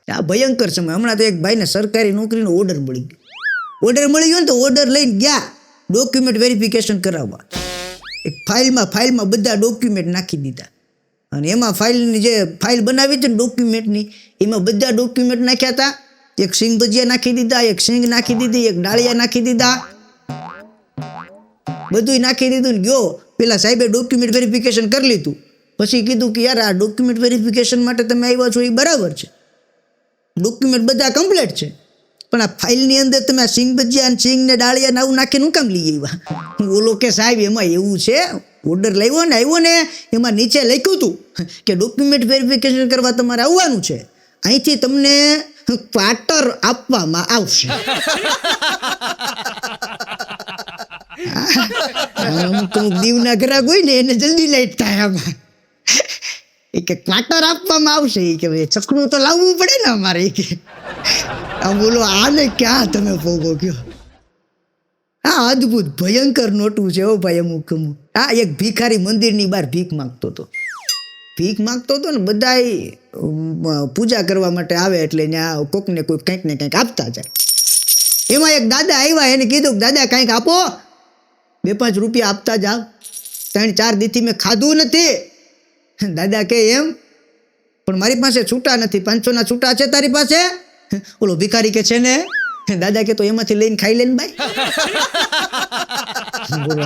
આ ભયંકર સમય. હમણાં તો એક ભાઈને સરકારી નોકરીનો ઓર્ડર મળી ગયો ને તો ઓર્ડર લઈને ગયા ડોક્યુમેન્ટ વેરિફિકેશન કરાવવા. એક ફાઇલમાં બધા ડોક્યુમેન્ટ નાખી દીધા અને એમાં ફાઇલની જે ફાઇલ બનાવી હતી ને ડોક્યુમેન્ટની એમાં બધા ડોક્યુમેન્ટ નાખ્યા હતા. એક સિંગ ભજીયા નાખી દીધા, એક સિંગ નાખી દીધી, એક ડાળિયા નાખી દીધા, બધું નાખી દીધું ને ગયો. પેલા સાહેબે ડોક્યુમેન્ટ વેરિફિકેશન કરી લીધું. પછી કીધું કે યાર આ ડોક્યુમેન્ટ વેરિફિકેશન માટે તમે આવ્યા છો એ બરાબર છે, ડોક્યુમેન્ટ બધા કમ્પ્લીટ છે, પણ આ ફાઇલની અંદર તમે આ સિંગ ભજીયા અને સિંગ ને ડાળિયા આવું નાખીને હું કામ લઈ આવ્યા? ઓલો કે સાહેબ એમાં એવું છે, ઓર્ડર આવ્યો ને એમાં નીચે લખ્યું હતું કે ડોક્યુમેન્ટ વેરિફિકેશન કરવા તમારે આવવાનું છે, અહીંથી તમને ક્વાર્ટર આપવામાં આવશે. અમુક દીવના ગ્રાહક હોય ને એને જલ્દી લાઈટ થાય આમાં. એ કે ક્વાર્ટર આપવામાં આવશે. એ કે ભાઈ ચકડું તો લાવવું પડે ને અમારે. એ કે બોલો આને ક્યાં તમે ભોગો ગયો? હા, અદ્ભુત ભયંકર નોટું છે હો ભાઈ. અમુક હા, એક ભિખારી મંદિરની બહાર ભીખ માગતો હતો ને બધા પૂજા કરવા માટે આવે એટલે ત્યાં કોકને કોઈ કંઈક ને કંઈક આપતા જાય. એમાં એક દાદા આવ્યા, એને કીધું દાદા કંઈક આપો, 2-5 રૂપિયા આપતા જાવ, 3-4 દીથી મેં ખાધું નથી. દાદા કે એમ, પણ મારી પાસે છૂટા નથી, 500 ના છૂટા છે તારી પાસે? ઓલો ભિખારી કે છે ને. દાદા કે તો એમાંથી લઈને ખાઈ લે ને ભાઈ. બોલો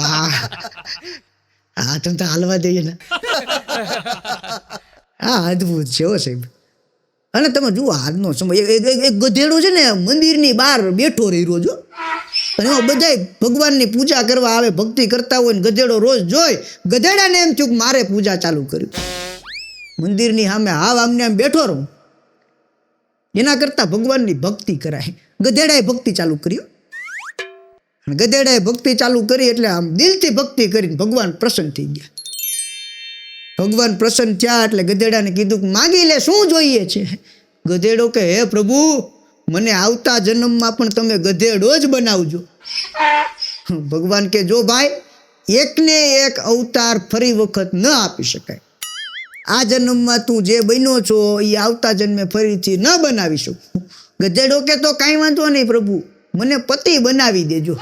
હા તમે તો હાલવા દઈએ ને. હા, અદ્ભુત છે હો સાહેબ. અને તમે જુઓ આજનો સમય, એક ગધેડો છે ને મંદિરની બહાર બેઠો રહ્યો જો, અને એમાં બધા ભગવાનની પૂજા કરવા આવે, ભક્તિ કરતા હોય ને ગધેડો રોજ જોઈ, ગધેડાને એમ થયું કે મારે પૂજા ચાલુ કર્યું. મંદિરની સામે આમને આમ બેઠો રહું, એના કરતા ભગવાનની ભક્તિ કરાય. ગધેડાએ ભક્તિ ચાલુ કર્યું, ગધેડાએ ભક્તિ ચાલુ કરી એટલે આમ દિલથી ભક્તિ કરીને ભગવાન પ્રસન્ન થઈ ગયા. ભગવાન પ્રસન્ન થયા એટલે ગધેડાને કીધું કે માગી લે, શું જોઈએ છે? ગધેડો કે હે પ્રભુ, મને આવતા જન્મમાં પણ તમે ગધેડો જ બનાવજો. ભગવાન કે જો ભાઈ, એકને એક અવતાર ફરી વખત ન આપી શકાય. આ જન્મમાં તું જે બન્યો છો એ આવતા જન્મે ફરીથી ન બનાવી શકું. ગધેડો કે તો કાંઈ વાંધો નહીં પ્રભુ, મને પતિ બનાવી દેજો.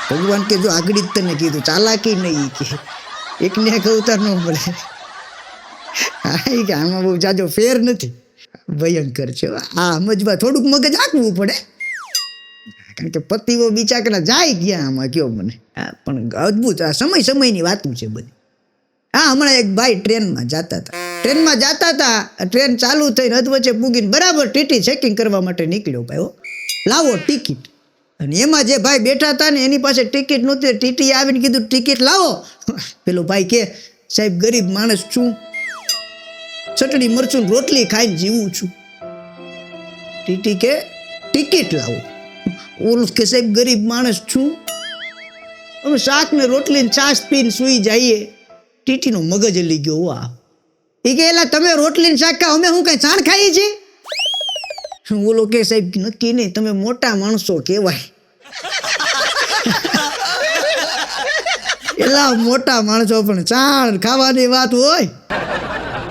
ભગવાન કે જો આગળ જ તને કીધું, ચાલાકી નહીં કે એકને એક અવતાર ન મળે. કે આમાં બહુ જાજો ફેર નથી. ભયંકર છે આ સમજવા, થોડુંક મગજ આંકવું પડે, કારણ કે પતિઓ બિચારા જાય ગયા આમાં કયો મને. પણ અદ્ભુત આ સમયની વાતું છે બધી. હા, હમણાં એક ભાઈ ટ્રેનમાં જતા હતા, ટ્રેન ચાલુ થઈને અધવચ્ચે પૂગીને બરાબર ટીટી ચેકિંગ કરવા માટે નીકળ્યો ભાઈ, લાવો ટિકિટ. અને એમાં જે ભાઈ બેઠા હતા ને એની પાસે ટિકિટ નહોતી. ટીટી આવીને કીધું ટિકિટ લાવો. પેલો ભાઈ કે સાહેબ ગરીબ માણસ છું, ચટણી મરચું રોટલી ખાઈને જીવું છું. ટીટી કે ટિકિટ લાવો. ઓલું કે સાહેબ ગરીબ માણસ છું, અમે શાક ને રોટલી ને છાશ પીને સૂઈ જઈએ. ટીટીનો મગજ હલી ગયો. આ એ કે એલા તમે રોટલી ને શાક ખાઓ, અમે હું કઈ છાણ ખાઈએ છીએ? ઓલો કે સાહેબ નક્કી નહીં, તમે મોટા માણસો કહેવાય. એલા મોટા માણસો પણ છાણ ખાવાની વાત હોય?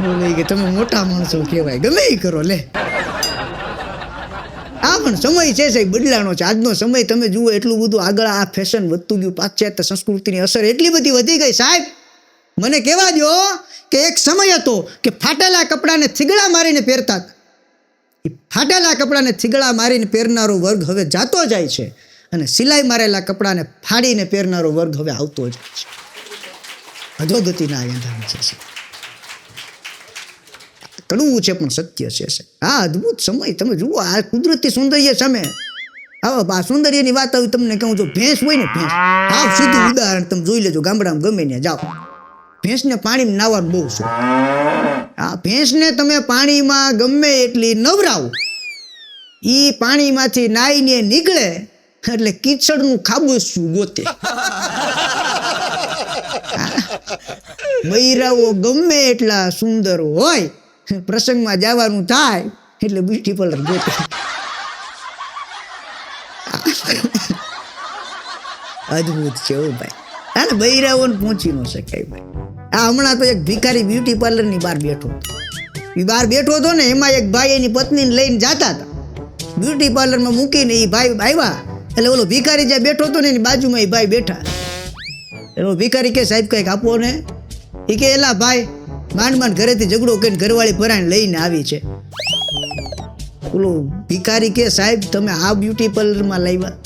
બોલે કે તમે મોટા માણસો કહેવાય, ગમે એ કરો લે. આ પણ સમય છે સાહેબ, બદલાનો છે આજનો સમય. તમે જુઓ એટલું બધું આગળ આ ફેશન વધતું ગયું, પાશ્ચાત્ય સંસ્કૃતિની અસર એટલી બધી વધી ગઈ સાહેબ. મને કહેવા દો કે એક સમય હતો કે ફાટેલા કપડાને થીગડા મારીને પહેરતા હતા. એ ફાટેલા કપડાને થીગડા મારીને પહેરનારો વર્ગ હવે જાતો જાય છે, અને સિલાઈ મારેલા કપડાને ફાડીને પહેરનારો વર્ગ હવે આવતો જાય છે. અધોગતિના યંત્રણ છે. કડવું છે પણ સત્ય છે. હા, અદ્ભુત સમય. તમે જુઓ આ કુદરતી સૌંદર્ય સામે. આ સૌંદર્યની વાત આવી તમને કહું, જો ભેંસ હોય ને, ભેંસ આવ સીધું ઉદાહરણ તમે જોઈ લેજો, ગામડામાં ગમે ત્યાં જાઓ, ભેંસને પાણીમાં નાવાનું બહુ છે. આ ભેંસને તમે પાણીમાં ગમે એટલી નવરાવો, એ પાણીમાંથી નાઈને નીકળે એટલે કીચડનું ખાબોચિયું ગોતે. બૈરાઓ ગમે એટલા સુંદર હોય, પ્રસંગમાં જવાનું થાય એટલે બ્યુટી પાર્લર ગોતે. અદ્ભુત છે હો ભાઈ. હા, બૈરાઓને પહોંચી ન શકાય ભાઈ. આ હમણાં તો એક ભિખારી બ્યુટી પાર્લરની બહાર બેઠો હતો. એ બહાર બેઠો હતો ને, એમાં એક ભાઈ એની પત્નીને લઈને જતા હતા, બ્યુટી પાર્લરમાં મૂકીને એ ભાઈ આવ્યા એટલે ઓલો ભિખારી જ્યાં બેઠો હતો ને એની બાજુમાં એ ભાઈ બેઠા. એનો ભિખારી કે સાહેબ કંઈક આપો ને. એ કે એલા ભાઈ માંડ ઘરેથી ઝઘડો કરીને ઘરવાળી પરાણે લઈને આવી છે. ઓલો ભિખારી કે સાહેબ તમે આ બ્યુટી પાર્લરમાં લાવ્યા?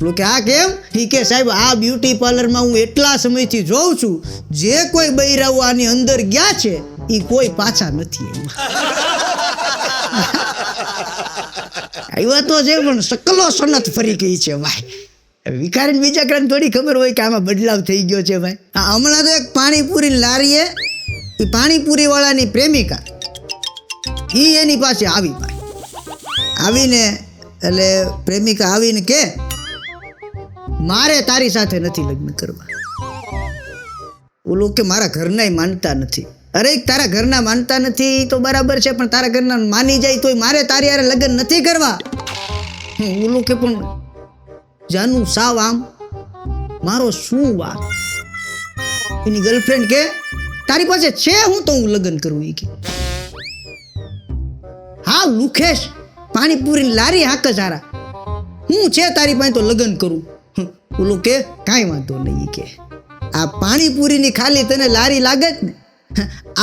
ઓલો કે આ કેમ? એ કે સાહેબ આ બ્યુટી પાર્લરમાં હું એટલા સમયથી જોઉં છું, જે કોઈ બૈરાઓ આની અંદર ગયા છે એ કોઈ પાછા નથી આવ્યા. તો છે પણ સકલો સનત ફરી ગઈ છે ભાઈ. વિકારીને બીજા ક્રાંત થોડી ખબર હોય કે આમાં બદલાવ થઈ ગયો છે ભાઈ. હમણાં તો એક પાણીપુરી લારીએ એ પાણીપુરી વાળાની પ્રેમિકા એ એની પાસે આવી ભાઈ. આવીને એટલે પ્રેમિકા આવીને કે મારે તારી સાથે નથી લગ્ન કરવા. ઓલો કે મારા ઘરના માનતા નથી. અરે તારા ઘરના માનતા નથી તો બરાબર છે, પણ તારા ઘરના માની જાય તોય મારે તારી હારે લગ્ન નથી કરવા. ઓલો કે પણ જાનું સાવ આમ મારો શું વાત? એની ગર્લફ્રેન્ડ કે તારી પાસે છે હું તો હું લગ્ન કરું. એ કે હા લુખેશ પાણીપુરી લારી હાક જારા હું છે તારી પાસે તો લગ્ન કરું. ઓલું કે કાંઈ વાંધો નહીં. કે આ પાણીપુરીની ખાલી તને લારી લાગે જ ને,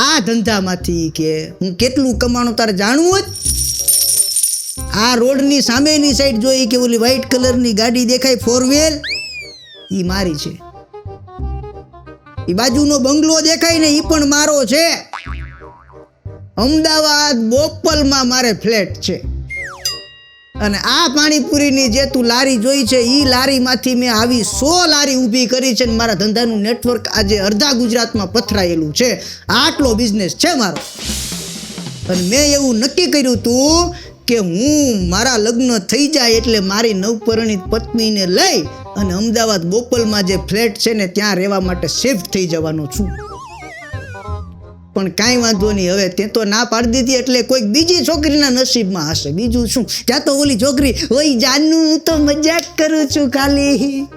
આ ધંધામાંથી કે હું કેટલું કમાણું તારે જાણવું જ. આ રોડની સામેની સાઈડ જોઈ કે ઓલી વ્હાઈટ કલરની ગાડી દેખાય 4 વ્હીલ એ મારી છે. એ બાજુનો બંગલો દેખાય ને એ પણ મારો છે. અમદાવાદ બોપલમાં મારે ફ્લેટ છે. અને આ પાણીપુરીની જે તું લારી જોઈ છે એ લારીમાંથી મેં આવી 100 લારી ઊભી કરી છે. ને મારા ધંધાનું નેટવર્ક આજે અડધા ગુજરાતમાં પથરાયેલું છે. આટલો બિઝનેસ છે મારો. અને મેં એવું નક્કી કર્યું હતું કે હું મારા લગ્ન થઈ જાય એટલે મારી નવપરિણીત પત્નીને લઈ અને અમદાવાદ બોપલમાં જે ફ્લેટ છે ને ત્યાં રહેવા માટે શિફ્ટ થઈ જવાનો છું. પણ કાંઈ વાંધો નહીં, હવે તે તો ના પાડી દીધી એટલે કોઈક બીજી છોકરીના નસીબમાં હશે. બીજું શું, ત્યાં તો ઓલી છોકરી ઓય જાનુ હું તો મજાક કરું છું ખાલી,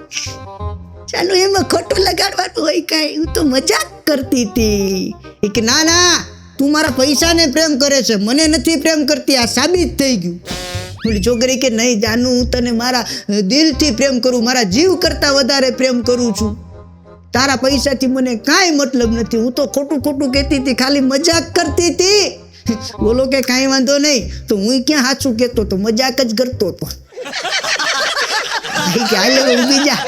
ચાલો એમાં ખોટું લગાડવાનું હોય કાંઈ, હું તો મજાક કરતી હતી. એ કે ના ના તું મારા પૈસાને પ્રેમ કરે છે, મને નથી પ્રેમ કરતી, આ સાબિત થઈ ગયું. ઓલી છોકરી કે નહીં જાનુ હું તને મારા દિલથી પ્રેમ કરું, મારા જીવ કરતાં વધારે પ્રેમ કરું છું, તારા પૈસાથી મને કાંઈ મતલબ નથી, હું તો ખોટું કહેતી હતી, ખાલી મજાક કરતી હતી. બોલો કે કાંઈ વાંધો નહીં, તો હું ક્યાં સાચું કહેતો તો મજાક જ કરતો હતો. કે હાલે ઊભી જા,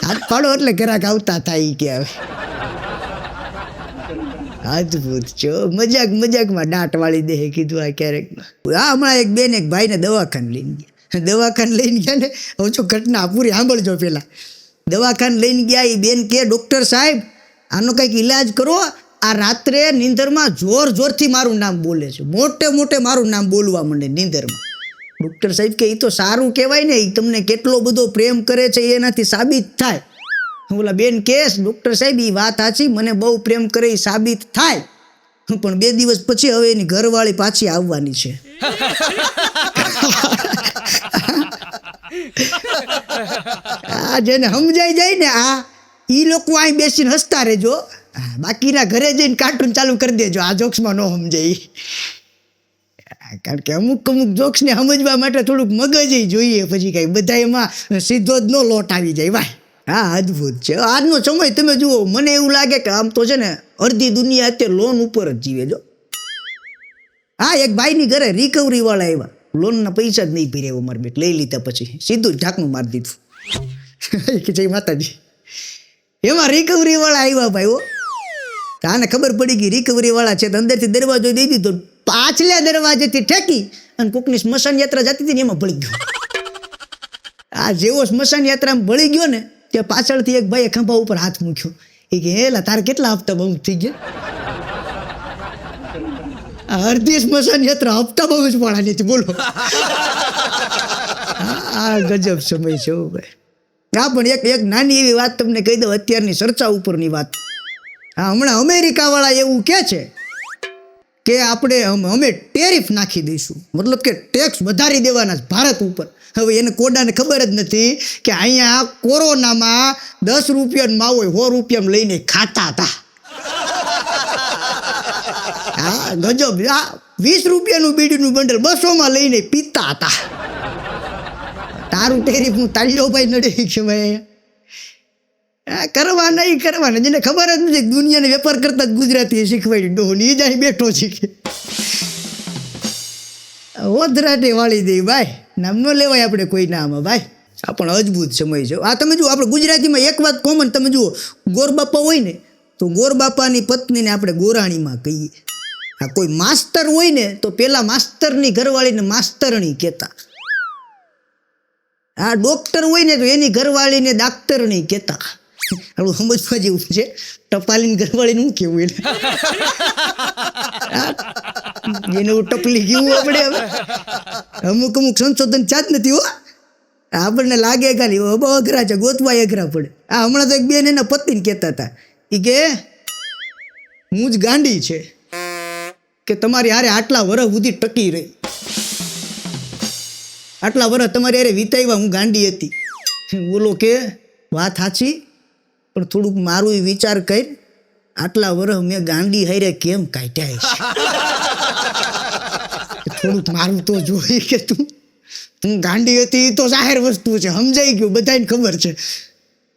હાથ પાડો એટલે ઘરાક આવતા થાય. કે હવે અદભુત છો, મજાકમાં દાંટ વાળી દે કીધું આ ક્યારેક. હા હમણાં એક બેન એક ભાઈને દવાખાને લઈને ગયા ને, હવે જો ઘટના પૂરી સાંભળજો. પેલા દવાખાને લઈને ગયા, એ બેન કે ડૉક્ટર સાહેબ આનો કંઈક ઈલાજ કરો, આ રાત્રે નીંદરમાં જોરથી મારું નામ બોલે છે, મોટે મારું નામ બોલવા માંડે નીંદરમાં. ડૉક્ટર સાહેબ કે એ તો સારું કહેવાય ને, એ તમને કેટલો બધો પ્રેમ કરે છે એનાથી સાબિત થાય. ઓલા બેન કેસ ડૉક્ટર સાહેબ એ વાત સાચી, મને બહુ પ્રેમ કરે એ સાબિત થાય, પણ 2 દિવસ પછી હવે એની ઘરવાળી પાછી આવવાની છે. આ જેને સમજાઈ જાય ને એ લોકો અહીં બેસીને હસતા રહેજો, બાકીના ઘરે જઈને કાર્ટૂન ચાલુ કરી દેજો. આ જોક્સમાં ન સમજાય, કારણ કે અમુક જોક્સને સમજવા માટે થોડુંક મગજ જોઈએ, પછી કાંઈ બધા એમાં સીધો જ ન લોટ આવી જાય ભાઈ. હા અદ્ભુત છે આજનો સમય. તમે જુઓ, મને એવું લાગે કે આમ તો છે ને અડધી દુનિયા અત્યારે લોન ઉપર જ જીવે. જો હા એક ભાઈની ઘરે રિકવરી વાળા આવ્યા, લોનના પૈસા જ નહીં ભર્યા, મારે બેટ લઈ લીધા પછી સીધું જ ઢાંકણું મારી દીધું. કે જય માતાજી. એમાં રિકવરી વાળા આવ્યા ભાઈ. આને ખબર પડી ગઈ રિકવરી વાળા છે, તો અંદરથી દરવાજો દઈ દીધો, પાછલા દરવાજેથી ઠેકી અને કોકની સ્મશાન યાત્રા જતી હતી ને એમાં ભળી ગયો. આ જેવો સ્મશાન યાત્રામાં ભળી ગયો ને ત્યાં પાછળથી એક ભાઈએ ખંભા ઉપર હાથ મૂક્યો. એ કે હેલા તારે કેટલા હપ્તા બહુ થઈ ગયા? અડધી સ્મશાન યાત્રા હપ્તા બહુ જ પાડવાની હતી. બોલો આ ગજબ સમય છે ભાઈ. હા પણ એક નાની એવી વાત તમને કહી દઉં, અત્યારની ચર્ચા ઉપરની વાત. હા હમણાં અમેરિકાવાળા એવું કહે છે કે અમે ટેરિફ નાખી દઈશું, મતલબ કે ટેક્સ વધારી દેવાના ભારત ઉપર. હવે એને કોડાને ખબર જ નથી કે અહીંયા કોરોનામાં 10 રૂપિયાનો માવો 100 રૂપિયામાં લઈને ખાતા હતા. હા ગજબ. આ 20 રૂપિયાનું બીડીનું બંડલ 200માં લઈને પીતા હતા. તારું ટેરી હું તાલ્યો ભાઈ નડે છે ભાઈ. કરવા નહીં કરવાના, જેને ખબર જ નથી દુનિયાને વેપાર કરતા જ ગુજરાતી શીખવાડી ડોહની જ અહીં બેઠો શીખે. ઓધરાટે વાળી દે ભાઈ, નામ ન લેવાય આપણે કોઈ નામ ભાઈ. આ પણ અદ્ભુત સમય છે. આ તમે જુઓ, આપણે ગુજરાતીમાં એક વાત કોમન તમે જુઓ, ગોરબાપા હોય ને તો ગોરબાપાની પત્નીને આપણે ગોરાણીમાં કહીએ. આ કોઈ માસ્તર હોય ને તો પેલા માસ્તરની ઘરવાળીને માસ્તરણી કહેતા. આ ડોક્ટર હોય ને તો એની ઘરવાળીને ડાક્ટરણી કહેતા. આપણું સમજવા જેવું છે. ટપાલીની ઘરવાળીને શું કેવું એટલે એને ટપલી કેવું આપણે હવે અમુક સંશોધન ચાજ નથી હો. આપણને લાગે ખાલી બહુ અઘરા છે, ગોતવા અઘરા પડે. આ હમણાં તો એક બેન એના પત્નીને કહેતા હતા, એ કે હું જ ગાંડી છે કે તમારી હારે આટલા વર્ષ સુધી ટકી રહી, આટલા વર્ષ તમારી હારે વિતાવ્યા, હું ગાંડી હતી. બોલો કે વાત સાચી, પણ થોડુંક મારું વિચાર કર, આટલા વર્ષ મેં ગાંડી હારે કેમ કાઢ્યા છે? થોડુંક મારું તો જોઈ કે તું ગાંડી હતી તો જાહેર વસ્તુ છે, સમજાઈ ગયું, બધાને ખબર છે.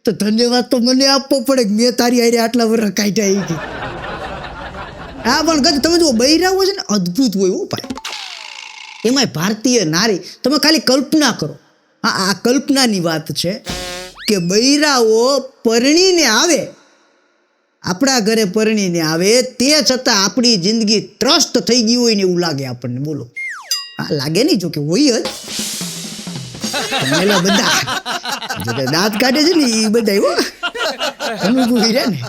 તો ધન્યવાદ તો મને આપવો પડે કે મેં તારી હારે આટલા વર્ષ કાઢ્યા કે. હા પણ ગજ તમે જો બૈરા હોય છે ને અદ્ભુત હોય હો ભાઈ. એમાંય ભારતીય નારી, તમે ખાલી કલ્પના કરો. હા, આ કલ્પનાની વાત છે કે બૈરાઓ પરણીને આવે, આપણા ઘરે પરણીને આવે, તે છતાં આપણી જિંદગી ત્રસ્ત થઈ ગઈ હોય ને એવું લાગે આપણને. બોલો, હા લાગે નહીં, જો કે હોય જ. બધા દાંત કાઢે છે ને એ બધા અનુભવી રહે ને.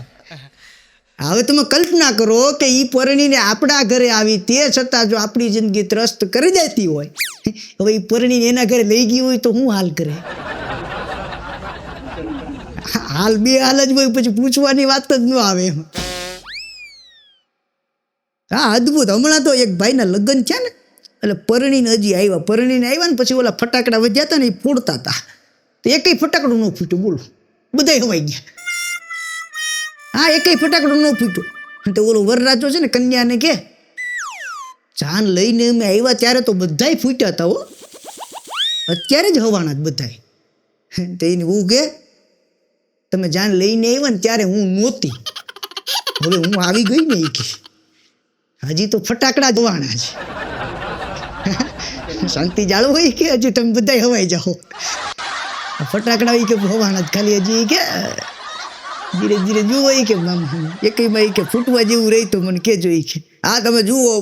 હવે તમે કલ્પના કરો કે એ પરણીને આપણા ઘરે આવી, તે છતાં જો આપણી જિંદગી ત્રસ્ત કરી દેતી હોય, હવે એ પરણીને એના ઘરે લઈ ગઈ હોય તો શું હાલ કરે? હાલ બે હાલ જ હોય, પછી પૂછવાની વાત જ ન આવે એમ. હા અદ્ભુત. હમણાં તો એક ભાઈના લગ્ન છે ને, એટલે પરણીને હજી આવ્યા, પરણીને આવ્યા ને પછી ઓલા ફટાકડા વધ્યા હતા ને એ ફોડતા હતા, તો એકય ફટાકડું ન ફૂટ્યું. બોલો, બધા હવાઈ ગયા. હા એકય ફટાકડું ન ફૂટ્યું. તો ઓલો વરરાજો છે ને કન્યાને કે જાન લઈને અમે આવ્યા ત્યારે તો બધાય ફૂટ્યા હતા હો, અત્યારે જ હવાના જ બધાય. તો એને હું કે તમે જાન લઈને આવ્યા ને ત્યારે હું નહોતી, હવે હું આવી ગઈ ને એ કે હજી તો ફટાકડા જોવાના છે. શાંતિ જાળવો હોય કે હજી તમે બધા હવાઈ જાઓ, ફટાકડા કે હોવાના જ ખાલી. હજી કે ધીરે ધીરે જુઓ કે એકમાં કે ફૂટવા જેવું રહી તો મને કહેજો કે. હા તમે જુઓ,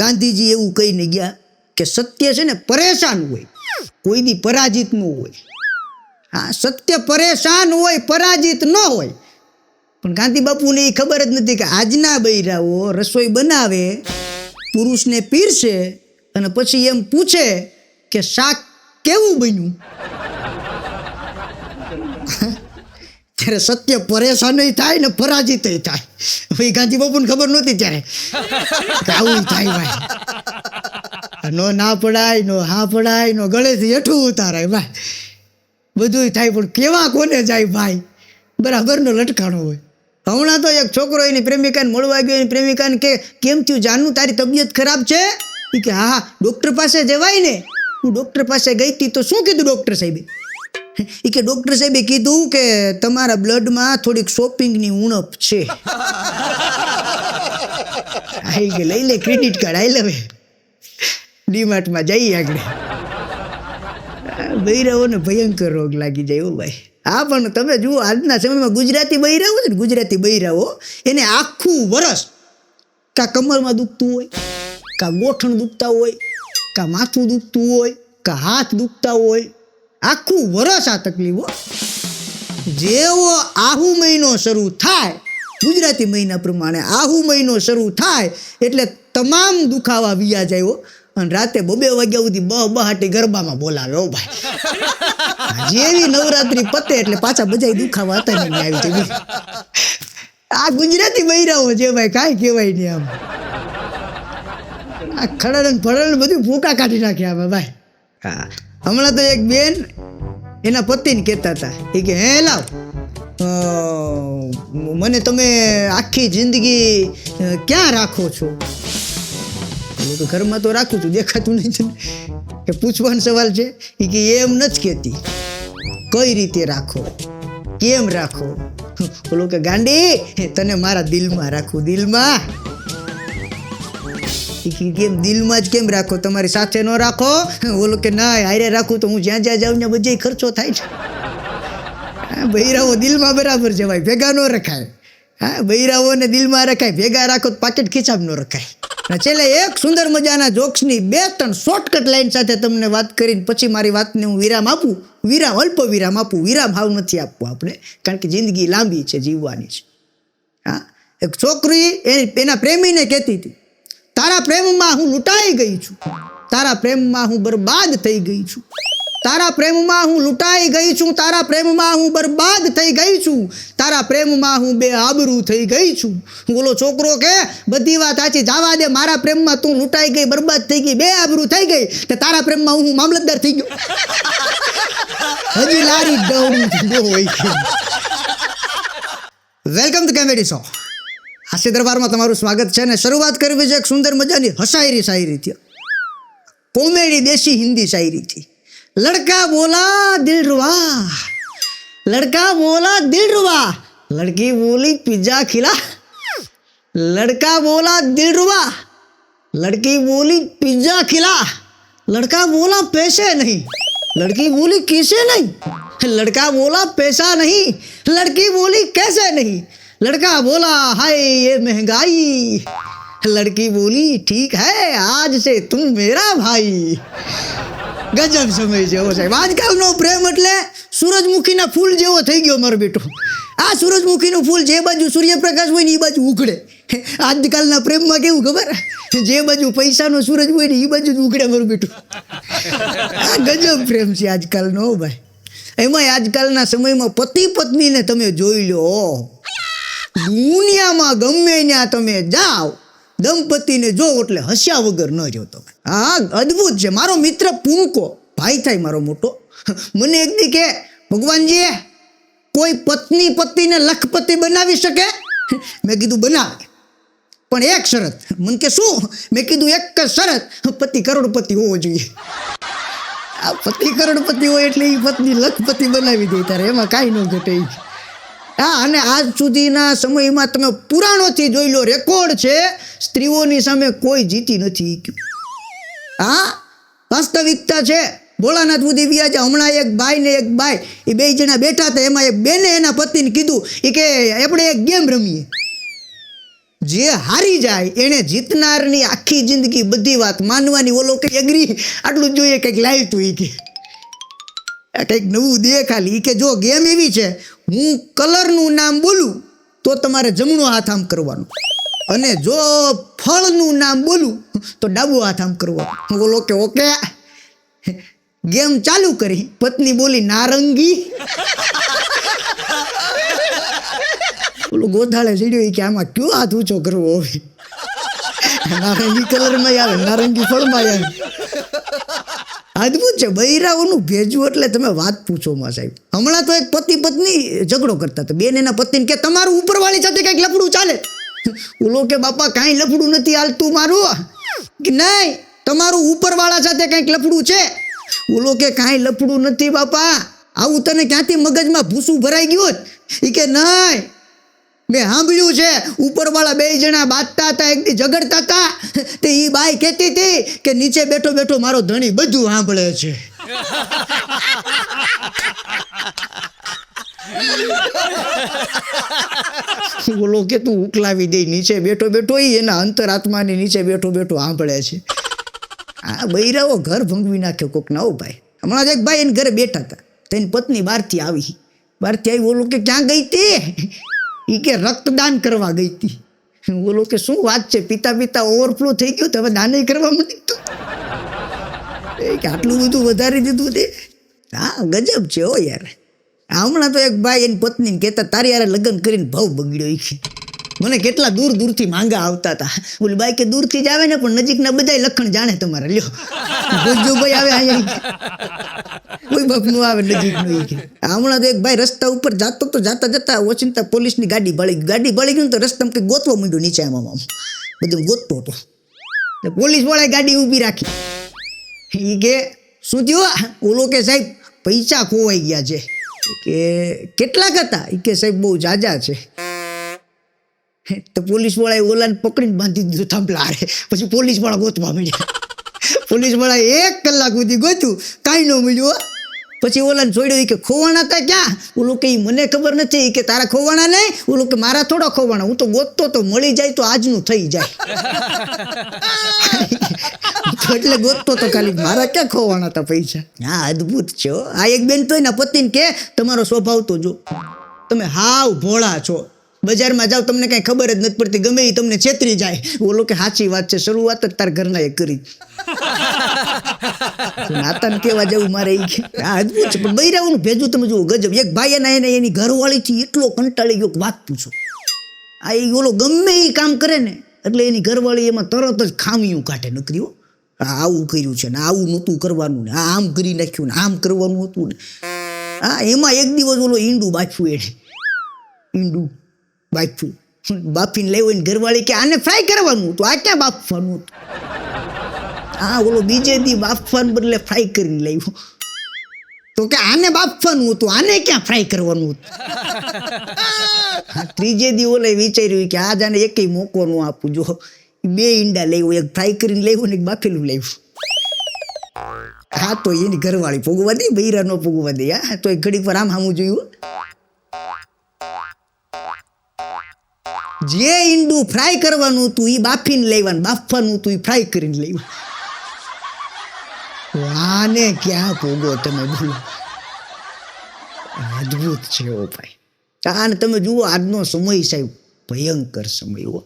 ગાંધીજી એવું કહીને ગયા કે સત્ય છે ને પરેશાન હોય, કોઈ દી પરાજિત ન હોય. હા સત્ય પરેશાન હોય, પરાજિત ન હોય. પણ ગાંધી બાપુને એ ખબર જ નથી કે આજના બૈરાઓ રસોઈ બનાવે, પુરુષને પીરશે અને પછી એમ પૂછે કે શાક કેવું બન્યું, ત્યારે સત્ય પરેશાન થાય ને પરાજિત થાય. ભાઈ ગાંધી બાપુને ખબર નહોતી ત્યારે આવું થાય ભાઈ. નો ના પડાય, નો હા પડાય, નો ગળેથી હેઠું ઉતારાય ભાઈ, બધું થાય. પણ કેવા કોને જાય ભાઈ, બરાબરનો લટકાણો હોય. હમણાં તો એક છોકરો એની પ્રેમિકાને મળવા ગયો, એની પ્રેમિકાને કે કેમ થયું જાનુ, તારી તબિયત ખરાબ છે? એ કે હા ડૉક્ટર પાસે જવાય ને. હું ડૉક્ટર પાસે ગઈ હતી તો શું કીધું ડૉક્ટર સાહેબે? એ કે ડૉક્ટર સાહેબે કીધું કે તમારા બ્લડમાં થોડીક શોપિંગની ઉણપ છે. આઈ કે લઈ લે ક્રેડિટ કાર્ડ, આઈ લવે ડીમાર્ટમાં જઈએ આગળ. બૈરાઓને ભયંકર રોગ લાગી જાય હો ભાઈ. હા પણ તમે જુઓ આજના સમયમાં ગુજરાતી બૈરાઓ છે ને, ગુજરાતી બૈરાઓ એને આખું વરસ કાં કમરમાં દુખતું હોય, કાં ગોઠણ દુખતા હોય, કાં માથું દુખતું હોય, કાં હાથ દુખતા હોય, આખું વરસ આ તકલીફો. જેવો આહુ મહિનો શરૂ થાય, ગુજરાતી મહિના પ્રમાણે આહુ મહિનો શરૂ થાય એટલે તમામ દુખાવા વિયા જાય હો. અને રાતે 2 વાગ્યા સુધી બહાટી ગરબામાં બોલાવે હો ભાઈ. જેવી નવરાત્રી પતે એટલે પાછા બધા દુખાવા હતા ને આવી જાય. આ ગુજરાતી બૈરાઓ છે ભાઈ, કાંઈ કહેવાય નહીં. આમ આ ખડન ફડન બધું ફૂંકા કાઢી નાખ્યા આમાં ભાઈ. હા હમણાં તો એક બેન એના પતિને કહેતા હતા, એ કે હે લાવ મને તમે આખી જિંદગી ક્યાં રાખો છો? હું તો ઘરમાં તો રાખું છું, દેખાતું નહીં તને કે પૂછવાનો સવાલ છે? એ કે એમ નથી કહેતી, કઈ રીતે રાખો, કેમ રાખો? બોલો કે ગાંડી તને મારા દિલમાં રાખું, દિલમાં. કેમ દિલમાં જ કેમ રાખો, તમારી સાથે ન રાખો? બોલો કે ના હારે રાખું તો હું જ્યાં જ્યાં જાઉં ને બધે ખર્ચો થાય છે. બૈરાઓ દિલમાં બરાબર જવાય, ભેગા ન રખાય. હા, બૈરાઓને દિલમાં રખાય, ભેગા રાખો તો પાકેટ ખીચામ ન રખાય. છેલ્લે એક સુંદર મજાના જોક્સની 2-3 શોર્ટકટ લાઈન સાથે તમને વાત કરીને પછી મારી વાતને હું વિરામ આપું. અલ્પ વિરામ આપું, વિરામ હાવ નથી આપવું આપણે, કારણ કે જિંદગી લાંબી છે, જીવવાની છે. હા, એક છોકરી એના પ્રેમીને કહેતી હતી, તારા પ્રેમમાં હું લૂંટાઈ ગઈ છું, તારા પ્રેમમાં હું બરબાદ થઈ ગઈ છું, તારા પ્રેમમાં હું લૂંટાઈ ગઈ છું, તારા પ્રેમમાં હું બરબાદ થઈ ગઈ છું, તારા પ્રેમમાં હું બેઆબરૂ થઈ ગઈ છું. બોલો છોકરો કે બધી વાત સાચી, જવા દે, મારા પ્રેમમાં તું લૂંટાઈ ગઈ, બરબાદ થઈ ગઈ, બેઆબરૂ થઈ ગઈ, તો તારા પ્રેમમાં હું મામલતદાર થઈ ગયો. હજી લારી દોડી હોય. Welcome to comedy show. હાસ્ય દરબારમાં તમારું સ્વાગત છે અને શરૂઆત કરવી છે એક સુંદર મજાની શાયરીથી, કોમેડી દેશી હિન્દી શાયરીથી. लड़का बोला दिलरुबा, लड़का बोला दिलरुबा, लड़की बोली पिज्जा खिला. लड़का बोला दिलरुबा, लड़की बोली पिज्जा खिला. लड़का बोला पैसे नहीं, लड़की बोली किसे नहीं. लड़का बोला पैसा नहीं, लड़की बोली कैसे नहीं. लड़का बोला हाय ये महंगाई, लड़की बोली ठीक है आज से तुम मेरा भाई. ગજબ સમય જેવો સાહેબ. આજકાલનો પ્રેમ એટલે સૂરજમુખીના ફૂલ જેવો થઈ ગયો મારો બેટો. આ સૂરજમુખીનું ફૂલ જે બાજુ સૂર્યપ્રકાશ હોય ને એ બાજુ ઉઘડે. આજકાલના પ્રેમમાં કેવું ખબર, જે બાજુ પૈસાનો સૂરજ હોય ને એ બાજુ જ ઉઘડે મારું બેટું. આ ગજબ પ્રેમ છે આજકાલનો ભાઈ. એમાંય આજકાલના સમયમાં પતિ પત્નીને તમે જોઈ લો, દુનિયામાં ગમે ત્યાં તમે જાઓ, દંપતીને જો એટલે હસ્યા વગર ન જો તમે. હા, અદ્ભુત છે. મારો મિત્ર પૂંકો ભાઈ થાય મારો મોટો, મને એક દી કે ભગવાનજી કોઈ પત્નીને લખપતિ બનાવી શકે? મેં કીધું બનાવે, પણ એક શરત. મને કે શું? મેં કીધું એક જ શરત, પતિ કરોડપતિ હોવો જોઈએ. આ પતિ કરોડપતિ હોય એટલે એ પત્ની લખપતિ બનાવી દે તારે, એમાં કાંઈ ન ઘટે. હા, અને આજ સુધીના સમયમાં તમે પુરાણોથી જોઈ લો, રેકોર્ડ છે, સ્ત્રીઓની સામે કોઈ જીતી નથી. હા, વાસ્તવિકતા છે. ભોળાનાથ સુધી વ્યાજા. હમણાં એક ભાઈ ને એક બાઈ, એ 2 જણા બેઠા હતા. એમાં એક બેને એના પતિને કીધું કે આપણે એક ગેમ રમીએ, જે હારી જાય એને જીતનારની આખી જિંદગી બધી વાત માનવાની. ઓલો કે એગ્રી, આટલું જ જોઈએ, કંઈક લાવ્યું તું. કે કંઈક નવું દે ખાલી. કે જો ગેમ એવી છે, હું કલરનું નામ બોલું તો તમારે જમણો હાથ આમ કરવાનો, અને જો ફળનું નામ બોલું તો ડાબો હાથ આમ કરવાનો. બોલો કે ઓકે. ગેમ ચાલુ કરી. પત્ની બોલી નારંગી. બોલો ગોધાળે ચડ્યો કે આમાં કયો હાથ ઊંચો કરવો હવે? નારંગી કલરમાં આવે, નારંગી ફળમાં આવે. અદ્ભુત છે. બૈરાઓનું ભેજવું એટલે તમે વાત પૂછો માં સાહેબ. હમણાં તો એક પતિ પત્ની ઝઘડો કરતા હતા. બેન એના પતિને કે તમારું ઉપરવાળી સાથે કંઈક લફડું ચાલે? ઓલો કે બાપા કાંઈ લફડું નથી હાલતું મારું. કે નહીં, તમારું ઉપરવાળા સાથે કંઈક લફડું છે. ઓલો કે કાંઈ લફડું નથી બાપા, આવું તને ક્યાંથી મગજમાં ભૂસું ભરાઈ ગયું? એ કે નહીં, મેં સાંભળ્યું છે ઉપરવાળા 2 જણા બાંધતા હતા, એક દી ઝઘડતા હતા, તે એ બાઈ કહેતી હતી કે નીચે બેઠો બેઠો મારો ધણી બધું સાંભળે છે. બોલો કે તું ઉકલાવી દે, નીચે બેઠો બેઠો એના અંતરાત્માની નીચે બેઠો બેઠો સાંભળે છે. આ બૈરાઓ ઘર ભંગવી નાખ્યો કોક ના. ભાઈ હમણાં જ એક ભાઈ એને ઘરે બેઠા હતા, તેની પત્ની બહારથી આવી. બોલો કે ક્યાં ગઈ હતી? એ કે રક્તદાન કરવા ગઈ હતી. બોલો કે શું વાત છે? પિતા ઓવરફ્લો થઈ ગયો, તો હવે દાન કરવા માંડી તું. કે આટલું બધું વધારી દીધું તે. હા, ગજબ છે હો યાર. હમણાં તો એક ભાઈ એની પત્નીને કહેતા તારી યારે લગ્ન કરીને ભાવ બગડ્યો. મને કેટલા દૂર દૂરથી માંગા આવતા હતા. ઓલી બાઈ કે દૂરથી જ આવે ને પણ નજીકના બધાય લખણ જાણે તમારે. લ્યો ભોજુભાઈ આવે અહીંયા, કોઈ બાપ નું આવે નજીકનું. હમણાં તો એક ભાઈ રસ્તા ઉપર જાતો તો જાતા જતા ઓચિંતા પોલીસની ગાડી બળી ગયું તો રસ્તામાં કંઈક ગોતવા માંડ્યો નીચે આમ બધું ગોતતો હતો. પોલીસ વાળાએ ગાડી ઊભી રાખી. એ કે શું થયું? ઓલો કે સાહેબ પૈસા ખોવાઈ ગયા છે. કે કેટલાક હતા? એ કે સાહેબ બહુ જાજા છે. તો પોલીસ વાળાએ ઓલાને પકડીને બાંધી દીધું થાંભલા હારે. પછી પોલીસ વાળા ગોતવા મળ્યા. પોલીસ વાળાએ 1 કલાક સુધી ગોત્યું, કાંઈ ન મળ્યું. પછી ઓલાને છોડ્યો. કે ખોવાણા હતા ક્યાં? ઓલો કે મને ખબર નથી. કે તારા ખોવાણા નહીં? ઓલો કે મારા થોડા ખોવાણા, હું તો ગોતતો તો મળી જાય તો આજનું થઈ જાય. એટલે ગોતતો તો ખાલી, મારા ક્યાં ખોવાણા હતા પૈસા. હા, અદભુત છે. આ એક બેન તો એના પતિને કે તમારો સ્વભાવ તો જો, તમે હાવ ભોળા છો. બજારમાં જાઓ તમને કઈ ખબર જ નથી પડતી, ગમે એ તમને છેતરી જાય. ઓલો કે સાચી વાત છે, શરૂઆત જ તાર ઘરના એ કરી. નાતાને કેવા જવું મારે. આ અદભુત છે. પણ બૈરાઓનું ભેજું તમે જુઓ, ગજબ. એક ભાઈ એની ઘરવાળીથી એટલો કંટાળી ગયો, વાત પૂછો. આ ઓલો ગમે એ કામ કરે ને એટલે એની ઘરવાળી એમાં તરત જ ખામીઓ કાઢે નકરીઓ. આવું કર્યું છે ને આવું નહોતું કરવાનું ને આમ કરી નાખ્યું ને આમ કરવાનું હતું ને. હા, એમાં એક દિવસ ઓલો ઈંડું બાફ્યું. એને ઈંડું બાફ્યું, બાફીને લેવું. ઘરવાળી કે આને ફ્રાય કરવાનું હતું, આ ક્યાં બાફવાનું હતું? હા, ઓલો બીજે દી બાફવાનું બદલે ફ્રાય કરીને લેવું. તો કે આને બાફવાનું હતું, આને ક્યાં ફ્રાય કરવાનું હતું? ત્રીજે દી ઓલે વિચાર્યું કે આજ આને એકેય મોકો ન આપું. જો 2 ઈંડા લેવું, એક ફ્રાય કરીને લેવું ને એક બાફેલું લેવું. હા, તો એની ઘરવાળી ભોગવા દે, બૈરા નો ભોગવા દે. હા, તો ઘડી પર આમ સામું જોયું. જે ઈંડું ફ્રાય કરવાનું હતું એ બાફીને લેવાનું, બાફવાનું હતું એ ફ્રાય કરીને લેવાનું. આને ક્યાં ભોગો તમે બોલો? અદભુત છે ઓ ભાઈ. અને તમે જુઓ આજનો સમય સાહેબ ભયંકર સમય હો.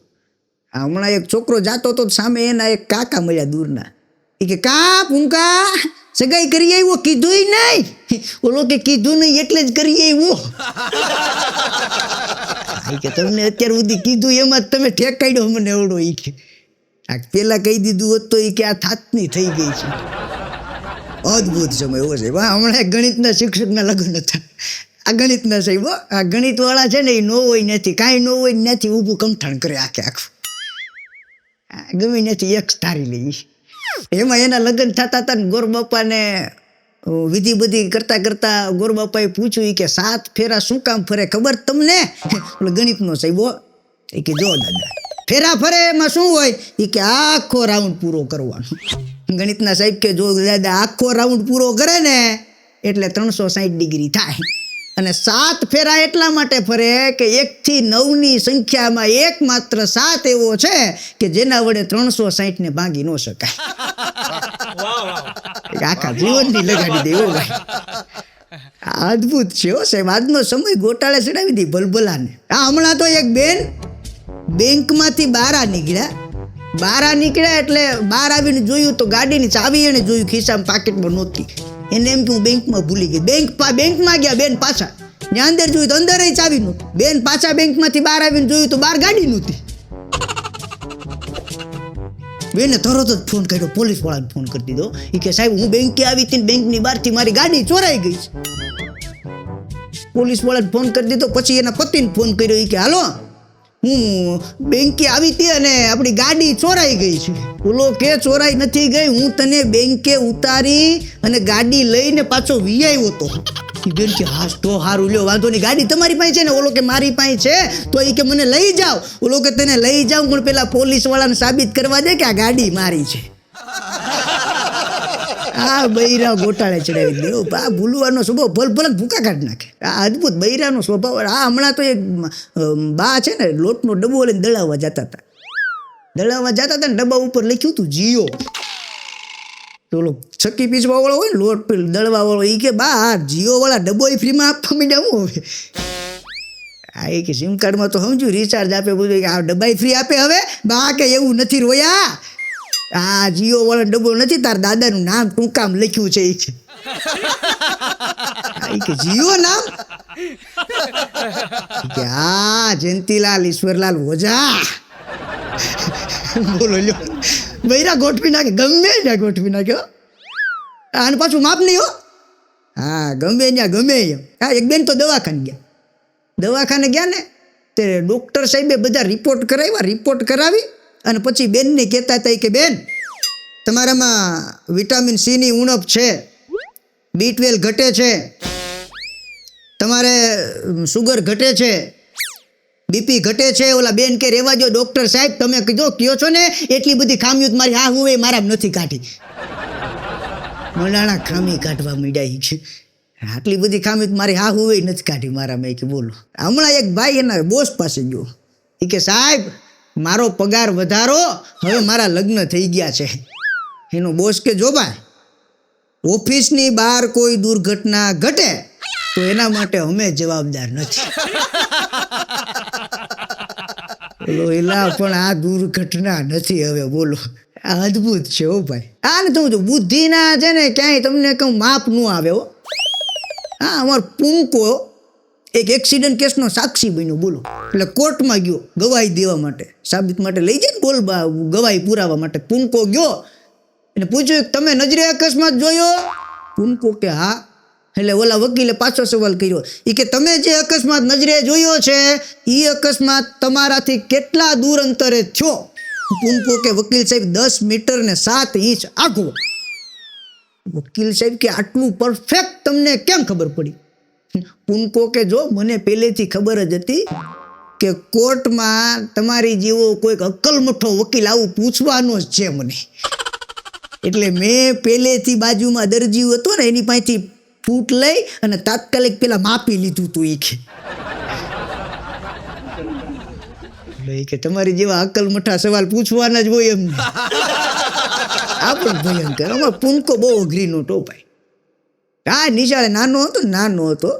હમણાં એક છોકરો જાતો હતો, સામે એના એક કાકા મળ્યા દૂરના. એ કે કા પૂંકા સગાઈ કરી આવ્યો? કીધું નહીં. ઓલો કે કીધું નહીં એટલે જ કરી આવ્યો. કે તમને અત્યાર સુધી કીધું એમાં જ તમે ઠેકાડ્યો મને એવડો. એ કે આ પેલા કહી દીધું હોત તો એ કે આ થાતની થઈ ગઈ છે. અદભુત સમય એવો છે. હમણાં ગણિતના શિક્ષકના લગ્ન હતા. આ ગણિતના સાહેબ, આ ગણિત વાળા છે ને એ નો હોય નથી, કાંઈ નો હોય નથી, ઊભું કમઠાણ કરે આખે આખું. ગમે નથી એક ધારી લઈ. એમાં એના લગ્ન થતા હતા ને ગોર બાપાને વિધિ બધી કરતા કરતા ગોર બાપાએ પૂછ્યું કે 7 ફેરા શું કામ ફરે ખબર તમને? ગણિતનો સાહેબ એ કે જો દાદા, ફેરા ફરે એમાં શું હોય? એ કે આખો રાઉન્ડ પૂરો કરવાનો. ગણિતના સાહેબ કે જો દાદા આખો રાઉન્ડ પૂરો કરે ને એટલે 360 ડિગ્રી થાય. અને 7 ફેરા એટલા માટે ફરે કે 1 થી 9 ની સંખ્યામાં એકમાત્ર 7 એવો છે કે જેના વડે 360 ને ભાંગી ન શકાય. આખા જીવનની લગાડી દે ભાઈ. અદભુત છે સાહેબ. આજનો સમય ગોટાળે ચડાવી દે ભલભલાને. હમણાં તો એક બેન બેંકમાંથી બહાર નીકળ્યા એટલે બહાર આવીને જોયું તો ગાડીની ચાવી એને જોયું ખિસ્સામાં પાકેટમાં નહોતી. એને એમ કે હું બેંકમાં ભૂલી ગઈ. બેંકમાં ગયા બેન પાછા, ત્યાં અંદર જોયું તો અંદર ચાવી નહોતી. બેન પાછા બેંકમાંથી બહાર આવીને જોયું તો બહાર ગાડી નહોતી. બેને તરત જ ફોન કર્યો, પોલીસ વાળાને ફોન કરી દીધો. એ કે સાહેબ હું બેંકે આવી હતી, બેંકની બહારથી મારી ગાડી ચોરાઈ ગઈ છે. પોલીસ વાળાને ફોન કરી દીધો. પછી એના પતિને ફોન કર્યો. એ કે હાલો હું બેંકે આવી હતી અને આપણી ગાડી ચોરાઈ ગઈ છે. ઓલો કે ચોરાઈ નથી ગઈ, હું તને બેંકે ઉતારી અને ગાડી લઈને પાછો વી આવ્યો હતો. બેન કે હા તો સારું, લ્યો વાંધો નહીં, ગાડી તમારી પાસે છે ને? ઓલો કે મારી પાસે છે. તો એ કે મને લઈ જાઓ. ઓલો કે તને લઈ જાઉં પણ પેલા પોલીસ વાળાને સાબિત કરવા દે કે આ ગાડી મારી છે. આ બૈરા ગોટાળે ચડાવી દે. આ ભૂલવાનો સ્વભાવ ભલભલ ભૂકા કાઢી નાખે. આ અદભુત બૈરાનો સ્વભાવ. હમણાં તો એક બા છે ને લોટનો ડબ્બો લઈને દળાવવા જતા હતા ને ડબ્બા ઉપર લખ્યું હતું જીઓ. ઓલો છક્કી પીસવા વાળો હોય ને લોટ દળવા વાળો, એ કે બા જીઓ વાળા ડબ્બો ફ્રીમાં આપવા માંડ્યા હું હવે. આ એ કે સિમ કાર્ડમાં તો સમજ્યું રિચાર્જ આપે બધું, આ ડબ્બા ફ્રી આપે હવે? બા કે એવું નથી રોયા, આ જીઓ વાળો ડબ્બો નથી, તાર દાદાનું નામ ટૂંકામ લખ્યું છે. એ કે જીઓ નામ? કે હા જયંતીલાલ ઈશ્વરલાલ ઓઝા બોલો લ્યો બૈરા ગોઠવી નાખે, ગમે ત્યાં ગોઠવી નાખ્યો. અને પાછું માપ નહીં હો. હા ગમે ત્યાં ગમે એમ. હા એક બેન તો દવાખાને ગયા ને તે ડૉક્ટર સાહેબે બધા રિપોર્ટ કરાવી અને પછી બેનને કહેતા હતા કે બેન તમારામાં વિટામિન સીની ઉણપ છે, B12 ઘટે છે, તમારે સુગર ઘટે છે, બીપી ઘટે છે. ઓલા બેન કે રેવા જો ડૉક્ટર સાહેબ તમે કયો છો ને એટલી બધી ખામીઓ મારી હા હું એ મારા નથી કાઢી. મલાણા ખામી કાઢવા માંડ્યા છે. આટલી બધી ખામી મારી હા હું એ નથી કાઢી મારામાં. કે બોલો હમણાં એક ભાઈ એના બોસ પાસે ગયો. એ કે સાહેબ મારો પગાર વધારો, હવે મારા લગ્ન થઈ ગયા છે. એનો બોસ કે જો ભાઈ ઓફિસની બહાર કોઈ દુર્ઘટના ઘટે તો એના માટે અમે જવાબદાર નથી. બોલો એલા પણ આ દુર્ઘટના નથી હવે. બોલો આ અદ્ભુત છે હો ભાઈ. આ ને તમે બુદ્ધિના છે ને ક્યાંય તમને કહું માપ ન આવે હો. હા અમારો પૂંકો એક એક્સિડન્ટ કેસનો સાક્ષી બન્યો. બોલો એટલે કોર્ટમાં ગયો ગવાહી દેવા માટે, સાબિત માટે લઈ જાય ને બોલ ગવાહી પુરાવા માટે. પૂંકો ગયો એને પૂછ્યું તમે નજરે અકસ્માત જોયો? પૂંકો કે હા. એટલે ઓલા વકીલે પાછો સવાલ કર્યો. એ કે તમે જે અકસ્માત નજરે જોયો છે એ અકસ્માત તમારાથી કેટલા દૂર અંતરે થયો? પૂંકો કે વકીલ સાહેબ 10 મીટર ને 7 ઇંચ આગો. વકીલ સાહેબ કે આટલું પરફેક્ટ તમને કેમ ખબર પડી? પૂંકો કે જો મને પહેલેથી ખબર જ હતી કે કોર્ટમાં તમારી જેવો કોઈક અક્કલમઠો વકીલ આવું પૂછવાનો જ છે મને, એટલે મેં પહેલેથી બાજુમાં દરજી હતો ને એની પાસેથી ફૂટ લઈ અને તાત્કાલિક પેલા માપી લીધું હતું. એ કે તમારી જેવા અક્કલમઠા સવાલ પૂછવાના જ હોય એમને. આ પણ ભયંકર. આમાં પૂંકો બહુ અઘરી નહોતો ભાઈ. હા નિશાળે નાનો હતો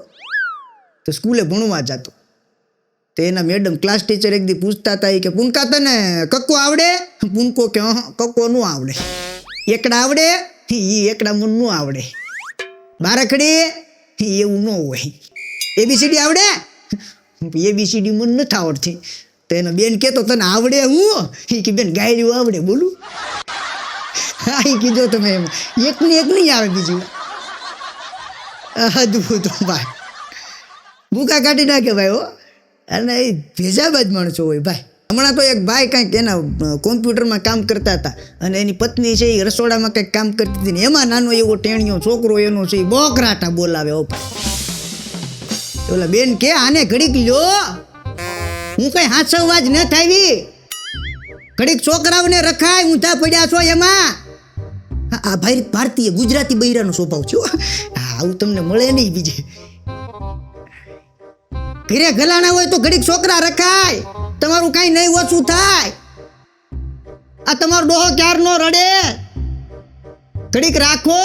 તો સ્કૂલે ભણવા જતો. તો એના મેડમ ક્લાસ ટીચર એક દી પૂછતા હતા કે પૂંકા તને કક્કો આવડે? પૂંકો કે કક્કો ન આવડે. એકડા આવડે? એ એકડા મને ન આવડે. બારકડી? એવું ન હોય. ABCD આવડે? ABCD મને નથી આવડતી. તો એનો બેન કહેતો તને આવડે? હું એ કે બેન ગાયડું આવડે. બોલું હા એ કીધો તમે એમ એક નહીં આવે બીજું. અદભુત ભાઈ. ભૂકા કાઢી નાખે ભાઈ હો. અને એ ભેજાબાજ માણસો હોય ભાઈ. હમણાં તો એક ભાઈ કંઈક એના કોમ્પ્યુટરમાં કામ કરતા હતા અને એની પત્ની છે એ રસોડામાં કંઈક કામ કરતી હતી ને એમાં નાનો એવો ટેણીયો છોકરો એનો છે એ બોકરાટા બોલાવે. હો ભાઈ ઓલા બેન કે આને ઘડીક લ્યો, હું કઈ હાથસવવા જ ન થાવી, ઘડીક છોકરાઓને રખાય, ઊંધા પડ્યા છો એમાં. આ ભાઈ ભારતીય ગુજરાતી બૈરાનો સ્વભાવ છે. આવું તમને મળે નહીં બીજે. ઘરે ગલાણા હોય તો ઘડીક છોકરા રખાય, તમારું કાંઈ નહીં ઓછું થાય. આ તમારો ડોહો ક્યારનો રડે, ઘડીક રાખો.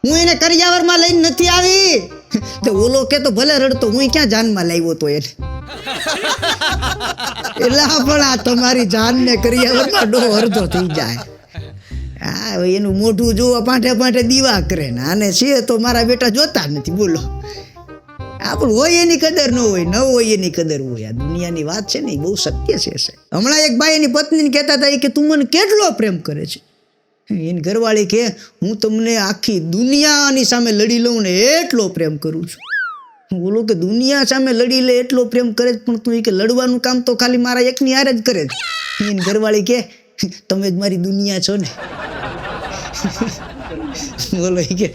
હું એને કરિયાવરમાં લઈને નથી આવી. તો ઓલો કે તો ભલે રડતો, હું ક્યાં જાનમાં લાવ્યો તો એને. એટલે પણ આ તમારી જાનને કરિયાવરમાં ડોહો અડધો થઈ જાય. હા એનું મોઢું જોવા પાઠે દીવા કરે ને આને છે તો મારા બેટા જોતા નથી. બોલો પણ હોય એની કદર ન હોય, ન હોય એની કદર હોય. આ દુનિયાની વાત છે ને એ બહુ સત્ય છે. હમણાં એક ભાઈ એની પત્નીને કહેતા હતા કે તું મને કેટલો પ્રેમ કરે છે? એની ઘરવાળી કે હું તમને આખી દુનિયાની સામે લડી લઉં ને એટલો પ્રેમ કરું છું. બોલો કે દુનિયા સામે લડી લે એટલો પ્રેમ કરે છે પણ તું કે લડવાનું કામ તો ખાલી મારા એકની હારે જ કરે છે. એની ઘરવાળી કે તમે જ મારી દુનિયા છો ને. બોલો કે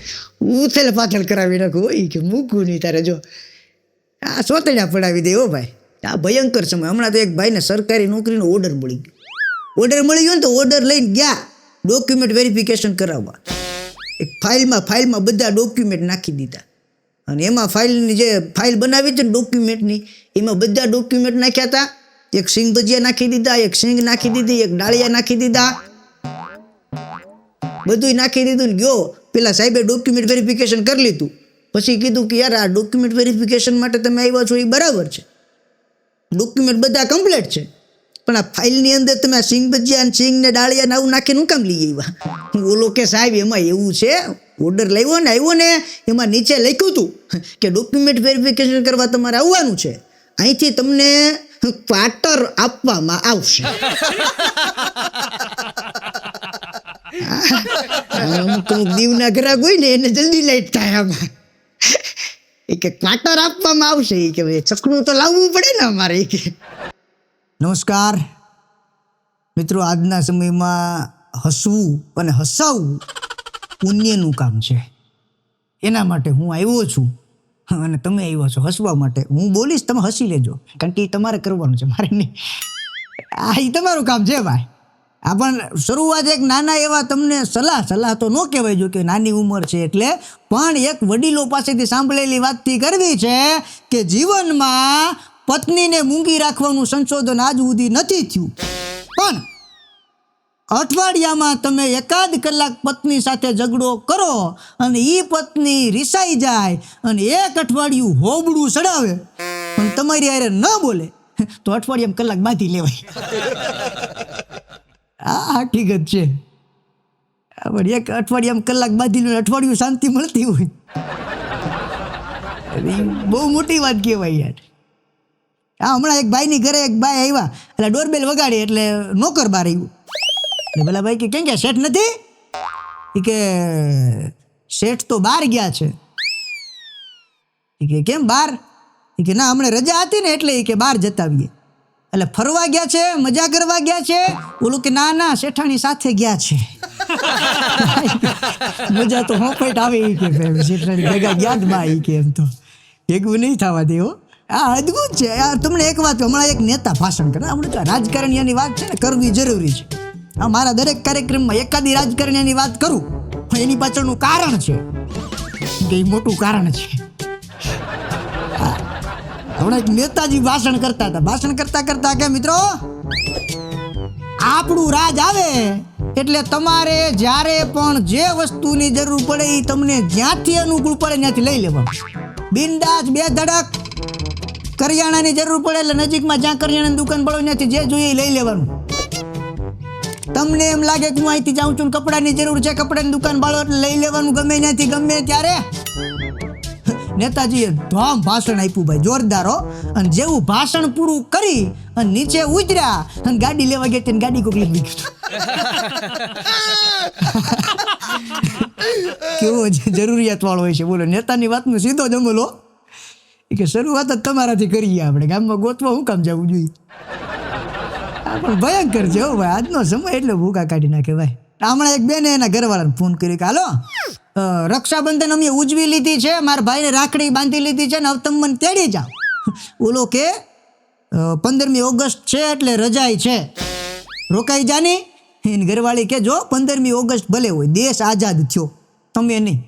ઉથલ પાથલ કરાવી નાખું હોય કે મૂકવું નહીં તારે. જો આ સોતડ્યા પડાવી દે હો ભાઈ. આ ભયંકર સમય. હમણાં તો એક ભાઈને સરકારી નોકરીનો ઓર્ડર મળી ગયો. ઓર્ડર મળી ગયો ને તો ઓર્ડર લઈને ગયા ડોક્યુમેન્ટ વેરિફિકેશન કરાવવા. એક ફાઇલમાં બધા ડોક્યુમેન્ટ નાખી દીધા અને એમાં ફાઇલની જે ફાઇલ બનાવી છે ને ડોક્યુમેન્ટની એમાં બધા ડોક્યુમેન્ટ નાખ્યા હતા. એક સિંગ ભજીયા નાખી દીધા, એક સિંગ નાખી દીધી, એક ડાળિયા નાખી દીધા, બધું નાખી દીધું ને ગયો. પેલા સાહેબે ડોક્યુમેન્ટ વેરિફિકેશન કરી લીધું. પછી કીધું કે યાર આ ડોક્યુમેન્ટ વેરિફિકેશન માટે તમે આવ્યા છો એ બરાબર છે, ડોક્યુમેન્ટ બધા કમ્પ્લીટ છે, પણ આ ફાઇલની અંદર તમે આ સિંગ ભજીયા અને સિંગ ને ડાળિયા ને આવું નાખીને હું કામ લઈ આવ્યા? ઓલો કે સાહેબ એમાં એવું છે, ઓર્ડર લાવ્યો ને આવ્યો ને એમાં નીચે લખ્યું હતું કે ડોક્યુમેન્ટ વેરિફિકેશન કરવા તમારે આવવાનું છે, અહીંથી તમને ક્વાર્ટર આપવામાં આવશે. અમુક દીવના ગ્રાહક હોય ને એને જલ્દી લાઈટ થાય આમાં. એ કે ક્વાર્ટર આપવામાં આવશે, એ કે ચકડું તો લાવવું પડે ને અમારે. એ કે નમસ્કાર મિત્રો, આજના સમયમાં હસવું અને હસાવવું પુણ્યનું કામ છે. એના માટે હું આવ્યો છું અને તમે આવ્યા છો હસવા માટે. હું બોલીશ, તમે હસી લેજો, કારણ કે એ તમારે કરવાનું છે, મારે નહીં. આ એ તમારું કામ છે ભાઈ. આ પણ શરૂઆત એક નાના એવા તમને સલાહ તો ન કહેવાય, જો કે નાની ઉંમર છે એટલે, પણ એક વડીલો પાસેથી સાંભળેલી વાતથી કરવી છે કે જીવનમાં પત્નીને મૂંગી રાખવાનું સંશોધન આજ સુધી નથી થયું, પણ અઠવાડિયામાં તમે 1 કલાક પત્ની સાથે ઝઘડો કરો અને એ પત્ની રિસાઈ જાય અને 1 અઠવાડિયું હોબળું ચડાવે પણ તમારી હારે ન બોલે તો અઠવાડિયામાં કલાક બાંધી લેવાય. આ હકીકત છે. પણ 1 અઠવાડિયામાં કલાક બાંધી લે, અઠવાડિયું શાંતિ મળતી હોય, બહુ મોટી વાત કહેવાય યાર. હા, હમણાં એક ભાઈની ઘરે એક ભાઈ આવ્યા એટલે ડોરબેલ વગાડી એટલે નોકર બહાર આવ્યું. એટલે પેલા ભાઈ કે કેમ કે શેઠ નથી? એ કે શેઠ તો બહાર ગયા છે. એ કે કેમ બહાર? એ કે ના, હમણાં રજા હતી ને એટલે એ કે બહાર જતા આવીએ. એટલે ફરવા ગયા છે, મજા કરવા ગયા છે? ઓલું કે ના શેઠાણી સાથે ગયા છે. મજા તો હોપેટ આવે એ કે શેઠાણી ભેગા ગયા જ બા. એ કે એમ તો ભેગું નહીં થવા દેવો. આ અદભુત છે યાર. તમને એક વાત, હમણાં એક નેતા ભાષણ કરે, હમણાં રાજકારણીની વાત છે ને, કરવી જરૂરી છે. આ મારા દરેક કાર્યક્રમમાં એકાદી રાજકારણીની વાત કરું પણ એની પાછળનું કારણ છે કે એ મોટું કારણ છે. હમણાં એક નેતાજી ભાષણ કરતા કે મિત્રો, આપણું રાજ આવે એટલે તમારે જ્યારે પણ જે વસ્તુની જરૂર પડે એ તમને જ્યાંથી અનુકૂળ પડે ત્યાંથી લઈ લેવાનું. બિંદાસ, બેધડક. કરિયાણાની જરૂર પડે એટલે નજીકમાં જ્યાં કરિયાણાની દુકાન પડે ત્યાંથી જે જોઈએ એ લઈ લેવાનું. તમને એમ લાગે કે હું અહીંથી જાઉં છું, કપડાની જરૂર છે, કપડાની દુકાન બાળો એટલે લઈ લેવાનું ગમે ત્યાંથી ગમે ત્યારે. નેતાજીએ ધોમ ભાષણ આપ્યું ભાઈ, જોરદાર હો. અને જેવું ભાષણ પૂરું કરી અને નીચે ઉતર્યા અને ગાડી લેવા ગયા તેને ગાડી કોક લઈ ગયું. કેવો જરૂરિયાત વાળો હોય છે બોલો. નેતાની વાતનો સીધો જમલો કે શરૂઆત જ તમારાથી કરીએ આપણે, ગામમાં ગોતવા હું કામ જવું જોઈએ. પણ ભયંકર છે હો ભાઈ આજનો સમય, એટલે ભૂકા કાઢી નાખે ભાઈ. હમણાં એક બેને એના ઘરવાળાને ફોન કર્યો કે હાલો રક્ષાબંધન અમે ઉજવી લીધી છે, મારા ભાઈને રાખડી બાંધી લીધી છે ને હવે તમે મને તેડી જાઓ. ઓલો કે 15મી ઓગસ્ટ છે એટલે રજાઈ છે, રોકાઈ જાની. એની ઘરવાળી કે જો 15મી ઓગસ્ટ ભલે હોય, દેશ આઝાદ થયો, તમે નહીં.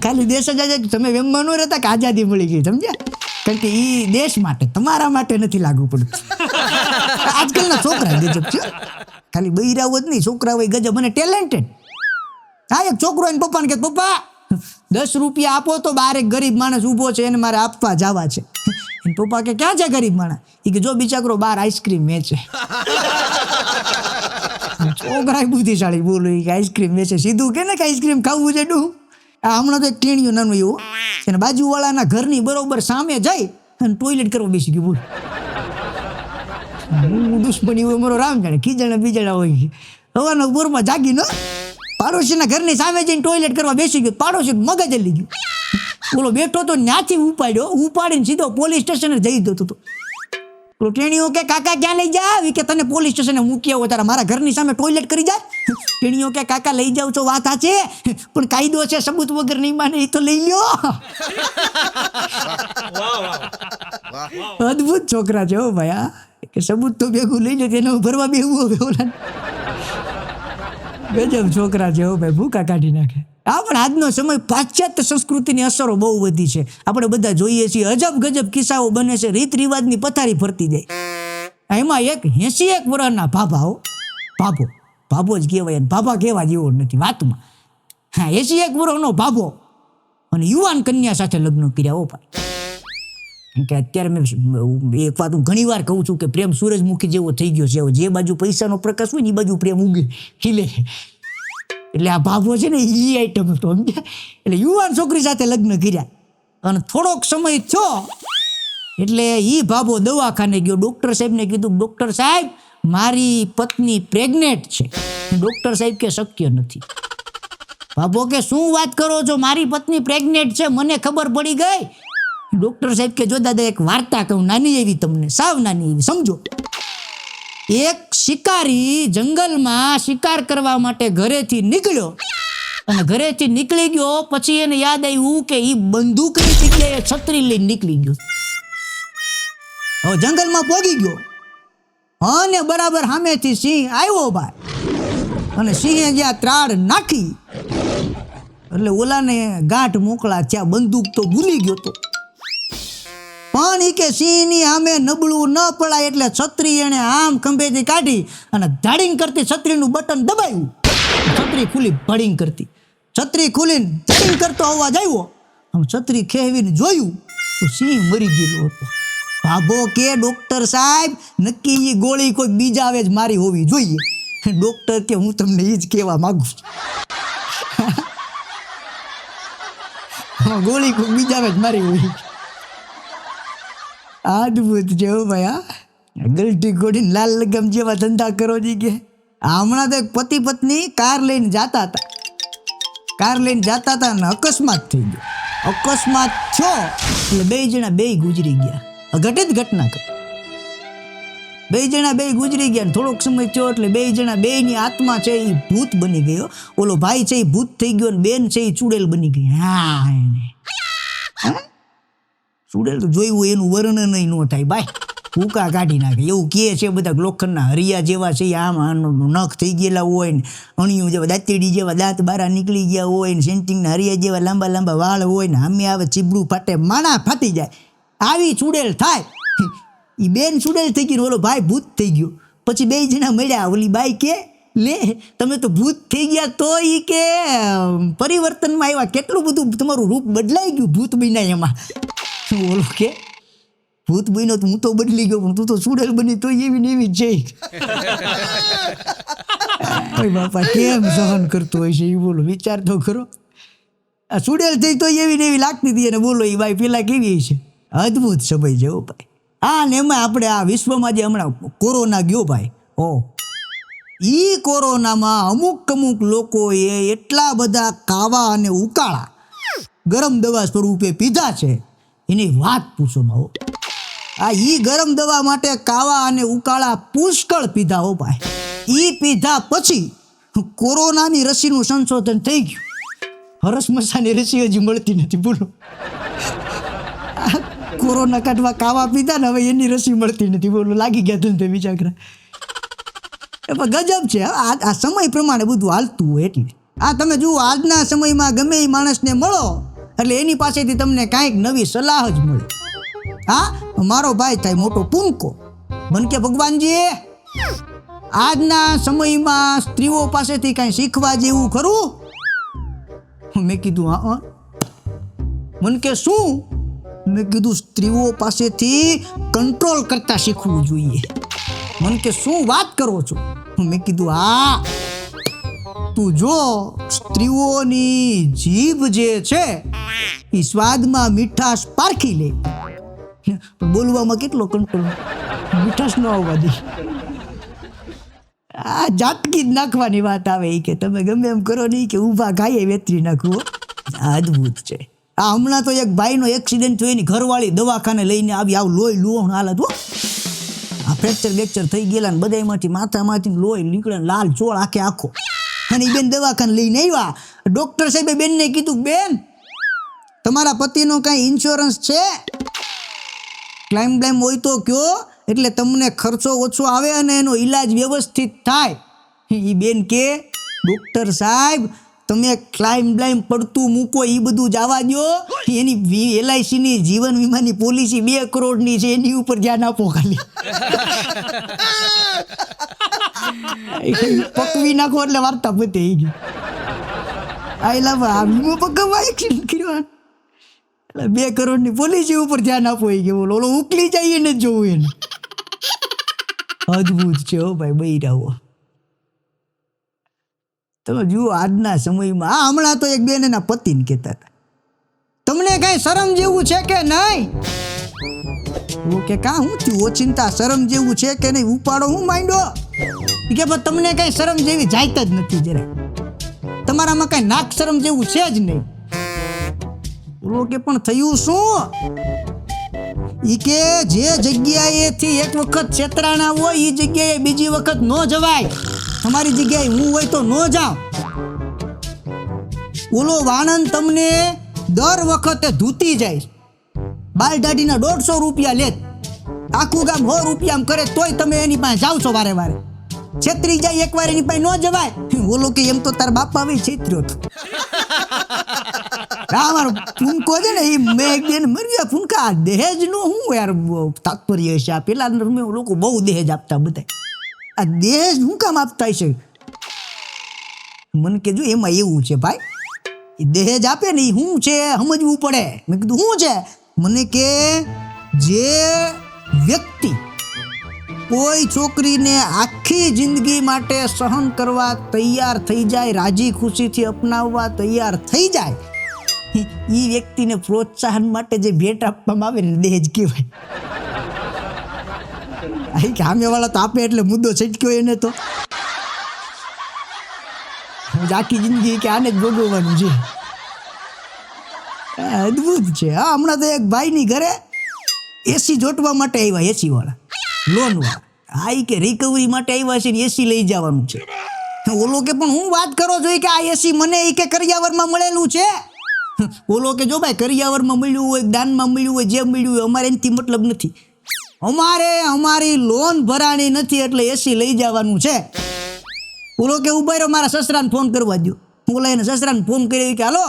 ખાલી દેશ જ આઝાદ, તમે વેમમાં ન રહેતા કે આઝાદી મળી ગઈ, સમજ્યા? કારણ કે એ દેશ માટે, તમારા માટે નથી લાગુ પડતું. આજકાલના છોકરા ગજબ છે, ખાલી બૈરાઓ જ નહીં, છોકરા હોય ગજબ અને ટેલેન્ટેડ. હા, એક છોકરો એને પપ્પાને કે પપ્પા 10 રૂપિયા આપો તો બહાર એક ગરીબ માણસ ઊભો છે એને મારે આપવા જવા છે. એને પપ્પા કે ક્યાં છે ગરીબ માણસ? એ કે જો બિચારો બહાર આઈસ્ક્રીમ વેચે. છોકરા બુદ્ધિશાળી બોલો, કે આઈસ્ક્રીમ વેચે, સીધું કે ને કે આઈસ્ક્રીમ ખાવું છે ડું. આ હમણાં તો એક ટીણીયું નાનું એવું, એને બાજુવાળાના ઘરની બરોબર સામે જઈ અને ટોયલેટ કરવા બેસી ગયું. બોલ, દુશ્મની હોય મારો રામ જાણે, ખીજણા બીજણા હોય. હવાના બોરમાં જાગીને પાડોશીના ઘરની સામે જઈને ટોયલેટ કરવા બેસી ગયો. પાડોશી મગજ હલી ગયું. બોલો બેઠો તો ત્યાંથી ઉપાડીને સીધો પોલીસ સ્ટેશને જઈ જતો હતો. પેલો ટેણીઓ કે કાકા ક્યાં લઈ જાવ? કે તને પોલીસ સ્ટેશને મૂકી આવો, તારા મારા ઘરની સામે ટોયલેટ કરી જાય. ટેણીઓ કે કાકા લઈ જાવ છો વાત આ છે, પણ કાયદો છે, સબૂત વગર નહીં માને એ તો લઈ લ્યો. અદભુત છોકરા છે હો ભાઈ. આ કે સબૂત તો ભેગું લઈ લો, એને ભરવા બેવું હવે ઓલા. ગજબ છોકરા છે હો ભાઈ, ભૂકા કાઢી નાખે. હા, પણ આજનો સમય પાશ્ચાત્ય સંસ્કૃતિની અસરો બહુ વધી છે. આપણે બધા જોઈએ છીએ, અજબ ગજબ કિસ્સાઓ બને છે, રીત રિવાજની પથારી ફરતી જાય. એમાં એક 81 વર્ષના ભાભો જ કહેવાય, ભાભા કહેવા જેવો નથી વાતમાં. હા, 81 વર્ષનો ભાભો અને યુવાન કન્યા સાથે લગ્ન કર્યા હો ભાઈ. કે અત્યારે મેં એક વાત હું ઘણી વાર કહું છું કે પ્રેમ સૂરજમુખી જેવો થઈ ગયો છે. જે બાજુ પૈસાનો પ્રકાશ હોય ને એ બાજુ પ્રેમ ઉગે ખીલે. એટલે આ ભાભો છે ને એ આઈટમ હતો. એટલે યુવાન છોકરી સાથે લગ્ન કર્યા અને થોડોક સમય થયો એટલે એ ભાભો દવાખાને ગયો. ડૉક્ટર સાહેબને કીધું, ડૉક્ટર સાહેબ મારી પત્ની પ્રેગ્નેન્ટ છે. ડૉક્ટર સાહેબ કે શક્ય નથી. ભાભો કે શું વાત કરો છો, મારી પત્ની પ્રેગ્નેન્ટ છે, મને ખબર પડી ગઈ. ડૉક્ટર સાહેબ કે જો દાદા એક વાર્તા કહું, નાની એવી, તમને સાવ નાની એવી, સમજો. એક શિકારી જંગલમાં શિકાર કરવા માટે ઘરેથી નીકળ્યો અને ઘરેથી નીકળી ગયો પછી એને યાદ આવ્યું કે એ બંદૂકની જગ્યાએ છત્રી લઈને નીકળી ગયો. હવે જંગલમાં પોગી ગયો અને બરાબર સામેથી સિંહ આવ્યો ભાઈ, અને સિંહે જ્યાં ત્રાડ નાખી એટલે ઓલાને ગાંઠ મોકળા ત્યાં બંદૂક તો ભૂલી ગયો તો, પણ એ કે સિંહની સામે નબળું ન પડાય એટલે છત્રી એને આમ ખંભેથી કાઢી અને ધાડીંગ કરતી છત્રીનું બટન દબાવ્યું. છત્રી ખુલી, ભડીંગ કરતી છત્રી ખુલીને ધાડીંગ કરતો અવાજ આવ્યો. આમ છત્રી ખેવીને જોયું તો સિંહ મરી ગયેલો હતો. ભાભો કે ડૉક્ટર સાહેબ નક્કી એ ગોળી કોઈ બીજા આવે જ મારી હોવી જોઈએ. ડૉક્ટર કે હું તમને એ જ કહેવા માંગુ છું, ગોળી કોઈ બીજા આવે જ મારી હોવી. અદભુત છે ભાઈ. આ ગલટી ગોળીને લાલ લગમ જેવા ધંધા કરો જી કે. હમણાં તો એક પતિ પત્ની કાર લઈને જતા હતા અને અકસ્માત થઈ ગયો. અકસ્માત થયો એટલે બે ગુજરી ગયા. ઘટિત ઘટના કરી. બે ગુજરી ગયા. થોડોક સમય થયો એટલે બેની આત્મા છે એ ભૂત બની ગયો. ઓલો ભાઈ છે એ ભૂત થઈ ગયો અને બેન છે એ ચૂડેલ બની ગઈ. ચૂડેલ તો જોયું હોય એનું વર્ણન ન થાય ભાઈ, ભૂકા કાઢી નાખે એવું કહે છે બધા. લોખંડના હરિયા જેવા છે આમ નખ થઈ ગયેલા હોય ને, અણિયું જેવા દાંતેડી જેવા દાંત બારા નીકળી ગયા હોય ને, સેન્ટિંગના હરિયા જેવા લાંબા લાંબા વાળ હોય ને, સામે આવે ચીબડું ફાટે, માણા ફાટી જાય. આવી ચૂડેલ થાય. એ બેન ચૂડેલ થઈ ગઈ, ઓલો ભાઈ ભૂત થઈ ગયો. પછી બે જણા મળ્યા. ઓલી બાઈ કે લે તમે તો ભૂત થઈ ગયા તો એ કે પરિવર્તનમાં આવ્યા, કેટલું બધું તમારું રૂપ બદલાઈ ગયું ભૂત બન્યા એમાં. ઓલો કે ભૂત બન્યો તો હું તો બદલી ગયો પણ તું તો ચૂડેલ બની તો એવી ને એવી જ છે. બાપા કેમ સહન કરતો હોય છે એ બોલો, વિચાર તો ખરો. આ ચૂડેલ થઈ તો એવી ને એવી લાગતી હતી અને બોલો એ ભાઈ પેલા કેવી છે. અદ્ભુત સમય જેવો ભાઈ. હા ને એમાં આપણે આ વિશ્વમાં જે હમણાં કોરોના ગયો ભાઈ, ઈ કોરોનામાં અમુક લોકોએ એટલા બધા કાવા અને ઉકાળા ગરમ દવા સ્વરૂપે પીધા છે એની વાત પૂછો માં. આ ઈ ગરમ દવા માટે કાવા અને ઉકાળા પુષ્કળ પીધા હો ભાઈ. ઈ પીધા પછી કોરોનાની રસીનું સંશોધન થઈ ગયું. હરસ મસાની રસી હજી મળતી નથી બોલો. કોરોના કાઢવા કાવા પીધા ને હવે એની રસી મળતી નથી બોલો. લાગી ગયા ધંધે વિચાકરા. પણ ગજબ છે. આ સમય પ્રમાણે બધું હાલતું હોય. એટલે આ તમે જુઓ આજના સમયમાં ગમે એ માણસને મળો એટલે એની પાસેથી તમને કાંઈક નવી સલાહ જ મળે. હા મારો ભાઈ થાય મોટો પૂનકો મન કે ભગવાનજી આજના સમયમાં સ્ત્રીઓ પાસેથી કાંઈ શીખવા જેવું ખરું? મેં કીધું હા. મન કે શું? મેં કીધું સ્ત્રીઓ પાસેથી કંટ્રોલ કરતા શીખવું જોઈએ. મન કે શું વાત કરો છો? મેં કીધું હા તું જો સ્ત્રીઓની જીભ જે છે એ સ્વાદમાં મીઠાશ પારખી લે પણ બોલવામાં કેટલો કંટ્રોલ, મીઠાશ ન આવવા દે. આ જાટકી જ નાખવાની વાત આવે એ કે તમે ગમે એમ કરો નહીં કે ઊભા ગાયે વેતરી નાખવું. અદ્ભુત છે. આ હમણાં તો એક ભાઈનો એક્સિડન્ટ થયો, એની ઘરવાળી દવાખાને લઈને આવી. આવું લોહી લુહાણ હાલત હો. આ ફ્રેક્ચર થઈ ગયેલા ને બધામાંથી માથામાંથી લોહી નીકળે, લાલ ચોળ આખો. અને એ બેન દવાખાને લઈને આવ્યા. ડૉક્ટર સાહેબે બેનને કીધું બેન તમારા પતિનો કાંઈ ઇન્સ્યોરન્સ છે? ક્લાઇમ બ્લાઇમ હોય તો કયો એટલે તમને ખર્ચો ઓછો આવે અને એનો ઈલાજ વ્યવસ્થિત થાય. એ બેન કે ડૉક્ટર સાહેબ તમે ક્લાઇમ બ્લાઇમ પડતું મૂકો, એ બધું જવા દો. એની LICની જીવન વીમાની પોલિસી 2 કરોડની છે, એની ઉપર ધ્યાન આપો ખાલી. પકવી નાખો એટલે વાર્તા પતે. આ વીમો પકવવા એક્સિડન્ટ કર્યો. 2 કરોડની પોલિસી ઉપર ધ્યાન આપો કે ઓલો ઉકલી જાય ને જોવું એને. અદભુત છે હો ભાઈ બૈરાઓ. તમે જુઓ આજના સમયમાં હમણાં તો એક બેન એના પતિને કહેતા હતા, તમને કઈ શરમ જેવું છે કે નહીં? કે કા હું થયું ઓચિંતા શરમ જેવું છે કે નહીં? ઉપાડો હું માંડો કે પણ તમને કઈ શરમ જેવી જાયત જ નથી, જરા તમારામાં કઈ નાક શરમ જેવું છે જ નહીં. કે પણ થયું શું? ઈ કે જે જગ્યાએથી એક વખત છેતરાણા હોય એ જગ્યાએ બીજી વખત ન જવાય. તમારી જગ્યાએ હું હોય તો ન જાઉં. ઓલો વાણંદ તમને દર વખતે ધૂતી જાય, બાલ દાઢીના 150 રૂપિયા લે, આખું ગામ 100 રૂપિયા કરે તોય તમે એની પાસે જાવ છો વારે વારે. છેતરી જાય એકવાર એની પાસે ન જવાય. ઓલો કે એમ તો તાર બાપા બી છેતર્યો હતો. મારો ફૂનકો છે ને એ મેં એક બેન મર્યા ફૂનકા દહેજ નો હું યાર તાત્પર્ય છે. આ પેલા લોકો બહુ દહેજ આપતા બધા, આ દહેજ શું કામ આપતા છે? મને કહેજો એમાં એવું છે ભાઈ, દહેજ આપે ને એ શું છે સમજવું પડે. મેં કીધું શું છે? મને કે જે વ્યક્તિ કોઈ છોકરીને આખી જિંદગી માટે સહન કરવા તૈયાર થઈ જાય, રાજી ખુશીથી અપનાવવા તૈયાર થઈ જાય, એ વ્યક્તિને પ્રોત્સાહન માટે જે ભેટ આપવામાં આવે ને દહેજ કહેવાય. સામેવાળા તો આપે એટલે મુદ્દો છટક્યો એને તો આખી જિંદગી કે આને જ ભોગવવાનું છે. અદભુત છે. હા હમણાં તો એક ભાઈની ઘરે એસી જોટવા માટે આવ્યા, એસી વાળા લોન વાળા. હા કે રિકવરી માટે આવ્યા છે ને એસી લઈ જવાનું છે. ઓલો કે પણ હું વાત કરો છો કે આ એસી મને કે કરિયાવરમાં મળેલું છે. ઓલો કે જો ભાઈ કરિયાવરમાં મળ્યું હોય, દાનમાં મળ્યું હોય, જે મળ્યું હોય અમારે એનાથી મતલબ નથી. અમારે અમારી લોન ભરાણી નથી એટલે એસી લઈ જવાનું છે. ઓલો કે ઉભા રહ્યો મારા સસરાને ફોન કરવા દો. ઓલા એને સસરાને ફોન કર્યો કે હાલો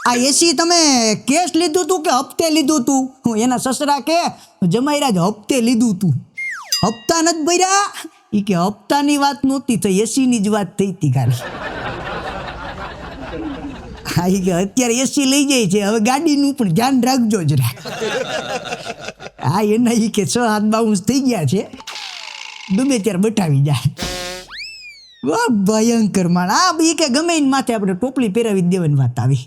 આ એસી તમે કેશ લીધું તું કે હપ્તે લીધું તું? એના સસરા કે જમાઈરાજ હપ્તે લીધું તું. હપ્તા નથી ભર્યા? એ કે હપ્તાની વાત નહોતી થઈ, એસીની જ વાત થઈ હતી ખાલી. હા એ કે અત્યારે એસી લઈ જાય છે, હવે ગાડીનું પણ ધ્યાન રાખજો જ. હા એના એ કે 6-7 બાઉન્સ થઈ ગયા છે, ગમે ત્યારે બટાવી જાય. વાહ ભયંકર માણ. આ બી કે ગમે એને માથે આપણે ટોપલી પહેરાવી દેવાની વાત આવી,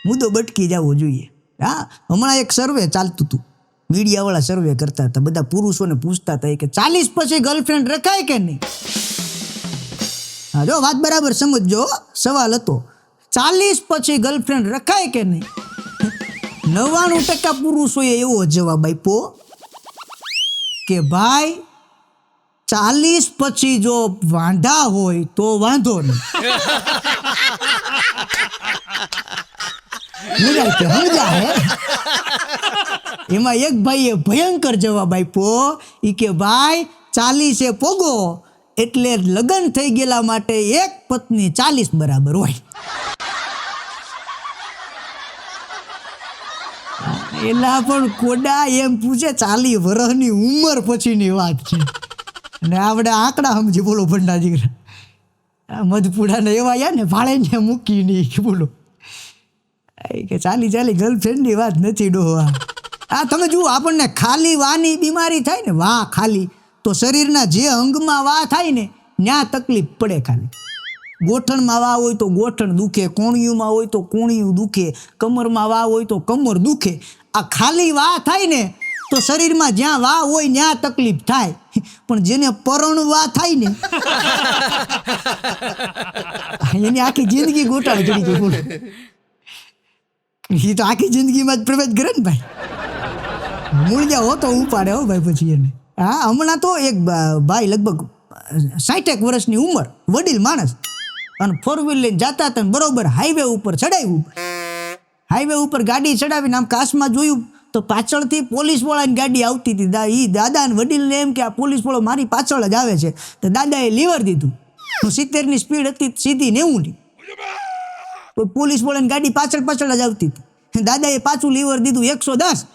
મુદ્દો બટકી જવો જોઈએ. હા હમણાં એક સર્વે ચાલતું હતું, મીડિયાવાળા સર્વે કરતા હતા, બધા પુરુષોને પૂછતા હતા કે 40 પછી ગર્લફ્રેન્ડ રખાય કે નહીં? હા જો વાત બરાબર સમજજો, સવાલ હતો 40 પછી ગર્લફ્રેન્ડ રખાય કે નહીં? 99% પુરુષોએ એવો જવાબ આપ્યો કે ભાઈ 40 પછી જો વાંઢા હોય તો વાંધો નહીં. એમાં એક ભાઈએ ભયંકર જવાબ આપ્યો, ઈ કે ભાઈ 40 પોગો એટલે લગ્ન થઈ ગયેલા માટે એક પત્ની 40 બરાબર હોય. એલા પણ કોડા એમ પૂછે 40 વર્ષની ઉંમર પછીની વાત છે અને આવડે આંકડા સમજી બોલો ભંડા દીકરા. મધપુડાને એવા યા ને ભાડે ને મૂકી નહીં કે બોલો કે 40 ગર્લફ્રેન્ડની વાત નથી ડોહા. આ તમે જુઓ આપણને ખાલી વાની બીમારી થાય ને, વાહ ખાલી, તો શરીરના જે અંગમાં વાહ થાય ને ત્યાં તકલીફ પડે. ખાલી ગોઠણમાં વાહ હોય તો ગોઠણ દુખે, કોણિયુંમાં હોય તો કોણિયું દુખે, કમરમાં વાહ હોય તો કમર દુખે. આ ખાલી વાહ થાય ને તો શરીરમાં જ્યાં વાહ હોય ત્યાં તકલીફ થાય, પણ જેને પરણ વાહ થાય ને એની આખી જિંદગી ગોટાળે ચડી ગઈ. બોલો એ તો આખી જિંદગીમાં જ પ્રવેશ કરે ને ભાઈ, મૂળજા હો તો ઉપાડે હો ભાઈ પછી એને. હા હમણાં તો એક ભાઈ લગભગ 60 વર્ષની ઉંમર, વડીલ માણસ, અને 4 વ્હીલ લઈને જતા હતા, બરોબર હાઈવે ઉપર ચડાવ્યું. હાઈવે ઉપર ગાડી ચડાવીને આમ કાચમાં જોયું તો પાછળથી પોલીસ વાળાની ગાડી આવતી હતી. એ દાદા અને વડીલને એમ કે આ પોલીસ વાળો મારી પાછળ જ આવે છે, તો દાદાએ લીવર દીધું. 70ની સ્પીડ હતી, સીધી 90ની. તો પોલીસ વાળાની ગાડી પાછળ જ આવતી હતી. દાદાએ પાછું લીવર દીધું 110,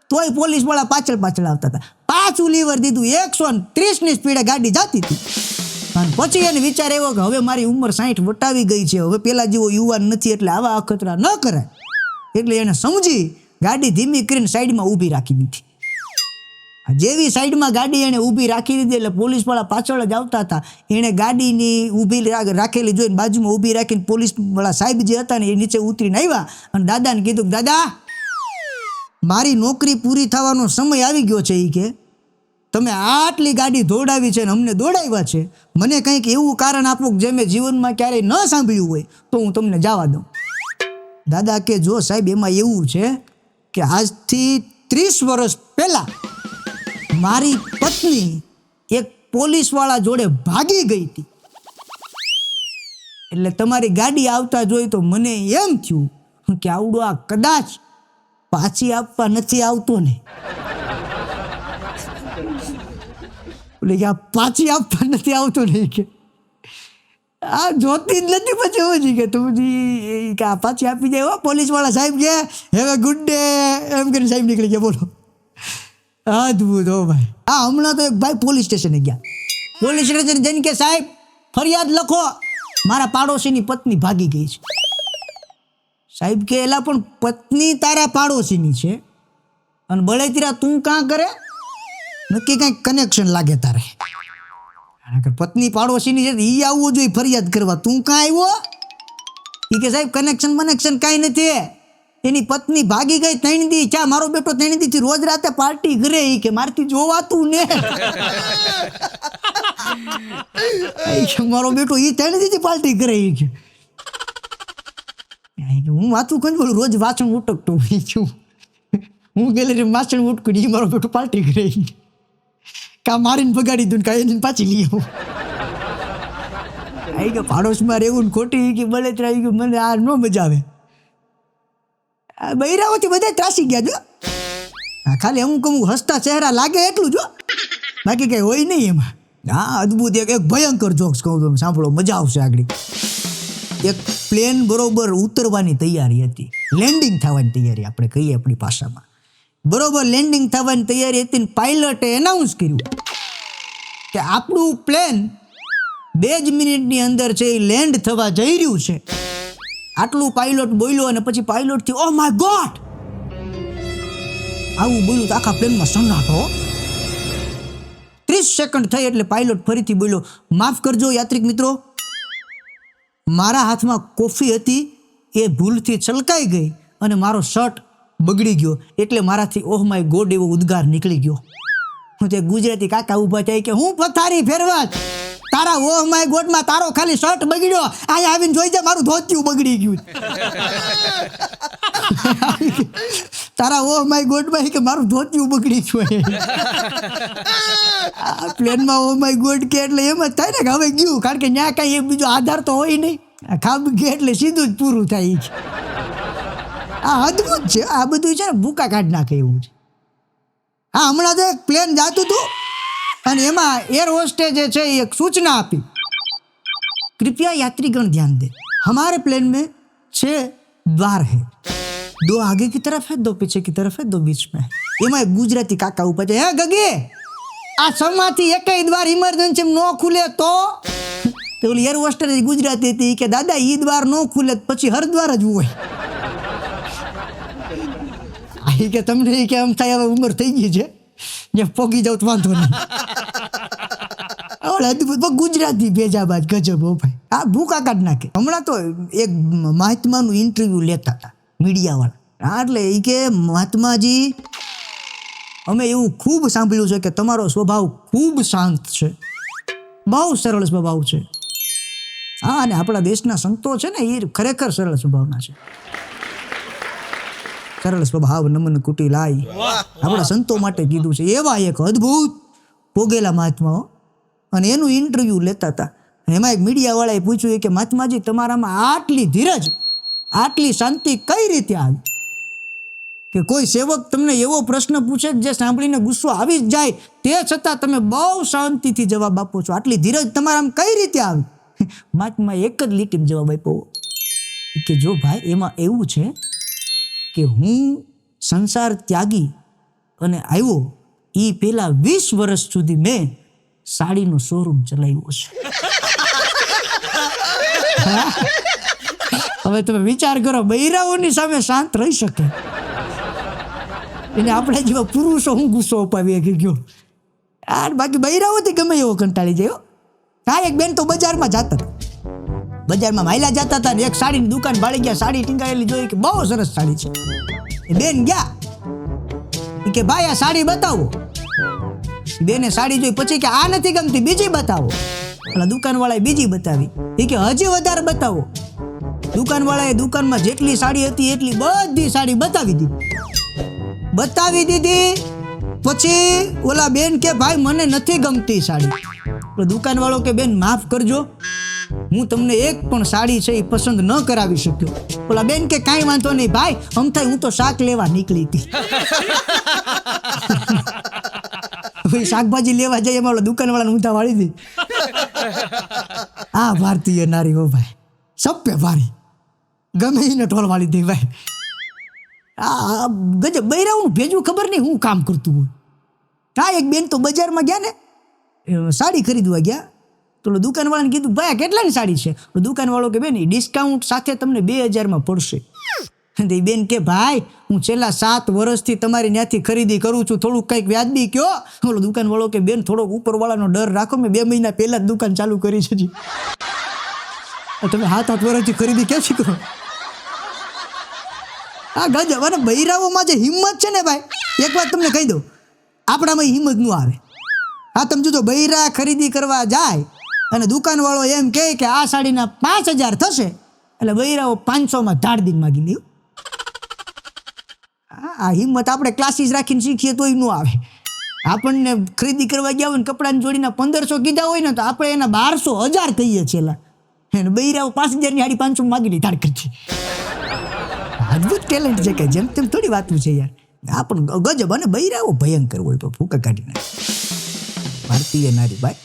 તોય પોલીસ વાળા પાછળ આવતા હતા. પાછું લીવર દીધું 130ની સ્પીડે ગાડી જતી હતી. અને પછી એને વિચાર આવ્યો કે હવે મારી ઉંમર 60 વટાવી ગઈ છે, હવે પેલા જેવો યુવાન નથી, એટલે આવા અખતરા ન કરાય. એટલે એને સમજી ગાડી ધીમી કરીને સાઈડમાં ઊભી રાખી દીધી. જેવી સાઈડમાં ગાડી એને ઊભી રાખી દીધી એટલે પોલીસવાળા પાછળ જ આવતા હતા. એણે ગાડીની ઊભી રાખેલી જોઈને બાજુમાં ઊભી રાખીને પોલીસવાળા સાહેબ જે હતા ને એ નીચે ઉતરીને આવ્યા અને દાદાને કીધું, દાદા મારી નોકરી પૂરી થવાનો સમય આવી ગયો છે. એ કે તમે આટલી ગાડી દોડાવી છે ને અમને દોડાવ્યા છે, મને કંઈક એવું કારણ આપો જે મેં જીવનમાં ક્યારેય ન સાંભળ્યું હોય તો હું તમને જવા દઉં. દાદા કે જો સાહેબ એમાં એવું છે કે આજથી 30 વર્ષ પહેલાં મારી પત્ની એક પોલીસવાળા જોડે ભાગી ગઈ હતી, એટલે તમારી ગાડી આવતા જોઈ તો મને એમ થયું કે આવડું આ કદાચ પાછી આપવા નથી આવતો ને. એટલે કે આ પાછી આપવા નથી આવતો ને કે આ જોતી જ નથી. પછી એવું કે તું કે આ પાછી આપી જાય. પોલીસવાળા સાહેબ કે હેવ એ ગુડ ડે એમ કરીને સાહેબ નીકળી ગયા. બોલો અદભુત. હો ભાઈ, હા હમણાં તો એક ભાઈ પોલીસ સ્ટેશને ગયા. પોલીસ સ્ટેશન જઈને કે સાહેબ ફરિયાદ લખો, મારા પાડોશીની પત્ની ભાગી ગઈ છે. સાહેબ કે એલા પણ પત્ની તારા પાડોશીની છે અને બળેતીરા તું કાં કરે? નક્કી કંઈક કનેક્શન લાગે તારે. પત્ની પાડોશીની છે એ આવવું જોઈએ ફરિયાદ કરવા, તું કાં આવ્યો? એ કે સાહેબ કનેક્શન કાંઈ નથી, એની પત્ની ભાગી ગઈ 3 દી. ચા મારો બેટો 3 દીથી રોજ રાતે પાર્ટી કરે. એ કે મારથી જોવાતું ને મારો બેટો એ 3 દીથી પાર્ટી કરે. એ કે હું વાતું કઈ બોલું, રોજ વાસણ ઉટકતો છું હું ગેલેરી વાસણ ઉટકું, એ મારો બેટો પાર્ટી કરે. કા મારીને બગાડી દઉં કા એને પાછી લઈ આવું. આવી કે પાડોશમાં રહેવું ને ખોટી કે બળેતરા આવી ગયું, મને આ ન મજા આવે. બૈરાઓથી બધા ત્રાસી ગયા જો. ખાલી અમુક હસતા ચહેરા લાગે એટલું જો, બાકી કઈ હોય નહીં એમાં. હા અદભુત. એક ભયંકર જોક્સ કહું તમે સાંભળો, મજા આવશે. આગળ એક પ્લેન બરોબર ઉતરવાની તૈયારી હતી, લેન્ડિંગ થવાની તૈયારી આપણે કહીએ આપણી ભાષામાં. બરોબર લેન્ડિંગ થવાની તૈયારી હતી ને પાયલટે એનાઉન્સ કર્યું કે આપણું પ્લેન 2 જ મિનિટની અંદર છે એ લેન્ડ થવા જઈ રહ્યું છે. આટલું પાયલોટ બોલ્યો અને પછી પાયલોટથી ઓ માય ગોડ આવું બોલ્યું તો આખા પ્લેનમાં સન્નાટો. 30 સેકન્ડ થઈ એટલે પાયલોટ ફરીથી બોલ્યો, માફ કરજો યાત્રિક મિત્રો, મારા હાથમાં કોફી હતી એ ભૂલથી છલકાઈ ગઈ અને મારો શર્ટ બગડી ગયો એટલે મારાથી ઓહ માય ગોડ એવો ઉદ્ગાર નીકળી ગયો. હું તે ગુજરાતી કાકા ઊભા થાય કે હું પથારી ફેરવા તારા ઓહ માય ગોડમાં તારો ખાલી શર્ટ બગડ્યો, અહીંયા આવીને જોઈ જાય મારું ધોતિયું બગડી ગયું. તારા ઓહ માય ગોડમાં કે મારું ધોતિયું બગડી ગયું. આ પ્લેનમાં ઓહ માય ગોડ કે એટલે એમ જ થાય ને કે હવે ગયું, કારણ કે ત્યાં કાંઈ એક બીજો આધાર તો હોય નહીં. ખાબ કે એટલે સીધું જ પૂરું થાય છે. આ અદભુત છે. આ બધું છે ને ભૂકા કાઢ નાખે એવું છે. હા હમણાં તો એક પ્લેન જાતું હતું અને એમાં એર હોસ્ટેજે છે એક सूचना આપી, कृपया यात्रीगण ध्यान दें, हमारे प्लेन में 6 द्वार है, 2 आगे की तरफ है, 2 पीछे की तरफ है, 2 बीच में है. એમાં એક ગુજરાતી કાકા ઉપર છે, હે ગગે આ સમાથી એકય દ્વાર ઇમરજન્સી ન ખુલે તો ઓલી એર હોસ્ટેજ ગુજરાતી હતી કે દાદા ઈ દ્વાર ન ખુલે પછી હરદ્વાર જ હોય. કે તમને કે એમ થાય હવે ઉંમર થઈ ગઈ છે જે પોગી જાવ તો વાંધો નહીં. અદભુત ગુજરાતી ભેજાબાજ ગજબ. હો ભાઈ, આ ભૂકા કાઢ નાખે. હમણાં તો એક મહાત્માનું ઇન્ટરવ્યુ લેતા હતા મીડિયાવાળા. એટલે એ કે મહાત્માજી અમે એવું ખૂબ સાંભળ્યું છે કે તમારો સ્વભાવ ખૂબ શાંત છે, બહુ સરળ સ્વભાવ છે. હા અને આપણા દેશના સંતો છે ને એ ખરેખર સરળ સ્વભાવના છે. સરળ સ્વભાવ નમન કુટી લાઈ આપણા સંતો માટે કીધું છે. એવા એક અદ્ભુત પોગેલા મહાત્માઓ અને એનું ઇન્ટરવ્યૂ લેતા હતા. એમાં એક મીડિયાવાળાએ પૂછ્યું કે મહાત્માજી તમારામાં આટલી ધીરજ આટલી શાંતિ કઈ રીતે આવી? કે કોઈ સેવક તમને એવો પ્રશ્ન પૂછે જે સાંભળીને ગુસ્સો આવી જ જાય તે છતાં તમે બહુ શાંતિથી જવાબ આપો છો, આટલી ધીરજ તમારામાં કઈ રીતે આવી? મહાત્માએ એક જ લીટીમાં જવાબ આપ્યો કે જો ભાઈ એમાં એવું છે કે હું સંસાર ત્યાગી અને આવ્યો એ પહેલા 20 વર્ષ સુધી મેં સાડીનો શોરૂમ ચલાવ્યો છે. હવે તમે વિચાર કરો, બૈરાઓની સામે શાંત રહી શકે એને આપણે જેવા પુરુષો હું ગુસ્સો અપાવીએ કે ગયો યાર. બાકી બૈરાઓથી ગમે એવો કંટાળી જાય. હા, એક બેન તો બજારમાં જતા હતા, બજારમાં માયલા જતા હતા ને એક સાડીની દુકાન ભાળી ગયા. સાડી ટીંગાયેલી જોઈ કે બહુ સરસ સાડી છે. એ બેન ગયા કે ભાઈ આ સાડી બતાવો. બેને સાડી જોઈ, પછી કે આ નથી ગમતી, બીજી બતાવો. એટલે દુકાનવાળાએ બીજી બતાવી. એ કે હજી વધારે બતાવો. દુકાનવાળાએ દુકાનમાં જેટલી સાડી હતી એટલી બધી સાડી બતાવી દીધી. પછી ઓલા બેન કે ભાઈ મને નથી ગમતી સાડી. તો દુકાનવાળો કે બેન માફ કરજો, હું તમને એક પણ સાડી છે એ પસંદ ન કરાવી શક્યો. ઓલા બેન કે કાંઈ વાંધો નહીં ભાઈ, આમ થાય હું તો શાક લેવા નીકળી હતી. શાકભાજી લેવા જઈએ એમાં દુકાનવાળાને ઊંધા વાળી દે. આ ભારતીય નારી હો ભાઈ, સપ્પે ભારી, ગમે એને ટોળ વાળી દે ભાઈ. આ ગજબ બૈરાવું ભેજવું ખબર નહીં હું કામ કરતું હોય. હા, એક બેન તો બજારમાં ગયા ને સાડી ખરીદવા ગયા. તો દુકાનવાળાને કીધું ભાઈ આ કેટલાની સાડી છે? તો દુકાનવાળો કે બેન ડિસ્કાઉન્ટ સાથે તમને 2000 પડશે. એ બેન કે ભાઈ હું છેલ્લા 7 વર્ષથી તમારી ત્યાંથી ખરીદી કરું છું, થોડુંક કંઈક વ્યાજબી કયો. ઓલો દુકાનવાળો કે બેન થોડોક ઉપરવાળાનો ડર રાખો, મેં 2 મહિના પહેલા જ દુકાન ચાલુ કરી છે જી. તમે 7 વર્ષથી ખરીદી ક્યાંથી કરો? આ ગજબ. અને બૈરાઓમાં જે હિંમત છે ને ભાઈ, એક વાત તમને કહી દઉં, આપણામાં હિંમત ન આવે. હા, તમે જોજો બૈરા ખરીદી કરવા જાય અને દુકાનવાળો એમ કહે કે આ સાડીના 5000 થશે, એટલે બૈરાઓ 500માં ધાડ માગી લે. આ હિંમત આપણે ક્લાસીસ રાખીને શીખીએ તોય ન આવે. આપણને ખરીદી કરવા ગયા હોય ને કપડાની જોડીના 1500 કીધા હોય ને તો આપણે એના 1200 1000 કહીએ છીએ. એને બૈરાઓ 5000ની સાડી 500 માગી લે ધાડ કરતી. અદભુત ટેલેન્ટ છે કે જેમ તેમ થોડી વાતું છે યાર. આ પણ ગજબ. અને બૈરાઓ ભયંકર હોય તો ફૂંકા કાઢી નાખે. ભારતીય નારી ભાઈ.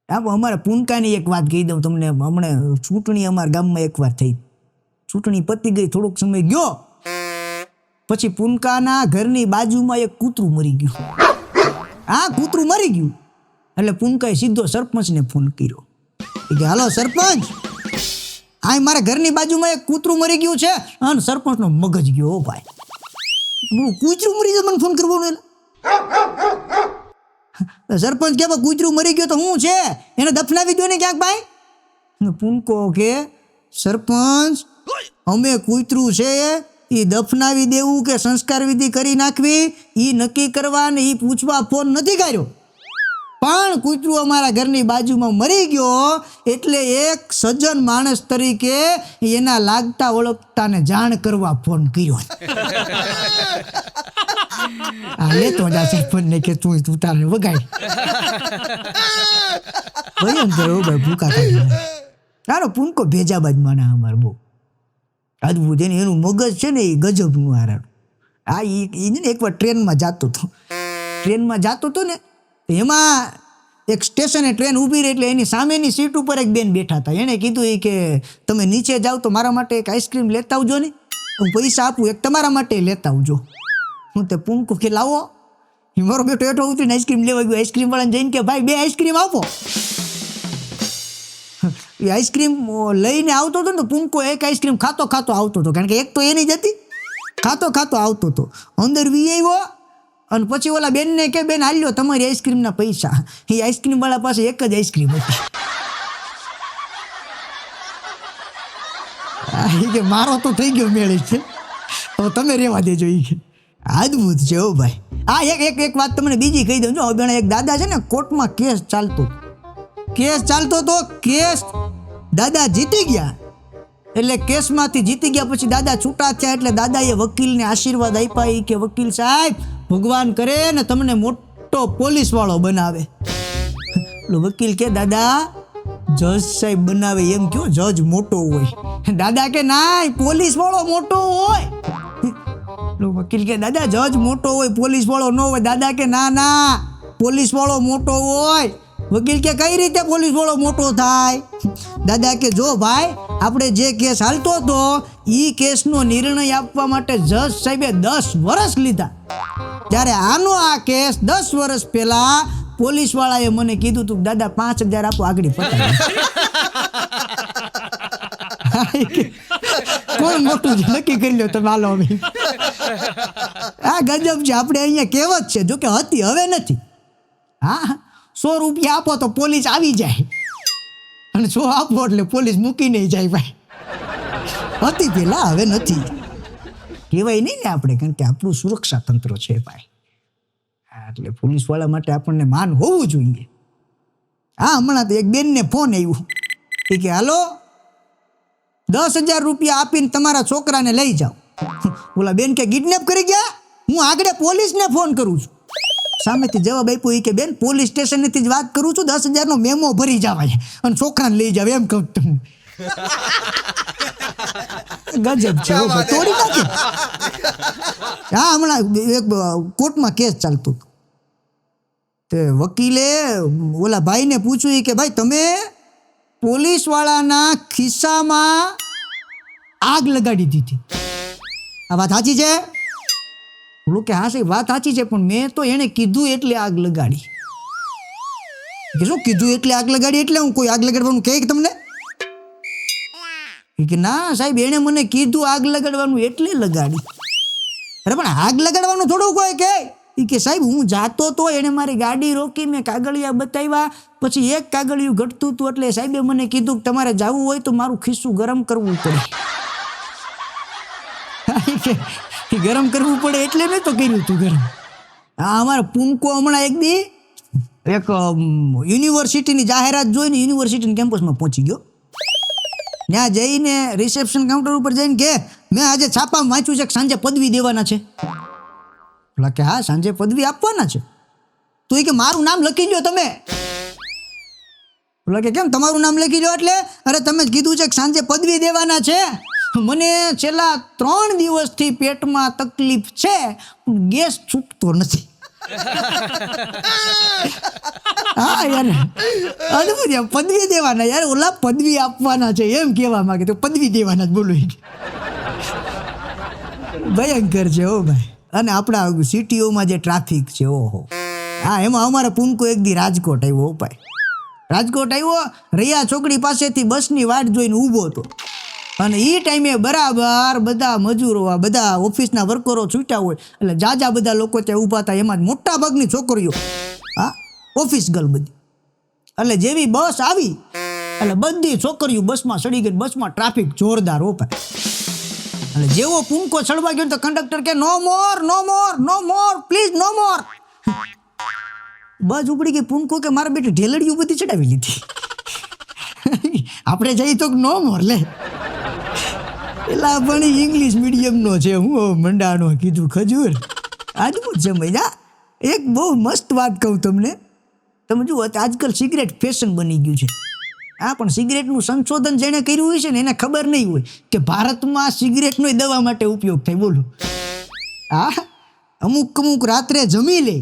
અમારા પૂનકાની એક વાત કહી દઉં તમને. હમણાં ચૂંટણી અમારા ગામમાં એકવાર થઈ. ચૂંટણી પતી ગઈ, થોડોક સમય ગયો પછી પૂનકાના ઘરની બાજુમાં એક કૂતરું મરી ગયું. હા, કૂતરું મરી ગયું એટલે પૂનકાએ સીધો સરપંચને ફોન કર્યો કે હાલો સરપંચ, આ મારા ઘરની બાજુમાં એક કૂતરું મરી ગયું છે. અને સરપંચનો મગજ ગયો ભાઈ, કૂતરું મરી જાય મને ફોન કરવાનો. સરપંચ કે કૂતરું મરી ગયો તો શું છે, એને દફનાવી દો ને ક્યાંક ભાઈ. પૂનકો કે સરપંચ અમે કૂતરું છે એ દફનાવી દેવું કે સંસ્કાર વિધિ કરી નાખવી એ નક્કી કરવા ને એ પૂછવા ફોન નથી કર્યો, પણ કૂતરું અમારા ઘરની બાજુમાં મરી ગયો એટલે એક સજ્જન માણસ તરીકે એના લાગતા ઓળખતાને જાણ કરવા ફોન કર્યો. તો સરપંચ ને કે તું તારે વગાડ ભયંકર ભાઈ ભૂકા કાઢી. તારો પૂનકો ભેજાબાજ માના અમારે બહુ અદભુત. એનું મગજ છે ને એ ગજબનું હારાનું. આ એ ને એકવાર ટ્રેનમાં જતો હતો ને એમાં એક સ્ટેશને ટ્રેન ઊભી રહી એટલે એની સામેની સીટ ઉપર એક બેન બેઠા હતા. એણે કીધું કે તમે નીચે જાઓ તો મારા માટે એક આઈસ્ક્રીમ લેતા આવજો ને, હું પૈસા આપું, એક તમારા માટે લેતા આવજો. હું તે પૂનકો કે લાવો. મારો બેટો હેઠો ઉતરીને આઈસ્ક્રીમ લેવા ગયો. આઈસ્ક્રીમ વાળાને જઈને કે ભાઈ 2 આઈસ્ક્રીમ આપો. એ આઈસ્ક્રીમ લઈને આવતો હતો ને પૂનકો એક આઈસ્ક્રીમ ખાતો આવતો હતો, કારણ કે એક તો એની જ હતી. ખાતો આવતો હતો, અંદર વી આવ્યો અને પછી ઓલા બેનને કે બેન હાલ્યો તમારી આઈસ્ક્રીમના પૈસા. એ આઈસ્ક્રીમ વાળા પાસે એક જ આઈસ્ક્રીમ હતી. કે મારો તો થઈ ગયો મેળ છે, હવે તમે રહેવા દેજો. એ કે અદભુત છે હો ભાઈ. હા, એક વાત તમને બીજી કહી દઉં. જો એક દાદા છે ને કોર્ટમાં કેસ ચાલતો હતો. કેસ દાદા જીતી ગયા એટલે કેસમાંથી જીતી ગયા પછી દાદા છૂટા થયા એટલે દાદાએ વકીલને આશીર્વાદ આપ્યા કે વકીલ સાહેબ ભગવાન કરે ને તમને મોટો પોલીસ વાળો બનાવે. વકીલ કે દાદા જજ સાહેબ બનાવે એમ કયો, જજ મોટો હોય. દાદા કે ના, પોલીસ વાળો મોટો હોય. વકીલ કે દાદા જજ મોટો હોય, પોલીસ વાળો ન હોય. દાદા કે ના, પોલીસ વાળો મોટો હોય. વકીલ કે કઈ રીતે પોલીસ વાળો મોટો થાય? દાદા કે જો ભાઈ આપણે જે કેસ હાલતો હતો એ કેસનો નિર્ણય આપવા માટે જજ સાહેબે 10 વર્ષ લીધા, ત્યારે આનો આ કેસ 10 વર્ષ પહેલા પોલીસ વાળાએ મને કીધું તું દાદા 5000 આપો આગળ પતાવી. કોણ મોટું છે નક્કી કરી લો તમે, હાલો હવે. આ ગજબ છે. આપણે અહીંયા કહેવત છે, જો કે હતી, હવે નથી. હા, 100 રૂપિયા આપો તો પોલીસ આવી જાય, અને 100 આપો એટલે પોલીસ મૂકી નહીં જાય ભાઈ. હતી પેલા, હવે નથી. કહેવાય નહીં ને આપણે, કારણ કે આપણું સુરક્ષા તંત્ર છે ભાઈ. એટલે પોલીસવાળા માટે આપણને માન હોવું જોઈએ. હા, હમણાં તો એક બેનને ફોન આવ્યો કે હાલો 10,000 રૂપિયા આપીને તમારા છોકરાને લઈ જાઓ. ઓલા બેન કે કિડનેપ કરી ગયા? હું આગળ પોલીસને ફોન કરું છું. સામેથી જવાબ આપ્યો કે બેન પોલીસ સ્ટેશનથી જ વાત કરું છું, 10,000નો મેમો ભરી જવાય અને છોકરાને લઈ જાવ એમ કહું તમે. ગજબ છે, તોડી નાખી. હા, હમણાં એક કોર્ટમાં કેસ ચાલતું હતું. તે વકીલે ઓલા ભાઈને પૂછ્યું કે ભાઈ તમે પોલીસવાળાના ખિસ્સામાં આગ લગાડી દીધી, આ વાત સાચી છે? બોલું કે હા સાહેબ વાત સાચી છે, પણ મેં તો એણે કીધું એટલે આગ લગાડી. કે શું કીધું એટલે આગ લગાડી? એટલે હું કોઈ આગ લગાડવાનું કહે તમને? કે ના સાહેબ એણે મને કીધું આગ લગાડવાનું એટલે લગાડી. અરે પણ આગ લગાડવાનું થોડું કોઈ કે સાહેબ હું જાતો તો એણે મારી ગાડી રોકી, મેં કાગળિયા બતાવ્યા, પછી એક કાગળિયું ઘટતું હતું એટલે સાહેબે મને કીધું કે તમારે જવું હોય તો મારું ખિસ્સું ગરમ કરવું પડે. ગરમ કરવું પડે એટલે મેં તો કર્યું હતું ગરમ. હા, અમારા પૂનકો હમણાં એક દી એક યુનિવર્સિટીની જાહેરાત જોઈને યુનિવર્સિટીના કેમ્પસમાં પહોંચી ગયો. ત્યાં જઈને રિસેપ્શન કાઉન્ટર ઉપર જઈને કે મેં આજે છાપામાં વાંચ્યું છે કે સાંજે પદવી દેવાના છે. બોલા કે હા સાંજે પદવી આપવાના છે. તો એ કે મારું નામ લખી દો તમે. બોલા કે કેમ તમારું નામ લખી દો એટલે? અરે તમે જ કીધું છે કે સાંજે પદવી દેવાના છે. મને છેલ્લા 3 દિવસથી પેટમાં તકલીફ છે, ગેસ છૂટતો નથી. હા યાર, અદભુત. પદવી દેવાના યાર, ઓલા પદવી આપવાના છે એમ કહેવા માંગે તો પદવી દેવાના જ બોલું. ભયંકર છે હો ભાઈ. અને આપણા સિટીઓમાં જે ટ્રાફિક છે, ઓહો. હા, એમાં અમારા પૂનકો એક દી રાજકોટ આવ્યો ભાઈ. રાજકોટ આવ્યો, રૈયા ચોકડી પાસેથી બસની વાટ જોઈને ઊભો હતો. અને એ ટાઈમે બરાબર બધા મજૂરો, બધા ઓફિસના વર્કરો છૂટ્યા હોય એટલે જાજા બધા લોકો ત્યાં ઊભા હતા. એમાં મોટા ભાગની છોકરીઓ, હા, ઓફિસ ગર્લ બધી. એટલે જેવી બસ આવી એટલે બધી છોકરીઓ બસમાં ચડી ગઈ. બસમાં ટ્રાફિક જોરદાર હો ભાઈ. એટલે જેવો પૂનકો ચડવા ગયો તો કંડક્ટર કે નો મોર, નો મોર, નો મોર, પ્લીઝ નો મોર. બસ ઉપડી ગઈ. પૂનકો કે મારા બેટી ઢેલડીઓ બધી ચડાવી લીધી. આપણે જઈ તો નો મોર લે. પેલા પણ ઇંગ્લિશ મીડિયમનો છે, હું મંડાનો કીધું ખજૂર. આજનું સમય. એક બહુ મસ્ત વાત કહું તમને. તમે જુઓ આજકાલ સિગરેટ ફેશન બની ગયું છે. હા, પણ સિગરેટનું સંશોધન જેણે કર્યું હોય છે ને એને ખબર નહીં હોય કે ભારતમાં સિગરેટનો દવા માટે ઉપયોગ થાય. બોલો. હા, અમુક રાત્રે જમી લે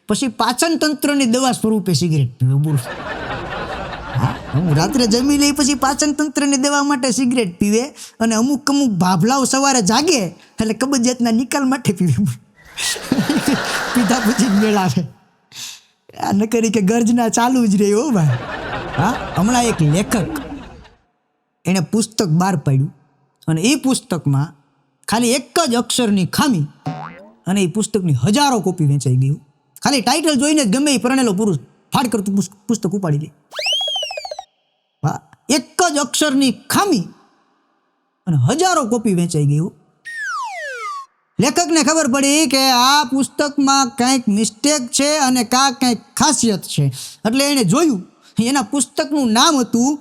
પછી પાચન તંત્રની દવા સ્વરૂપે સિગરેટ પીવે. બોલો. હું રાત્રે જમી લઈ પછી પાચન તંત્રની દવા માટે સિગરેટ પીવે, અને અમુક ભાભલાઓ સવારે જાગે એટલે કબજિયાતના નિકાલ માટે પીવે. પીધા પછી જ મેળાવે. આ ન કરી કે ગર્જના ચાલુ જ રહી હો ભાઈ. હા, હમણાં એક લેખક એણે પુસ્તક બહાર પાડ્યું, અને એ પુસ્તકમાં ખાલી એક જ અક્ષરની ખામી, અને એ પુસ્તકની હજારો કોપી વેચાઈ ગયું. ખાલી ટાઇટલ જોઈને જ ગમે એ પરણેલો પુરુષ ફાડ કરતું પુસ્તક ઉપાડી દે. હા, એક જ અક્ષરની ખામી અને હજારો કોપી વેચાઈ ગયું. લેખકને ખબર પડી કે આ પુસ્તકમાં કંઈક મિસ્ટેક છે અને કંઈક ખાસિયત છે. એટલે એણે જોયું, એના પુસ્તકનું નામ હતું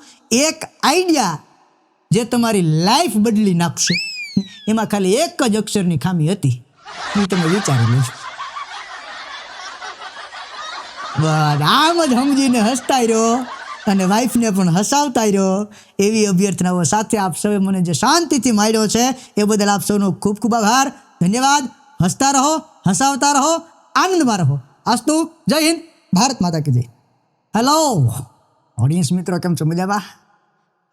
એક આઈડિયા જે તમારી લાઈફ બદલી નાખશે. એમાં ખાલી એક જ અક્ષરની ખામી હતી. એ તમે વિચારી લેજો. બસ આમ જ સમજીને હસતા રહ્યો અને વાઈફને પણ હસાવતા રહ્યો. એવી અભ્યર્થનાઓ સાથે આપ સૌએ મને જે શાંતિથી માળ્યો છે એ બદલ આપ સૌનો ખૂબ ખૂબ આભાર, ધન્યવાદ. હસતા રહો, હસાવતા રહો, આનંદમાં રહો. અસ્તુ. જય હિન્દ. ભારત માતા કી જય. હેલો ઓડિયન્સ મિત્રો, કેમ છો? મજામાં?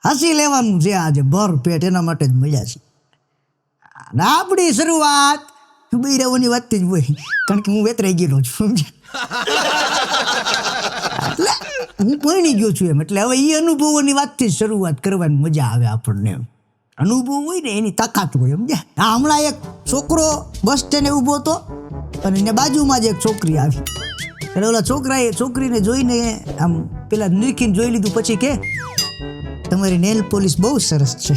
હસી લેવાનું છે આજે ભર પેટ, એના માટે જ મજા છે. અને આપણી શરૂઆત બૈરાઓની વાતથી જ હોય, કારણ કે હું વેતરાઈ ગયેલો છું. એટલે હું પરણી ગયો છું એમ. એટલે હવે એ અનુભવોની વાતથી જ શરૂઆત કરવાની મજા આવે આપણને એમ. અનુભવ હોય ને એની તાકાત હોય સમજ્યા. હા, હમણાં એક છોકરો બસ સ્ટેન્ડે ઊભો હતો અને એને બાજુમાં જ એક છોકરી આવી. એટલે ઓલા છોકરાએ છોકરીને જોઈને આમ પેલા નીકળીને જોઈ લીધું. પછી કે તમારી નેલ પોલિશ બહુ સરસ છે.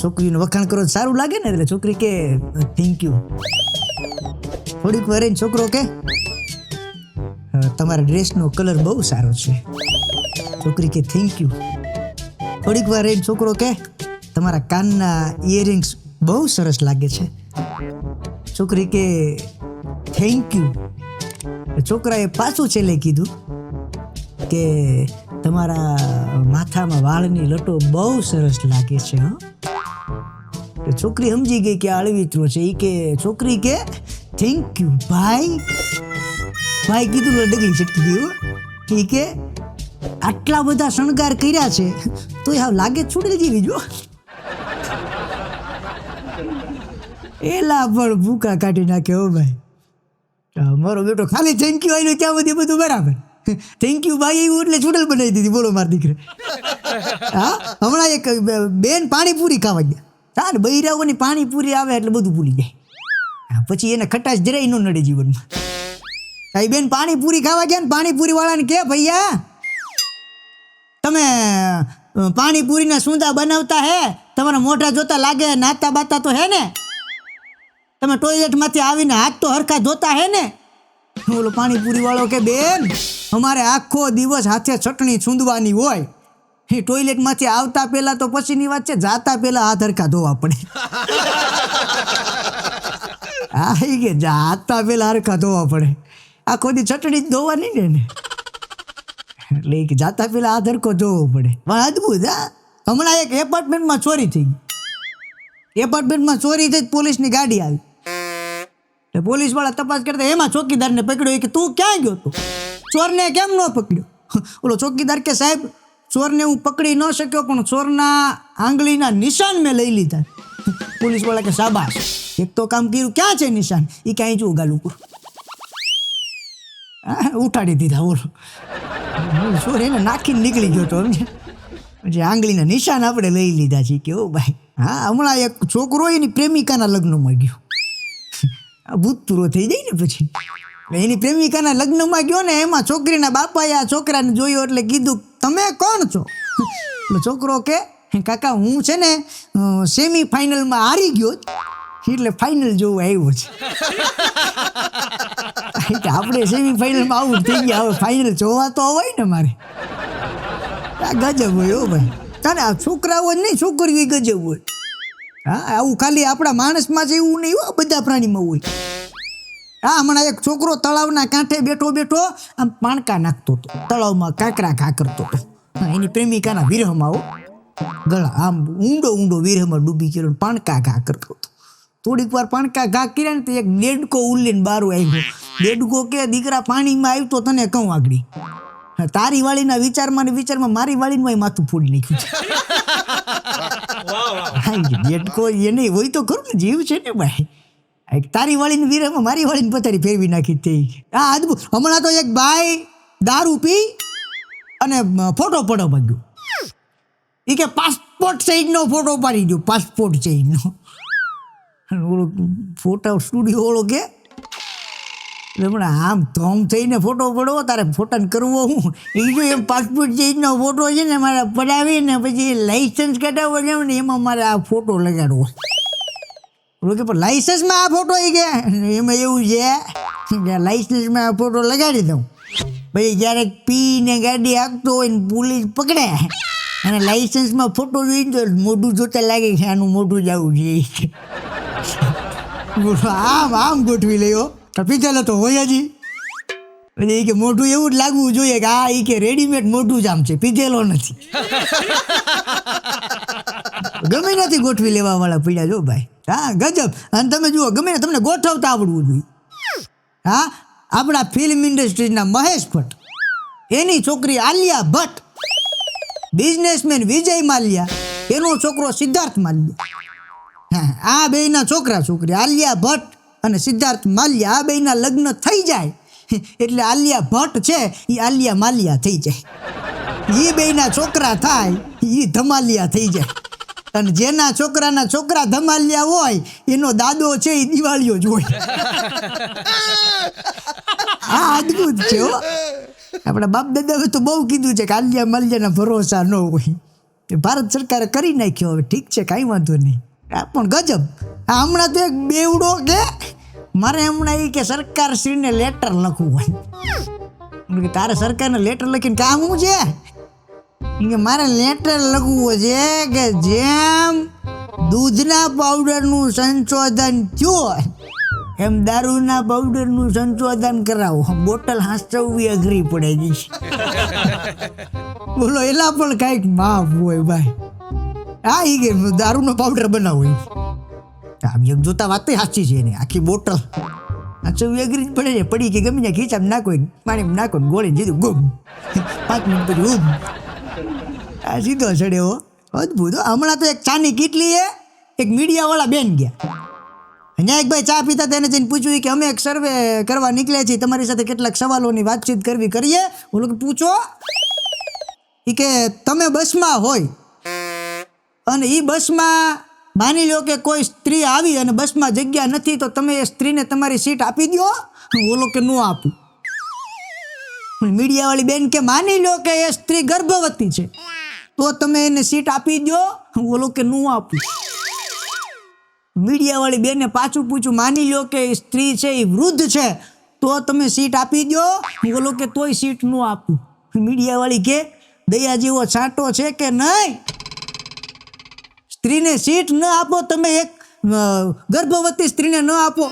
છોકરીને વખાણ કરો સારું લાગે ને, એટલે છોકરી કે થેન્ક યુ. થોડીક વાર રહીને છોકરો કે તમારા ડ્રેસનો કલર બહુ સારો છે. છોકરી કે થેન્ક યુ. થોડીક વાર રહીને છોકરો કે તમારા કાનના ઇયરિંગ્સ બહુ સરસ લાગે છે. છોકરી કે થેન્ક યુ. છોકરાએ પાછું છેલ્લે કીધું કે તમારા માથામાં વાળની લટો બહુ સરસ લાગે છે. છોકરી સમજી ગઈ કે અળવિત્રો છે. એ કે છોકરી કે થેન્ક યુ ભાઈ. ભાઈ કીધું ડગલી છટકી ગયું. એ કે આટલા બધા શણગાર કર્યા છે તો હાવ લાગે છોડી જેવી જો. એલા પણ ભૂકા કાઢી નાખે હો ભાઈ. મારો બેટો ખાલી થેન્ક યુ આવ્યું ત્યાં બધી બધું બરાબર. થેન્ક યુ ભાઈ એવું એટલે ચૂડલ બનાવી દીધી. બોલો મારા દીકરે. હા, હમણાં એક બેન પાણીપુરી ખાવા ગયા. હા ને, બૈરાઓની પાણીપુરી આવે એટલે બધું ભૂલી જાય. પછી એને ખટાશ જરાય ન નડે જીવનમાં. એ બેન પાણીપુરી ખાવા ગયા ને પાણીપુરી વાળાને કે ભૈયા તમે પાણીપુરીના સુંદા બનાવતા હે? તમારા મોઢા જોતા લાગે નાતા બાતા તો હે ને? તમે ટોયલેટમાંથી આવીને હાથ તો હરખા ધોતા હે ને? બોલો પાણીપુરી વાળો કે બેન અમારે આખો દિવસ હાથે ચટણી છૂંદવાની હોય. એ ટોયલેટમાંથી આવતા પહેલા તો પછીની વાત છે, જાતા પહેલા હાથ હરખા ધોવા પડે. હા, એ કે જાતા પહેલા હરખા ધોવા પડે. આખો દી ચટણી જ ધોવાની ને. એટલે કે જાતા પહેલા હાથ હરખો ધોવો પડે. પણ અદભુત. હા, હમણાં એક એપાર્ટમેન્ટમાં ચોરી થઈ ગઈ. એપાર્ટમેન્ટમાં ચોરી થઈ, પોલીસની ગાડી આવી. પોલીસ વાળા તપાસ કરતા એમાં ચોકીદારને પકડ્યો. કે તું ક્યાં ગયો હતો? ચોરને કેમ ન પકડ્યો? ઓલો ચોકીદાર કે સાહેબ ચોરને હું પકડી ન શક્યો પણ ચોરના આંગળીના નિશાન મેં લઈ લીધા. પોલીસ વાળા કે શાબાશ, એક તો કામ કર્યું. ક્યાં છે નિશાન? એ ક્યાંય જો ગાલું પર ઉઠાડી દીધા. બોલો ચોર એને નાખીને નીકળી ગયો તો પછી આંગળીના નિશાન આપણે લઈ લીધા છે. કેવો ભાઈ. હા, હમણાં એક છોકરો એની પ્રેમિકાના લગ્નમાં ગયો. ભૂતપૂર્વ થઈ જાય ને પછી. એની પ્રેમિકાના લગ્નમાં ગયો ને, એમાં છોકરીના બાપાએ આ છોકરાને જોયો એટલે કીધું તમે કોણ છો? એટલે છોકરો કે કાકા હું છે ને સેમી ફાઇનલમાં હારી ગયો એટલે ફાઇનલ જોવા આવ્યો છે. આપણે સેમી ફાઇનલમાં આવું થઈ ગયા, હવે ફાઇનલ જોવા તો હોય ને મારે. આ ગજબ હોય હો ભાઈ. તારે આ છોકરાઓ જ નહીં, છોકરીઓ ગજબ હોય. હા, આવું ખાલી આપણા માણસમાં જ એવું નહીં હોય, બધા પ્રાણીમાં હોય. હા, હમણાં એક છોકરો તળાવના કાંઠે બેઠો બેઠો આમ પાણકા નાખતો હતો. તળાવમાં કાંકરા ઘા કરતો હતો. એની પ્રેમિકાના વિરહમાં ગળા આમ ઊંડો ઊંડો વિરહમાં ડૂબી ગયો, પાણકા ઘા કરતો હતો. થોડીક વાર પાણકા ઘા કર્યા ને તો એક દેડકો ઉલ્લીને બારો આવ્યો. દેડકો કે દીકરા પાણીમાં આવ્યો તો તને કહું આગળી. તારી વાળીના વિચારમાં મારી વાળીનું માથું ફોડી નાખ્યું છે. દેડકો એને હોય તો ખરું ને, જીવ છે ને ભાઈ. તારી વાળીને વીરમાં મારી વાળીને પથારી ફેરવી નાખી થઈ. હા, અદભુત. હમણાં તો એક ભાઈ દારૂ પી અને ફોટો પડો ગયો. એ કે પાસપોર્ટ સાઈઝનો ફોટો પાડી દો, પાસપોર્ટ સાઈઝનો. ઓલો ફોટો સ્ટુડિયો ઓળો કે હમણાં આમ ધોમ થઈને ફોટો પડવો, તારે ફોટાને કરવો હું? એ જો એમ પાસપોર્ટ સાઈઝનો ફોટો છે ને મારે પડાવીને પછી લાઇસન્સ કઢાવવા જાવ ને એમાં મારે આ ફોટો લગાડવો. કે પણ લાઇસન્સમાં આ ફોટો એ ગયા એમાં એવું છે લાઇસન્સમાં આ ફોટો લગાડી દઉં. પછી ક્યારેક પીને ગાડી હાંકતો હોય ને પોલીસ પકડે અને લાઇસન્સમાં ફોટો જોઈને તો મોઢું જોતા લાગે છે આનું મોઢું જ આવું છે. આમ આમ ગોઠવી લ્યો પીધેલો તો હોય જ. પછી એ કે મોઢું એવું જ લાગવું જોઈએ કે આ એ કે રેડીમેડ મોઢું જ આમ છે, પીધેલો નથી. ગમે નથી ગોઠવી લેવા વાળા પીડ્યા જો ભાઈ. હા, ગજબ. અને તમે જુઓ ગમે ને તમને ગોઠવતા આવડવું જોઈએ. હા, આપણા ફિલ્મ ઇન્ડસ્ટ્રીના મહેશ ભટ્ટ, એની છોકરી આલિયા ભટ્ટ, બિઝનેસમેન વિજય માલ્યા, એનો છોકરો સિદ્ધાર્થ માલ્યા. હા, આ બેયના છોકરા છોકરી આલિયા ભટ્ટ અને સિદ્ધાર્થ માલ્યા, આ બેયના લગ્ન થઈ જાય એટલે આલિયા ભટ્ટ છે એ આલિયા માલિયા થઈ જાય, એ બેયના છોકરા થાય એ ધમાલિયા થઈ જાય, અને જેના છોકરાના છોકરા ધમાલિયા હોય એનો દાદો છે એ દિવાળીઓ જ હોય. આ અદભુત છે હો. આપણા બાપ દાદાએ તો બહુ કીધું છે કે આલિયા માલિયાના ભરોસા ન હોય. ભારત સરકારે કરી નાખ્યો, હવે ઠીક છે, કાંઈ વાંધો નહીં. પણ ગજબ. હમણાં તો એક બેવડો કે મારે હમણાં એ કે સરકારશ્રીને લેટર લખવું હોય. તારે સરકારને લેટર લખીને કામ શું છે? કે મારે લેટર લખવું છે કે જેમ દૂધના પાવડરનું સંશોધન થયું એમ દારૂના પાવડરનું સંશોધન કરાવો, બોટલ હાંસવી અઘરી પડે ગઈ. બોલો, એલા પણ કાંઈક માફ હોય ભાઈ. હા, એ કે દારૂનો પાવડર બનાવો. એક જોતા વાત સાચી છે ને, આખી બોટલ હાંસવી અઘરી જ પડે છે. પડી કે ગમે ત્યાં ખીચામાં નાખો, પાણીમાં નાખો, ગોળી દીધું ગુમ, 5 મિનિટ પછી ગુમ. આ સીધો ચડ્યો. અદભુત. હમણાં તો એક ચાની કીટલી એ એક મીડિયાવાળા બેન ગયા, અહીંયા એક ભાઈ ચા પીતા તેને જઈને પૂછ્યું કે અમે એક સર્વે કરવા નીકળ્યા છીએ, તમારી સાથે કેટલાક સવાલોની વાતચીત કરીએ. ઓલો કે પૂછો. એ કે તમે બસમાં હોય અને એ બસમાં માની લો કે કોઈ સ્ત્રી આવી અને બસમાં જગ્યા નથી, તો તમે એ સ્ત્રીને તમારી સીટ આપી દો? ઓલો કે ન આપું. મીડિયાવાળી બેન કે માની લો કે એ સ્ત્રી ગર્ભવતી છે, તો તમે એને સીટ આપી દો? ઓલો કે ન આપું. મીડિયાવાળી બેને પાછું પૂછ્યું, માની લો કે સ્ત્રી છે એ વૃદ્ધ છે, તો તમે સીટ આપી દો? બોલો કે તોય સીટ ન આપું. મીડિયાવાળી કે દયા જેવો છાંટો છે કે નહીં? સ્ત્રીને સીટ ન આપો તમે, એક ગર્ભવતી સ્ત્રીને ન આપો,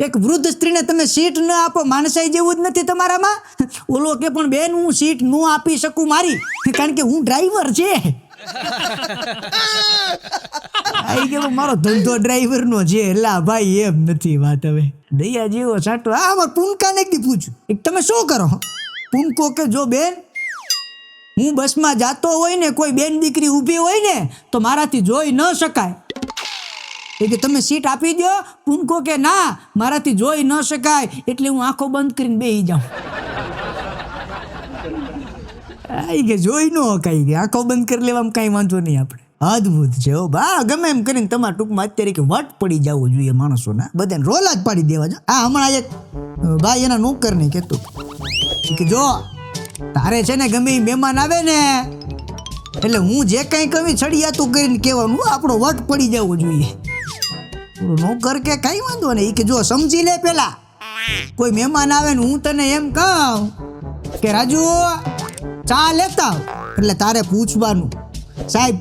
એક વૃદ્ધ સ્ત્રીને તમે સીટ ન આપો, માણસાઈ જેવું જ નથી તમારામાં? ઓલો કે પણ બેન હું સીટ ન આપી શકું મારી, કારણ કે હું ડ્રાઈવર છે. આઈ કે મારો ધંધો ડ્રાઈવરનો છે. એલા ભાઈ એમ નથી વાત. હવે દયા જેવો છાંટો. હા, અમારે પૂનકાને એક દી પૂછ્યું, તમે શું કરો? પૂનકો કે જો બેન, હું બસમાં જાતો હોય ને, કોઈ બેન દીકરી ઊભી હોય ને તો મારાથી જોઈ ન શકાય. એ કે તમે સીટ આપી દો? પૂનકો કે ના, મારાથી જોઈ ન શકાય એટલે હું આંખો બંધ કરીને બેસી જાઉં. કે જોઈ ન કાંઈ, કે આંખો બંધ કરી લેવામાં કાંઈ વાંધો નહીં આપણે. અદભુત છે હો બા. ગમે એમ કરીને તમારા ટૂંકમાં અત્યારે કે વટ પડી જવું જોઈએ માણસોના, બધાને રોલા જ પાડી દેવા જો. આ હમણાં એક ભાઈ એના નોકરને કહેતો કે જો તારે છે ને ગમે એ મહેમાન આવે ને એટલે હું જે કંઈ કમી છડિયાતું કરીને કહેવાનું, આપણો વટ પડી જવો જોઈએ. નોકર કે કાંઈ વાંધો નહીં. કે જો સમજી લે, પેલા કોઈ મહેમાન આવે ને હું તને એમ કહું કે રાજુ ચા લેતા આવ, એટલે તારે પૂછવાનું સાહેબ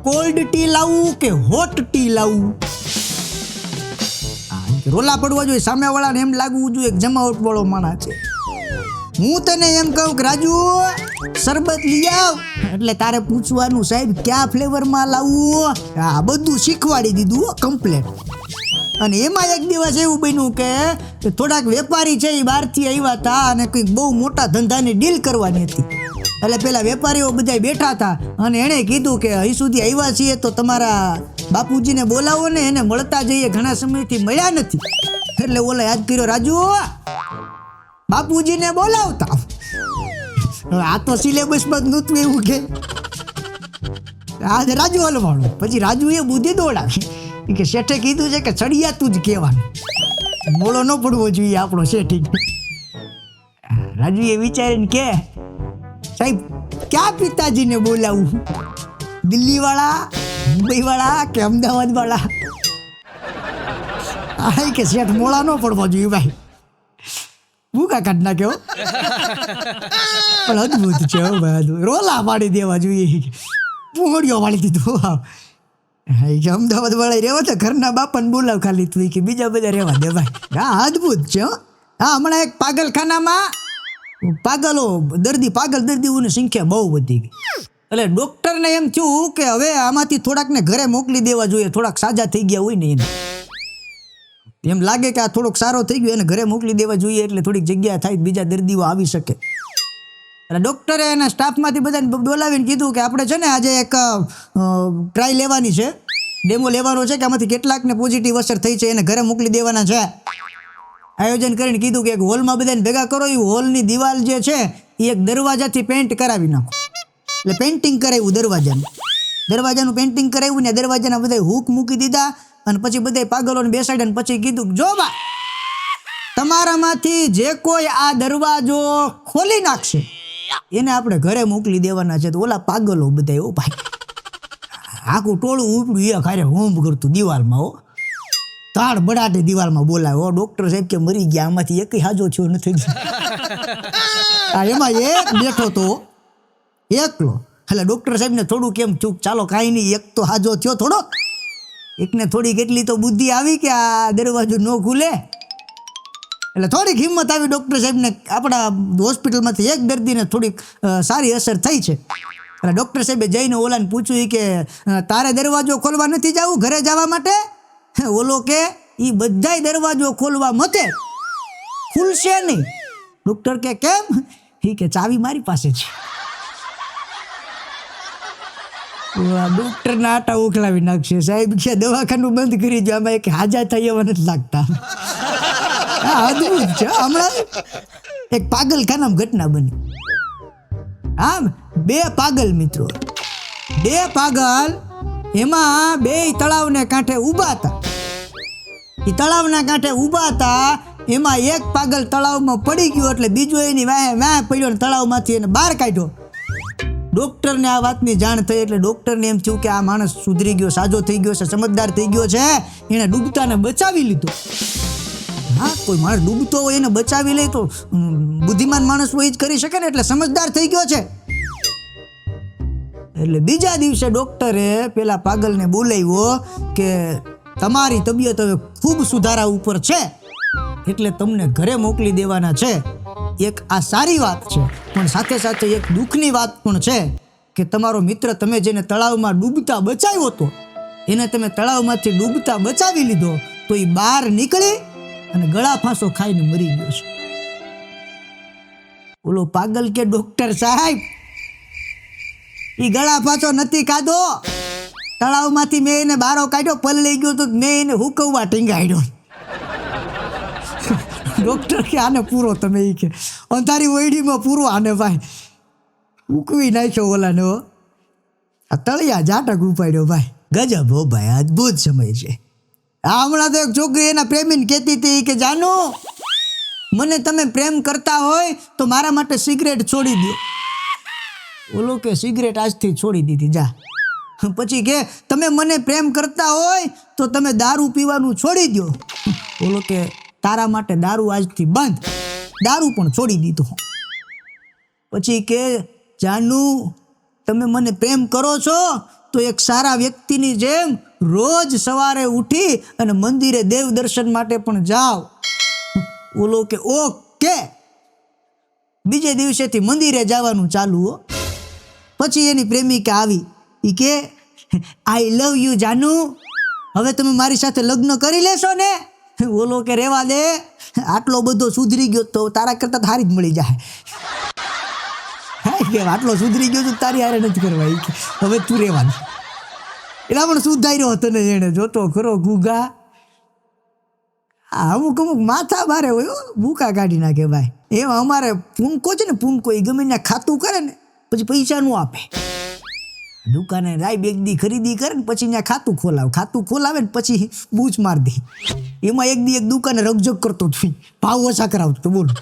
કોલ્ડ ટી લાવવું કે હોટ ટી લાવવું? રોલા પડવા જોઈએ, સામેવાળાને એમ લાગવું જોઈએ જમાવટ વાળો માણસ છે. હું તને એમ કહું કે રાજુ શરબત લઈ આવ, એટલે તારે પૂછવાનું સાહેબ કયા ફ્લેવરમાં લાવવું? હા, બધું શીખવાડી દીધું કમ્પ્લેટ. અને એમાં એક દિવસ એવું બન્યું કે થોડાક વેપારી છે એ બહારથી આવ્યા હતા અને કંઈક બહુ મોટા ધંધાની ડીલ કરવાની હતી. એટલે પેલા વેપારીઓ બધા બેઠા હતા અને એણે કીધું કે અહીં સુધી આવ્યા છીએ તો તમારા બાપુજીને બોલાવો ને, એને મળતા જઈએ, ઘણા સમયથી મળ્યા નથી. એટલે ઓલા યાદ કર્યો, રાજુ બાપુજીને બોલાવતા. આ તો સિલેબસમાં જ નહોતું એવું કે આજે રાજુ હલવાણું. પછી રાજુએ બુદ્ધિ દોડાવી કે શેઠે કીધું છે કે ચડિયાતું જ કહેવાનું, મોડો ન પડવો જોઈએ આપણો શેઠી. રાજુએ વિચારીને કે સાહેબ ક્યાં પિતાજીને બોલાવું? દિલ્હીવાળા, મુંબઈવાળા કે અમદાવાદવાળા? આ કે શેઠ મોડા ન પડવો જોઈએ ભાઈ, ભૂકા કાઢ નાખ્યો. પણ અદભુત છે રોલા પાડી દેવા જોઈએ, પૂંગળીઓ વાળી દીધું. હા, કે અમદાવાદ વાળા રહેવા તો ઘરના બાપાને બોલાવ ખાલી તું, કે બીજા બધા રહેવા દે ભાઈ. હા, અદભુત છે. હા, હમણાં એક પાગલખાનામાં પાગલ દર્દીઓની સંખ્યા બહુ વધી ગઈ. એટલે ડૉક્ટરને એમ થયું કે હવે આમાંથી થોડાકને ઘરે મોકલી દેવા જોઈએ, થોડાક સાજા થઈ ગયા હોય ને એને એમ લાગે કે આ થોડોક સારો થઈ ગયો, એને ઘરે મોકલી દેવા જોઈએ એટલે થોડીક જગ્યા થાય, બીજા દર્દીઓ આવી શકે. એટલે ડૉક્ટરે એના સ્ટાફમાંથી બધાને બોલાવીને કીધું કે આપણે છે ને આજે એક ટ્રાય લેવાની છે, ડેમો લેવાનો છે કે આમાંથી કેટલાકને પોઝિટિવ અસર થઈ છે, એને ઘરે મોકલી દેવાના છે. આયોજન કરીને કીધું કે એક હોલમાં બધાને ભેગા કરો, એ હોલની દિવાલ જે છે એ એક દરવાજાથી પેન્ટ કરાવી નાખો. એટલે પેઇન્ટિંગ કરાવ્યું દરવાજાનું પેઇન્ટિંગ કરાવ્યું ને દરવાજાના બધા હૂક મૂકી દીધા અને પછી બધા પાગલોને બેસાડ્યા. પછી કીધું જો બા, તમારામાંથી જે કોઈ આ દરવાજો ખોલી નાખશે એને આપણે ઘરે મોકલી દેવાના છે. તો ઓલા પાગલો બધા, ઓ ભાઈ, આખું ટોળું ઉપડ્યું, એ ખારે હોમ કરતું દિવાલમાં. હો, તાળ બડાટે દિવાલમાં બોલાવે. ઓ ડોક્ટર સાહેબ કે મરી ગયા, આમાંથી એક હાજો થયો નથી. એમાં એક બેઠો તો એકલો. એટલે ડોક્ટર સાહેબને થોડું કેમ ચૂક, ચાલો કાંઈ નહીં, એક તો હાજો થયો થોડો, એકને થોડી કેટલી તો બુદ્ધિ આવી કે આ દરવાજો ન ખુલે. એટલે થોડીક હિંમત આવી ડૉક્ટર સાહેબને. આપણા હોસ્પિટલમાંથી એક દર્દીને થોડીક સારી અસર થઈ છે. એટલે ડૉક્ટર સાહેબે જઈને ઓલાને પૂછ્યું કે તારે દરવાજો ખોલવા નથી જવું ઘરે જવા માટે? ઓલો કે એ બધાય દરવાજો ખોલવા મતે, ખુલશે નહીં. ડૉક્ટર કે કેમ? એ કે ચાવી મારી પાસે છે. ડૉક્ટરના આટા ઉખલાવી નાખશે. સાહેબ કે દવાખાનું બંધ કરી દો, આમાં એક હાજા થઈ એવા નથી લાગતા. અદભુત છે. હમણાં એક પાગલખાનામાં ઘટના બની. આમ 2 પાગલ મિત્રો, 2 પાગલ, એમાં 2 તળાવને કાંઠે ઊભા હતા. એ તળાવના કાંઠે ઊભા હતા, એમાં એક પાગલ તળાવમાં પડી ગયો એટલે બીજો એની વાંહે પડ્યો ને તળાવમાંથી એને બહાર કાઢ્યો. ડૉક્ટરને આ વાતની જાણ થઈ એટલે ડૉક્ટરને એમ થયું કે આ માણસ સુધરી ગયો, સાજો થઈ ગયો છે, સમજદાર થઈ ગયો છે, એણે ડૂબતાને બચાવી લીધો. હા, કોઈ માણસ ડૂબતો હોય એને બચાવી લે તો બુદ્ધિમાન માણસ હોય જ કરી શકે ને, એટલે સમજદાર થઈ ગયો છે. એટલે બીજા દિવસે ડૉક્ટરે પેલા પાગલને બોલાવ્યો કે તમારી તબિયત હવે ખૂબ સુધારા ઉપર છે એટલે તમને ઘરે મોકલી દેવાના છે. એક આ સારી વાત છે, પણ સાથે સાથે એક દુઃખની વાત પણ છે કે તમારો મિત્ર તમે જેને તળાવમાં ડૂબતા બચાવ્યો હતો એને તમે તળાવમાંથી ડૂબતા બચાવી લીધો તો એ બહાર નીકળી અને ગળા ફાંસો ખાઈને મરી ગયો છે. ઓલો પાગલ કે ડૉક્ટર સાહેબ, એ ગળા ફાંસો નથી ખાધો, તળાવમાંથી મેં એને બારો કાઢ્યો, પલ લઈ ગયો તો મેં એને હુકવવા ટીંગાડ્યો. ડૉક્ટર કે આને પૂરો તમે, એ કે અંધારી ઓયડીમાં પૂરો આને ભાઈ, ઉકવી નાખ્યો ઓલાને. આ તળિયા ઝાટક ઉપાડ્યો ભાઈ. ગજબ હો ભાઈ, અદ્ભુત સમય છે. હમણાં તો એક છોકરી એના પ્રેમીને કહેતી હતી કે જાનુ, મને તમે પ્રેમ કરતા હોય તો મારા માટે સિગરેટ છોડી દો. ઓલો કે સિગરેટ આજથી છોડી દીધી જા. પછી કે તમે મને પ્રેમ કરતા હોય તો તમે દારૂ પીવાનું છોડી દો. ઓલો કે તારા માટે દારૂ આજથી બંધ, દારૂ પણ છોડી દીધો. પછી કે જાનુ, તમે મને પ્રેમ કરો છો તો એક સારા વ્યક્તિની જેમ રોજ સવારે ઉઠી અને મંદિરે દેવ દર્શન માટે પણ જાઓ. ઓલો કે ઓકે. બીજે દિવસેથી મંદિરે જવાનું ચાલુ હો. પછી એની પ્રેમિકા આવી, એ કે આઈ લવ યુ જાનુ, હવે તમે મારી સાથે લગ્ન કરી લેશો ને? ઓલો કે રેવા દે, આટલો બધો સુધરી ગયો તો તારા કરતાં હારી જ મળી જાય. કે આટલો સુધરી ગયો તો તારી હારે નથી કરવા, હવે તું રેવા દે. એના પણ સુધાર્યો હતો ને એને, જોતો ખરો ગુગા. અમુક માથા બારે હોય, ભૂકા કાઢી નાખે ભાઈ. એમાં અમારે પૂનકો છે ને, પૂનકો એ ગમે ત્યાં ખાતું કરે ને પછી પૈસા નું આપે. દુકાને રાય બેગદી ખરીદી કરે ને પછી ત્યાં ખાતું ખોલાવે ને પછી બૂચ માર દે. એમાં એક દુકાને રકઝક કરતો થઈ, ભાવ ઓછા કરાવતો. બોલો,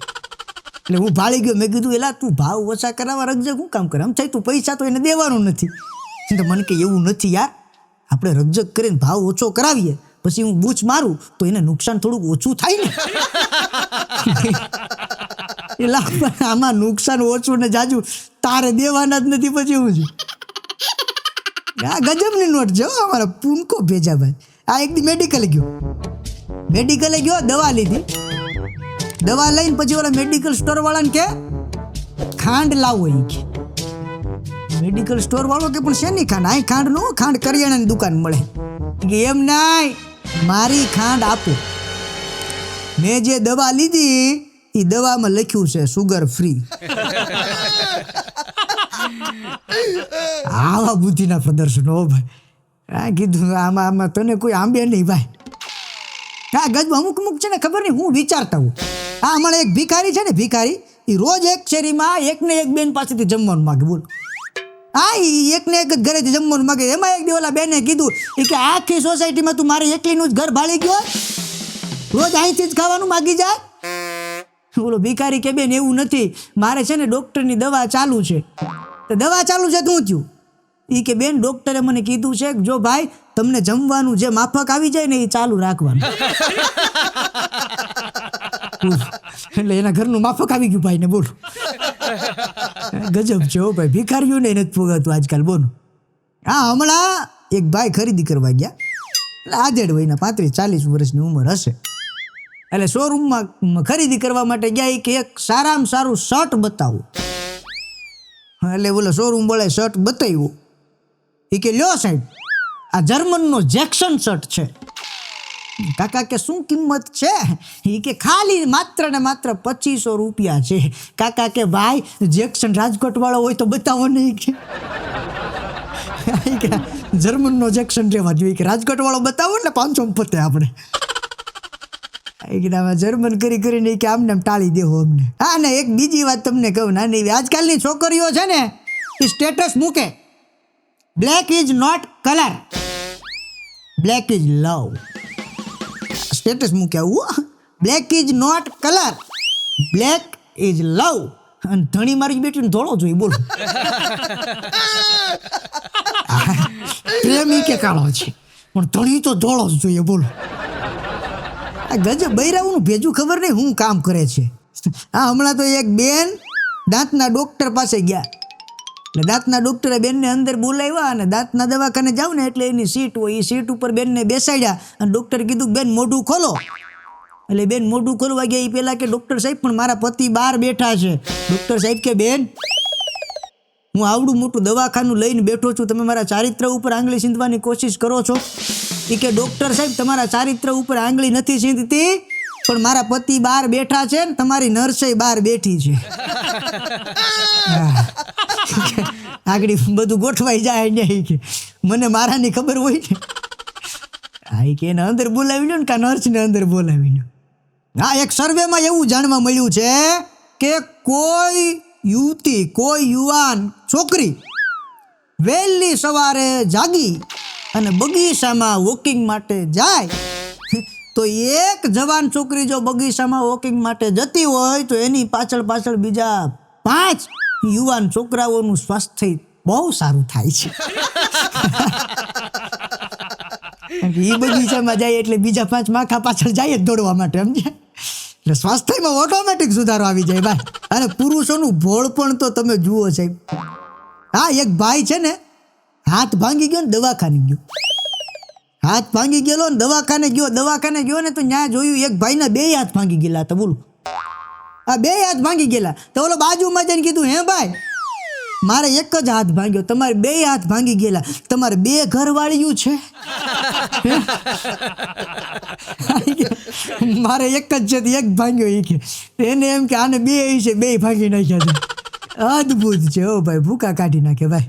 એટલે હું ભાળી ગયો. મેં કીધું એલા તું ભાવ ઓછા કરાવવા રકઝક શું કામ કરે? આમ થાય તું પૈસા તો એને દેવાનું નથી. તો મને કે એવું નથી યાર, આપણે રકઝક કરીને ભાવ ઓછો કરાવીએ પછી હું બૂચ મારું તો એને નુકસાન થોડુંક ઓછું થાય ને. એલા આમાં નુકસાન ઓછું ને જાજુ તારે દેવાના જ નથી. પછી હું છું આ ગજબની નોટ છે અમારા પૂનકો ભેજા ભાઈ. આ એક દી મેડિકલે ગયો, દવા લીધી. દવા લઈને પછી ઓલા મેડિકલ સ્ટોર વાળાને કે ખાંડ લાવો. એ કે મેડિકલ સ્ટોર વાળો કે પણ શેની ખાંડ? અહીં ખાંડ નો, ખાંડ કરિયાણાની દુકાન મળે. કે એમ નાય, મારી ખાંડ આપો. મેં જે દવા લીધી એ દવામાં લખ્યું છે સુગર ફ્રી. આવા બુદ્ધિના પ્રદર્શનો ભાઈ. આ કીધું આમાં તને કોઈ આંબે નહીં ભાઈ. હા ગજબ અમુક છે ને ખબર નહીં હું વિચારતા હું. હા હમણાં એક ભિખારી છે ને ભિખારી, એ રોજ એક શેરીમાં એકને એક બેન પાસેથી જમવાનું માગે. બોલ હા એ એકને એક જ ઘરેથી જમવાનું માગે. એમાં એક દી ઓલા બેને કીધું કે આખી સોસાયટીમાં તું મારે એકલીનું જ ઘર ભાળી ગયો, રોજ અહીંથી જ ખાવાનું માગી જાય. બોલો ભિખારી કે બેન એવું નથી, મારે છે ને ડૉક્ટરની દવા ચાલુ છે. તો દવા ચાલુ છે તું થયું? એ કે બેન ડૉક્ટરે મને કીધું છે કે જો ભાઈ તમને જમવાનું જે માફક આવી જાય ને એ ચાલુ રાખવાનું. એટલે એના ઘરનું માફક આવી ગયું ભાઈ ને. બોલો ગજબ છે ભાઈ, ભિખારીઓને નથી ફોગાતું આજકાલ. બોલો હા હમણાં એક ભાઈ ખરીદી કરવા ગયા, એટલે આધેડ વયના 35-40 વર્ષની ઉંમર હશે. એટલે શોરૂમમાં ખરીદી કરવા માટે ગયા. કે એક સારામાં સારું શર્ટ બતાવો. એટલે બોલે શોરૂમ બોલે શર્ટ બતાવ્યું. એ કે લ્યો સાહેબ આ જર્મનનો જેક્શન શર્ટ છે. કાકા કે શું કિંમત છે? એ કે ખાલી માત્ર ને માત્ર 2500 રૂપિયા છે. કાકા કે ભાઈ જેક્શન રાજકોટ વાળો હોય તો બતાવો નહીં. કે જર્મનનો જેક્શન લેવા જોઈએ, કે રાજકોટ વાળો બતાવો એટલે 500 પતે આપણે. જર્મન કરી કરીને કે આમને આમ ટાળી દેવો અમને. હા ને એક બીજી વાત તમને કહું, નાની આજકાલની છોકરીઓ છે ને એ સ્ટેટસ મૂકે, black is not colour, black is love. Status મૂકે આવું, black is not colour, black is love. અને ધણી મારી બેટીને ધોળો જોઈએ. બોલો પ્રેમી કે કાળો છે પણ ધણી તો ધોળો જ જોઈએ. બોલો આ ગજબ બૈરાઓનું ભેજું ખબર નહીં હું કામ કરે છે. હા હમણાં તો એક બેન દાંતના ડૉક્ટર પાસે ગયા. એટલે દાંતના ડૉક્ટરે બેનને અંદર બોલાવ્યા અને દાંતના દવાખાને જાવ ને એટલે એની સીટ હોય, એ સીટ ઉપર બેનને બેસાડ્યા અને ડૉક્ટરે કીધું બેન મોઢું ખોલો. એટલે બેન મોઢું ખોલવા ગયા. એ પહેલાં કે ડૉક્ટર સાહેબ પણ મારા પતિ બહાર બેઠા છે. ડૉક્ટર સાહેબ કે બેન હું આવડું મોટું દવાખાનું લઈને બેઠો છું, તમે મારા ચારિત્ર ઉપર આંગળી સીંધવાની કોશિશ કરો છો. એ કે ડૉક્ટર સાહેબ તમારા ચારિત્ર ઉપર આંગળી નથી સીંધતી, પણ મારા પતિ બહાર બેઠા છે ને તમારી નર્સે બહાર બેઠી છે. આગળ બધું ગોઠવાઈ જાય ને કે મને મારાની ખબર હોય ને. હા કે એને અંદર બોલાવી લો ને કા નર્સને અંદર બોલાવી લો. હા એક સર્વેમાં એવું જાણવા મળ્યું છે કે કોઈ યુવતી કોઈ યુવાન છોકરી વહેલી સવારે જાગી અને બગીચામાં વોકિંગ માટે જાય તો એક જવાન છોકરી જો બગીચામાં વોકિંગ માટે જતી હોય તો એની પાછળ પાછળ બીજા 5 યુવાન છોકરાઓનું સ્વાસ્થ્ય બહુ સારું થાય છે. એ બગીચામાં જાય એટલે બીજા 5 માખા પાછળ જાય જ દોડવા માટે, સમજ્યા? એટલે સ્વાસ્થ્યમાં ઓટોમેટિક સુધારો આવી જાય ભાઈ. અને પુરુષોનું ભોળ પણ તો તમે જુઓ સાહેબ. હા એક ભાઈ છે ને હાથ ભાંગી ગયો ને દવાખાને ગયો. હાથ ભાંગી ગયેલો ને દવાખાને ગયો ને તો ત્યાં જોયું એક ભાઈના 2 હાથ ભાંગી ગયેલા હતા. બોલો આ 2 હાથ ભાંગી ગયેલા. તો ઓલો બાજુમાં જઈને કીધું હે ભાઈ મારે એક જ હાથ ભાંગ્યો, તમારે 2 હાથ ભાંગી ગયેલા, તમારે 2 ઘરવાળીયું છે? મારે એક જ છે એક ભાંગ્યો. એ કે એને એમ કે આને 2 છે 2 ભાંગી નાખ્યા છે. અદભુત છે ઓ ભાઈ, ભૂકા કાઢી નાખે ભાઈ.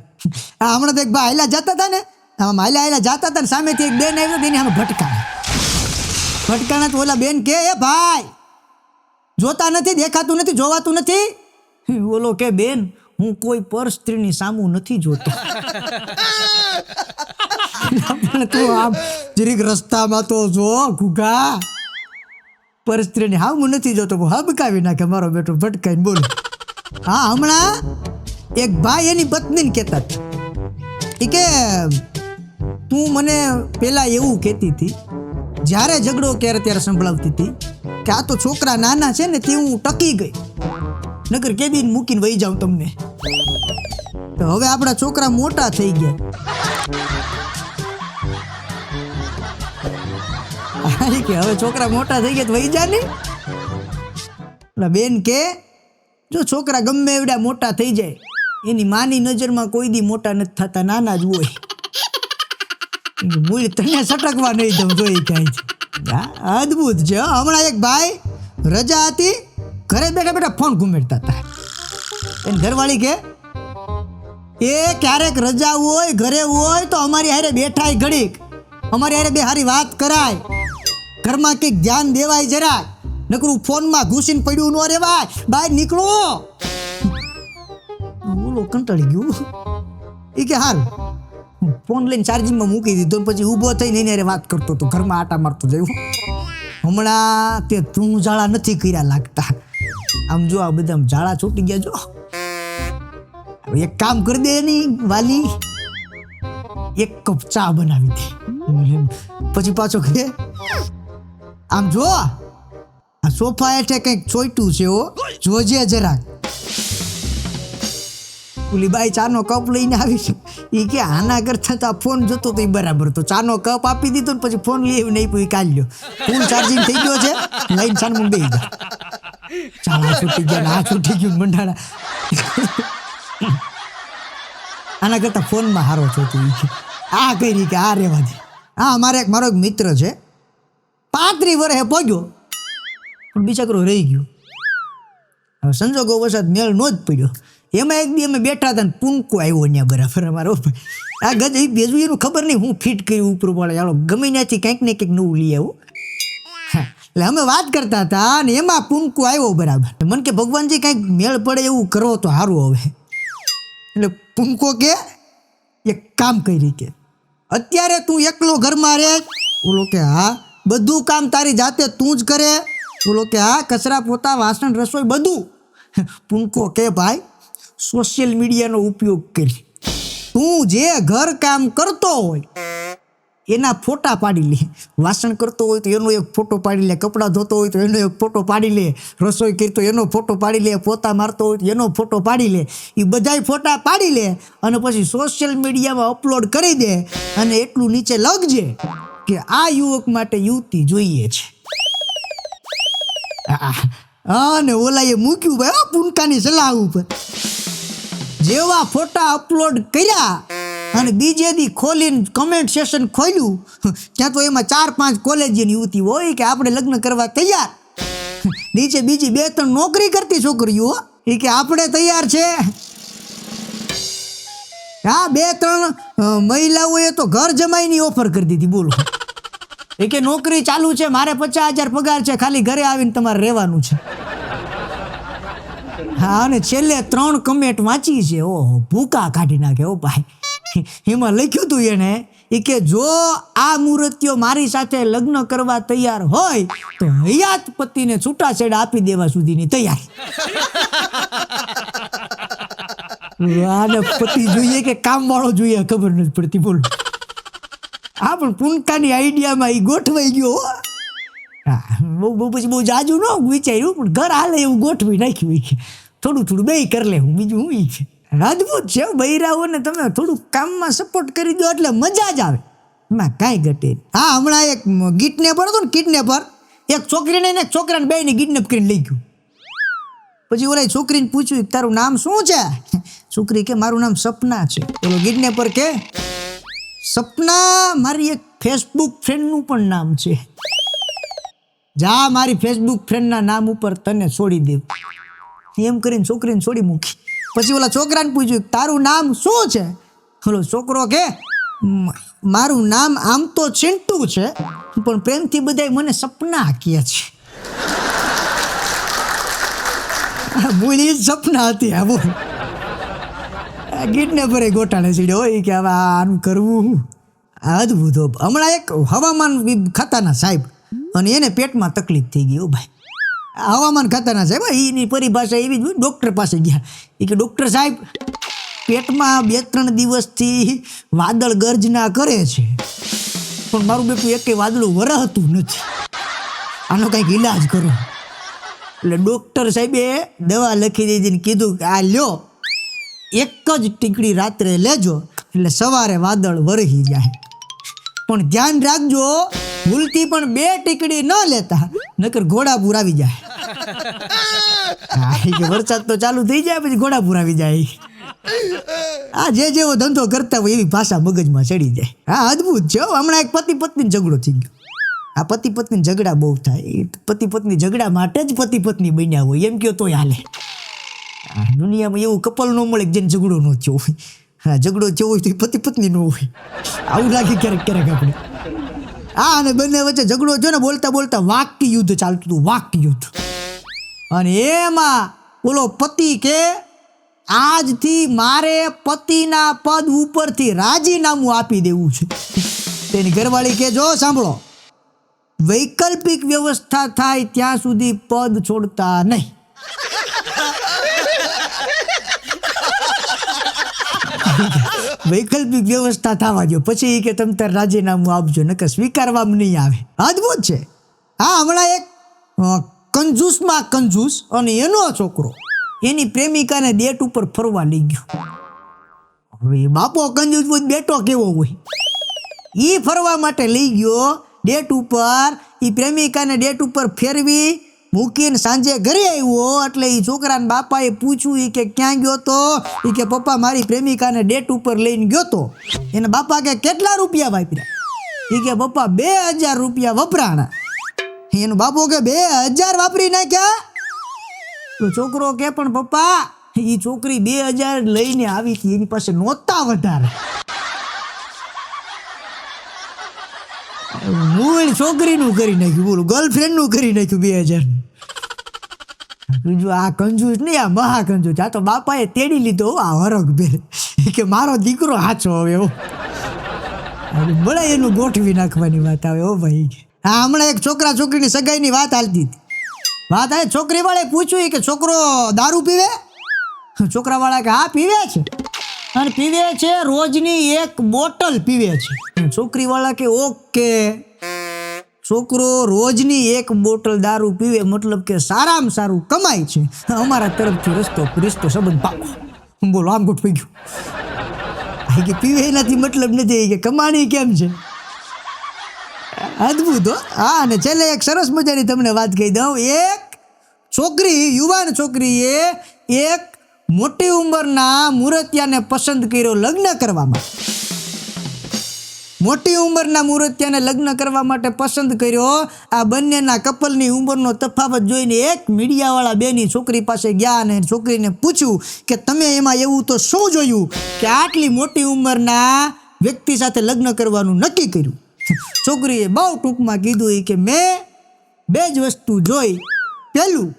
હા હમણાં તો એક ભાઈ હાલ્યા જતા હતા ને, આમ હાલ્યા જતા હતા ને સામેથી એક બેન આવ્યો એની આમ ભટકાણા તો ઓલા બેન કે એ ભાઈ જોતા નથી, દેખાતું નથી, જોવાતું નથી? ઓલો કે બેન હું કોઈ પર સ્ત્રીની સામું નથી જોતો. તું આમ જરીક રસ્તામાં તો જો ઘુઘા, પર સ્ત્રીની સામું નથી જોતો. હબકાવી નાખે મારો બેટો ભટકાઈને. બોલો હા હમણાં એક ભાઈ એની પત્નીને કહેતા હતા કે તું મને પેલા એવું કહેતી હતી જ્યારે ઝઘડો ક્યારે ત્યારે સંભળાવતી હતી કે આ તો છોકરા નાના છે ને તે હું ટકી ગઈ, નકર કેદીને મૂકીને વહી જાઉં તમને. તો હવે આપણા છોકરા મોટા થઈ ગયા. કે હવે છોકરા મોટા થઈ ગયા તો વહી જા ને. બેન કે જો છોકરા ગમે એવડા મોટા થઈ જાય એની માની નજરમાં કોઈ દી મોટા નથી થતા, નાના જ હોય. મૂળ તને સટકવા નહીં દઉં જોઈ ક્યાંય છે. અદભુત છે. હમણાં એક ભાઈ રજા હતી, ઘરે બેઠા બેઠા ફોન ઘુમેડતા હતા. એની ઘરવાળી કે એ ક્યારેક રજા હોય ઘરે હોય તો અમારી હારે બેઠાય ઘડીક, અમારી હારે બે હારી વાત કરાય, ઘરમાં કંઈક ધ્યાન દેવાય જરા, નકરું ફોનમાં ઘૂસીને પડ્યું ન રેવાય, બહાર નીકળો. બોલો કંટાળી ગયું. એ કે હારું ફોન લઈને ચાર્જિંગમાં મૂકી દીધો, પછી ઊભો થઈને એને વાત કરતો હતો, ઘરમાં આટા મારતો જયું. હમણાં તે તું જાળા નથી કર્યા લાગતા. આમ જો આ બધા જાળા છૂટી ગયા. જો એક કામ કરી દે એની વાલી, એક કપ ચા બનાવી દે. પછી પાછો કહે આમ જો આ સોફા હેઠે કંઈક ચોઈટું છે, હો જોજે જરાક. ઓલી બાઈ ચાનો કપ લઈને આવી છે. એ કે આના કરતા તો આ ફોન જોતો તો એ બરાબર. તો ચાનો કપ આપી દીધો ને પછી ફોન લઈ નહીં પછી કાઢ્યો. ફૂલ ચાર્જિંગ થઈ ગયો છે, લઈને સાનું બે ગયા. ચાલા છૂટી ગયા, આ છૂટી ગયું મંડાણા. આના કરતા ફોનમાં હારો છો તું. આ કરી કે આ રેવા દે. હા મારો એક મિત્ર છે, 35 વર્ષે પહોંચ્યો પણ બિચારો રહી ગયો. હવે સંજોગો વસાત મેળ નો જ પડ્યો. એમાં એક દી અમે બેઠા હતા ને પૂનકો આવ્યો ત્યાં બરાબર અમારો. આ ગજ એ ભેજું એનું ખબર નહીં હું ફિટ કર્યું ઉપર પડે, ચાલો ગમે ત્યાંથી કંઈક ને કંઈક નવું લઈ આવું. એટલે અમે વાત કરતા હતા ને એમાં પૂનકો આવ્યો બરાબર. મને કે ભગવાનજી કંઈક મેળ પડે એવું કરો તો સારું. હવે એટલે પૂનકો કે એક કામ કરી કે અત્યારે તું એકલો ઘરમાં રહે? બોલો કે હા. બધું કામ તારી જાતે તું જ કરે? બોલો કે હા. કચરા પોતા વાસણ રસોઈ બધું? પૂનકો કે ભાઈ સોશિયલ મીડિયાનો ઉપયોગ કરી. તું જે ઘર કામ કરતો હોય એના ફોટા પાડી લે. વાસણ કરતો હોય તો એનો એક ફોટો પાડી લે, કપડાં ધોતો હોય તો એનો એક ફોટો પાડી લે, રસોઈ કરી તો એનો ફોટો પાડી લે, પોતા મારતો હોય તો એનો ફોટો પાડી લે. એ બધાય ફોટા પાડી લે અને પછી સોશિયલ મીડિયામાં અપલોડ કરી દે. અને એટલું નીચે લખજે કે આ યુવક માટે યુવતી જોઈએ છે. અને ઓલાએ મૂક્યું ભાઈ પૂનકાની સલાહ ઉપર. જેવા ફોટા અપલોડ કર્યા અને બીજે દી ખોલીને કમેન્ટ સેશન ખોલ્યું ત્યાં તો એમાં 4-5 કોલેજની યુવતી હોય કે આપણે લગ્ન કરવા તૈયાર. નીચે બીજી 2-3 નોકરી કરતી છોકરીઓ એ કે આપણે તૈયાર છે. હા 2-3 મહિલાઓએ તો ઘર જમાઈની ઓફર કરી દીધી. બોલો એ કે નોકરી ચાલુ છે, મારે 50,000 પગાર છે, ખાલી ઘરે આવીને તમારે રહેવાનું છે. હા અને છેલ્લે 3 કમેન્ટ વાંચી છે. ઓહો ભૂકા કાઢી નાખે. ઓ ભાઈ એમાં લખ્યું હતું એને એ કે જો આ મૂર્તિઓ મારી સાથે લગ્ન કરવા તૈયાર હોય તો હયાત પતિને છૂટાછેડા આપી દેવા સુધીની તૈયાર. આને પતિ જોઈએ કે કામ વાળો જોઈએ ખબર નથી પડતી. બોલો હા પણ પૂનકાની આઈડિયામાં એ ગોઠવાઈ ગયો. હા પછી બહુ જાજુ ન વિચાર્યું પણ ઘર હાલે એવું ગોઠવી નાખ્યું. થોડું બે કરી લેવું, બીજું હું છે. અદભુત છે બૈરાઓને તમે થોડુંક કામમાં સપોર્ટ કરી દો એટલે મજા જ આવે, એમાં કાંઈ ઘટે. હા હમણાં એક કિડનેપર હતો ને, કિડનેપર એક છોકરીને ને એક છોકરાને બેયને કિડનેપ કરીને લઈ ગયું. પછી ઓલા છોકરીને પૂછ્યું તારું નામ શું છે? છોકરી કે મારું નામ સપના છે. ઓલો કિડનેપર કે સપના મારી એક ફેસબુક ફ્રેન્ડનું પણ નામ છે, જા મારી ફેસબુક ફ્રેન્ડના નામ ઉપર તને છોડી દે. એમ કરીને છોકરીને છોડી મૂકી. પછી ઓલા છોકરાને પૂછ્યું તારું નામ શું છે? ઓલો છોકરો કે મારું નામ આમ તો ચિંટુ છે પણ પ્રેમથી બધાય મને સપના કહે છે. બોલી સપના હતી. આ બોલ કિડનેપરે ગોટાળે ચડ્યો હોય કે હવે આનું કરવું. અદભુત. હમણાં એક હવામાન ખાતાના સાહેબ અને એને પેટમાં તકલીફ થઈ ગઈ. ભાઈ હવામાન ખાતાના સાહેબ એની પરિભાષા એવી જ ડૉક્ટર પાસે ગયા. એ કે ડૉક્ટર સાહેબ પેટમાં 2-3 દિવસથી વાદળ ગર્જના કરે છે પણ મારું બેટું એકે વાદળું વરહતું નથી, આનો કંઈક ઈલાજ કરો. એટલે ડૉક્ટર સાહેબે દવા લખી દીધી કીધું કે આ લ્યો એક જ ટીકડી રાત્રે લેજો એટલે સવારે વાદળ વરહી જાય, પણ ધ્યાન રાખજો ભૂલથી પણ 2 ટીકડી ન લેતા નકર ઘોડાપૂર આવી જાય. વરસાદ તો ચાલુ થઈ જાય પછી ઘોડાપૂર આવી જાય. આ જેવો ધંધો કરતા હોય એવી ભાષા મગજમાં ચડી જાય. હા અદભુત છે. હમણાં એક પતિ પત્ની ઝઘડો થઈ ગયો. આ પતિ પત્ની ઝઘડા બહુ થાય. પતિ પત્ની ઝઘડા માટે જ પતિ પત્ની બન્યા હોય એમ કહો તોય હાલે. દુનિયામાં એવું કપલ ન મળે જેને ઝઘડો ન થયો હોય. હા ઝઘડો થયો હોય તો પતિ પત્ની ન હોય. આવું લાગે ક્યારેક આપણે. હા, અને બંને વચ્ચે ઝઘડો જો ને, બોલતા બોલતા વાક્ય યુદ્ધ ચાલતું હતું, વાક્ય યુદ્ધ. અને એમાં બોલો પતિ કે આજથી મારે પતિના પદ ઉપરથી રાજીનામું આપી દેવું છે. તેની ઘરવાળી કે જો સાંભળો, વૈકલ્પિક વ્યવસ્થા થાય ત્યાં સુધી પદ છોડતા નહીં. વૈકલ્પિક વ્યવસ્થા થવા દો, પછી કે તમ તાર રાજીનામું આપજો, નકર સ્વીકારવામાં નહીં આવે. અદભુત છે. હા, હમણાં એક કંજૂસમાં કંજૂસ અને એનો છોકરો એની પ્રેમિકાને ડેટ ઉપર ફરવા લઈ ગયો. હવે બાપો કંજૂસ બેટો કેવો હોય, એ ફરવા માટે લઈ ગયો ડેટ ઉપર. એ પ્રેમિકાને ડેટ ઉપર ફેરવી મૂકીને સાંજે ઘરે આવ્યો એટલે એ છોકરાના બાપાએ પૂછ્યું, એ કે ક્યાં ગયો તો? એ કે પપ્પા મારી પ્રેમિકાને ડેટ ઉપર લઈને ગયો તો. એના બાપા કે કેટલા રૂપિયા વાપર્યા? એ કે પપ્પા 2000 રૂપિયા વપરાણા. એનો બાપો કે 2000 વાપરી નાખ્યા? તો છોકરો કે પણ પપ્પા એ છોકરી 2000 લઈને આવી હતી, એની પાસે નહોતા વધારે. મૂળ છોકરીનું કરી નાખ્યું, બોલું ગર્લફ્રેન્ડનું કરી નાખ્યું 2000. બીજું આ કંજૂસ નહીં, આ મહા કંજૂસ. આ તો બાપાએ તેડી લીધો આ હરખ બેર, કે મારો દીકરો હાચો હવે એવો. ભલે એનું ગોઠવી નાખવાની વાત આવે. ઓ ભાઈ, હા, હમણાં એક છોકરા છોકરીની સગાઈની વાત હાલતી હતી. વાત આવે, છોકરી વાળે પૂછ્યું કે છોકરો દારૂ પીવે? છોકરા વાળા કે હા પીવે છે, અને પીવે છે રોજની 1 બોટલ પીવે છે. છોકરી વાળા કે ઓકે, છોકરો રોજની 1 બોટલ દારૂ પીવે મતલબ કે સારામાં સારું કમાય છે, અમારા તરફથી રિશ્તો સંબંધ પાકો. બોલો આમ ગોઠવાઈ ગયું. કે પીવે એનાથી મતલબ નથી, કે કમાણી કેમ છે. અદભુત હો. હા, અને છેલ્લે એક સરસ મજાની તમને વાત કહી દઉં. એક છોકરી, યુવાન છોકરીએ એક મોટી ઉંમરના મૂર્તિયાને પસંદ કર્યો લગ્ન કરવામાં. મોટી ઉંમરના મૂર્તિયાને લગ્ન કરવા માટે પસંદ કર્યો. આ બંનેના કપલની ઉંમરનો તફાવત જોઈને એક મીડિયાવાળા બેની છોકરી પાસે ગયા અને છોકરીને પૂછ્યું કે તમે એમાં એવું તો શું જોયું કે આટલી મોટી ઉંમરના વ્યક્તિ સાથે લગ્ન કરવાનું નક્કી કર્યું? છોકરીએ બહુ ટૂંકમાં કીધું કે મેં 2 જ વસ્તુ જોઈ. પહેલું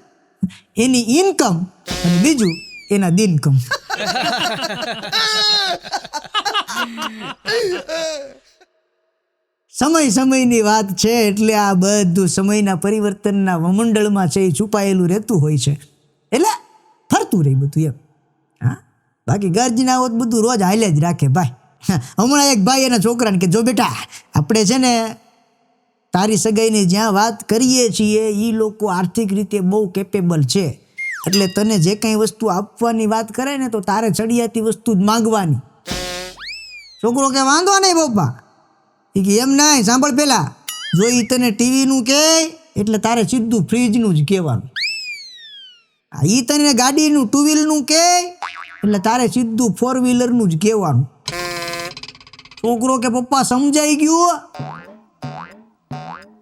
એની ઇન્કમ અને બીજું એના દિનકમ. સમયની વાત છે એટલે આ બધું સમયના પરિવર્તનના વમંડળમાં છે એ છુપાયેલું રહેતું હોય છે, એટલે ફરતું રહે બધું એમ. હા, બાકી ગર્જના હોત બધું રોજ હાલ્યા જ રાખે ભાઈ. હમણાં એક ભાઈ એના છોકરાને કે જો બેટા, આપણે છે ને તારી સગાઈની જ્યાં વાત કરીએ છીએ એ લોકો આર્થિક રીતે બહુ કેપેબલ છે, એટલે તને જે કંઈ વસ્તુ આપવાની વાત કરે ને તો તારે ચડિયાતી વસ્તુ જ માંગવાની. છોકરો કે વાંધો નહીં પપ્પા. એ કે એમ નહીં, સાંભળ પેલા, જો એ તને ટીવીનું કહે એટલે તારે સીધું ફ્રીજનું જ કહેવાનું. એ તને ગાડીનું 2 વ્હીલનું કહે એટલે તારે સીધું 4 વ્હીલરનું જ કહેવાનું. છોકરો કે પપ્પા સમજાઈ ગયું?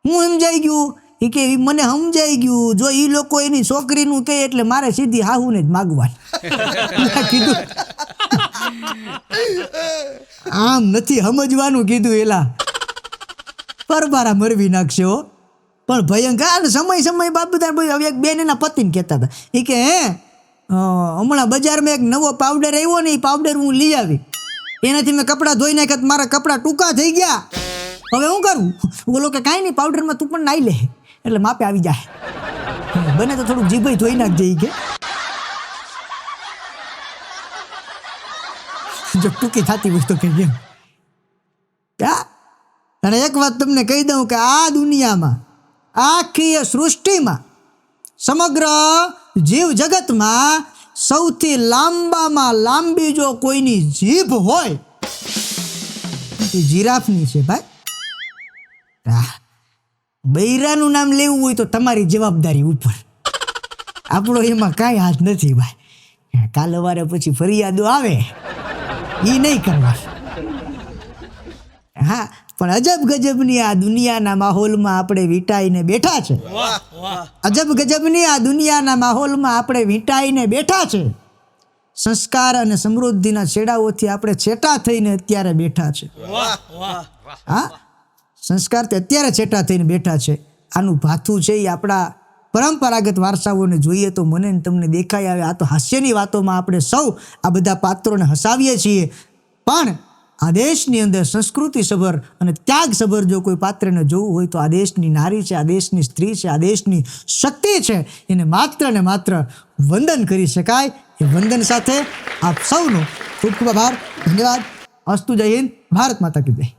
હું સમજાઈ ગયું? એ કે મને સમજાઈ ગયું, જો એ લોકો એની છોકરીનું કહે એટલે મારે સીધી હાહુને જ માગવાની. કીધું આમ નથી સમજવાનું, કીધું એલા પરબારા મરવી નાખશે હો. પણ ભયંકર સમય બાબત. એક બેન એના પતિને કહેતા હતા, એ કે હમણાં બજારમાં એક નવો પાવડર આવ્યો ને, એ પાવડર હું લઈ આવી, એનાથી મેં કપડાં ધોઈ નાખ્યા, મારા કપડાં ટૂંકા થઈ ગયા, હવે શું કરું? બોલો કે કાંઈ નહીં, પાવડરમાં તું પણ નાઈ લે એટલે માપે આવી જાય. બને તો થોડુંક જીભઈ ધોઈ નાખજે કે જો ટૂંકી થતી હોય તો કઈ એમ. અને એક વાત તમને કહી દઉં કે આ દુનિયામાં, આખી સૃષ્ટિમાં, સમગ્ર જીવ જગતમાં સૌથી લાંબામાં લાંબી જો કોઈની જીભ હોય એ જીરાફની છે ભાઈ. બૈરાનું નામ લેવું હોય તો તમારી જવાબદારી ઉપર, આપણો એમાં કાંઈ હાથ નથી ભાઈ. કાલ સવારે પછી ફરિયાદો આવે એ નહીં કરવા. હા, પણ અજબ ગજબની આ દુનિયાના માહોલમાં આપણે વીંટાઈને બેઠા છે. અજબ ગજબની આ દુનિયાના માહોલમાં આપણે વીંટાઈને બેઠા છે. સંસ્કાર અને સમૃદ્ધિના છેડાઓથી આપણે છેટા થઈને અત્યારે બેઠા છે. હા, સંસ્કાર તે અત્યારે છેટા થઈને બેઠા છે. આનું ભાથું છે એ આપણા પરંપરાગત વારસાઓને જોઈએ તો મને ને તમને દેખાઈ આવે. આ તો હાસ્યની વાતોમાં આપણે સૌ આ બધા પાત્રોને હસાવીએ છીએ, પણ આ દેશની અંદર સંસ્કૃતિસભર અને ત્યાગસભર જો કોઈ પાત્રને જોવું હોય તો આ દેશની નારી છે, આ દેશની સ્ત્રી છે, આ દેશની શક્તિ છે, એને માત્ર ને માત્ર વંદન કરી શકાય. એ વંદન સાથે આપ સૌનો ખૂબ ખૂબ આભાર, ધન્યવાદ. અસ્તુ, જય હિન્દ, ભારત માતા કી જય.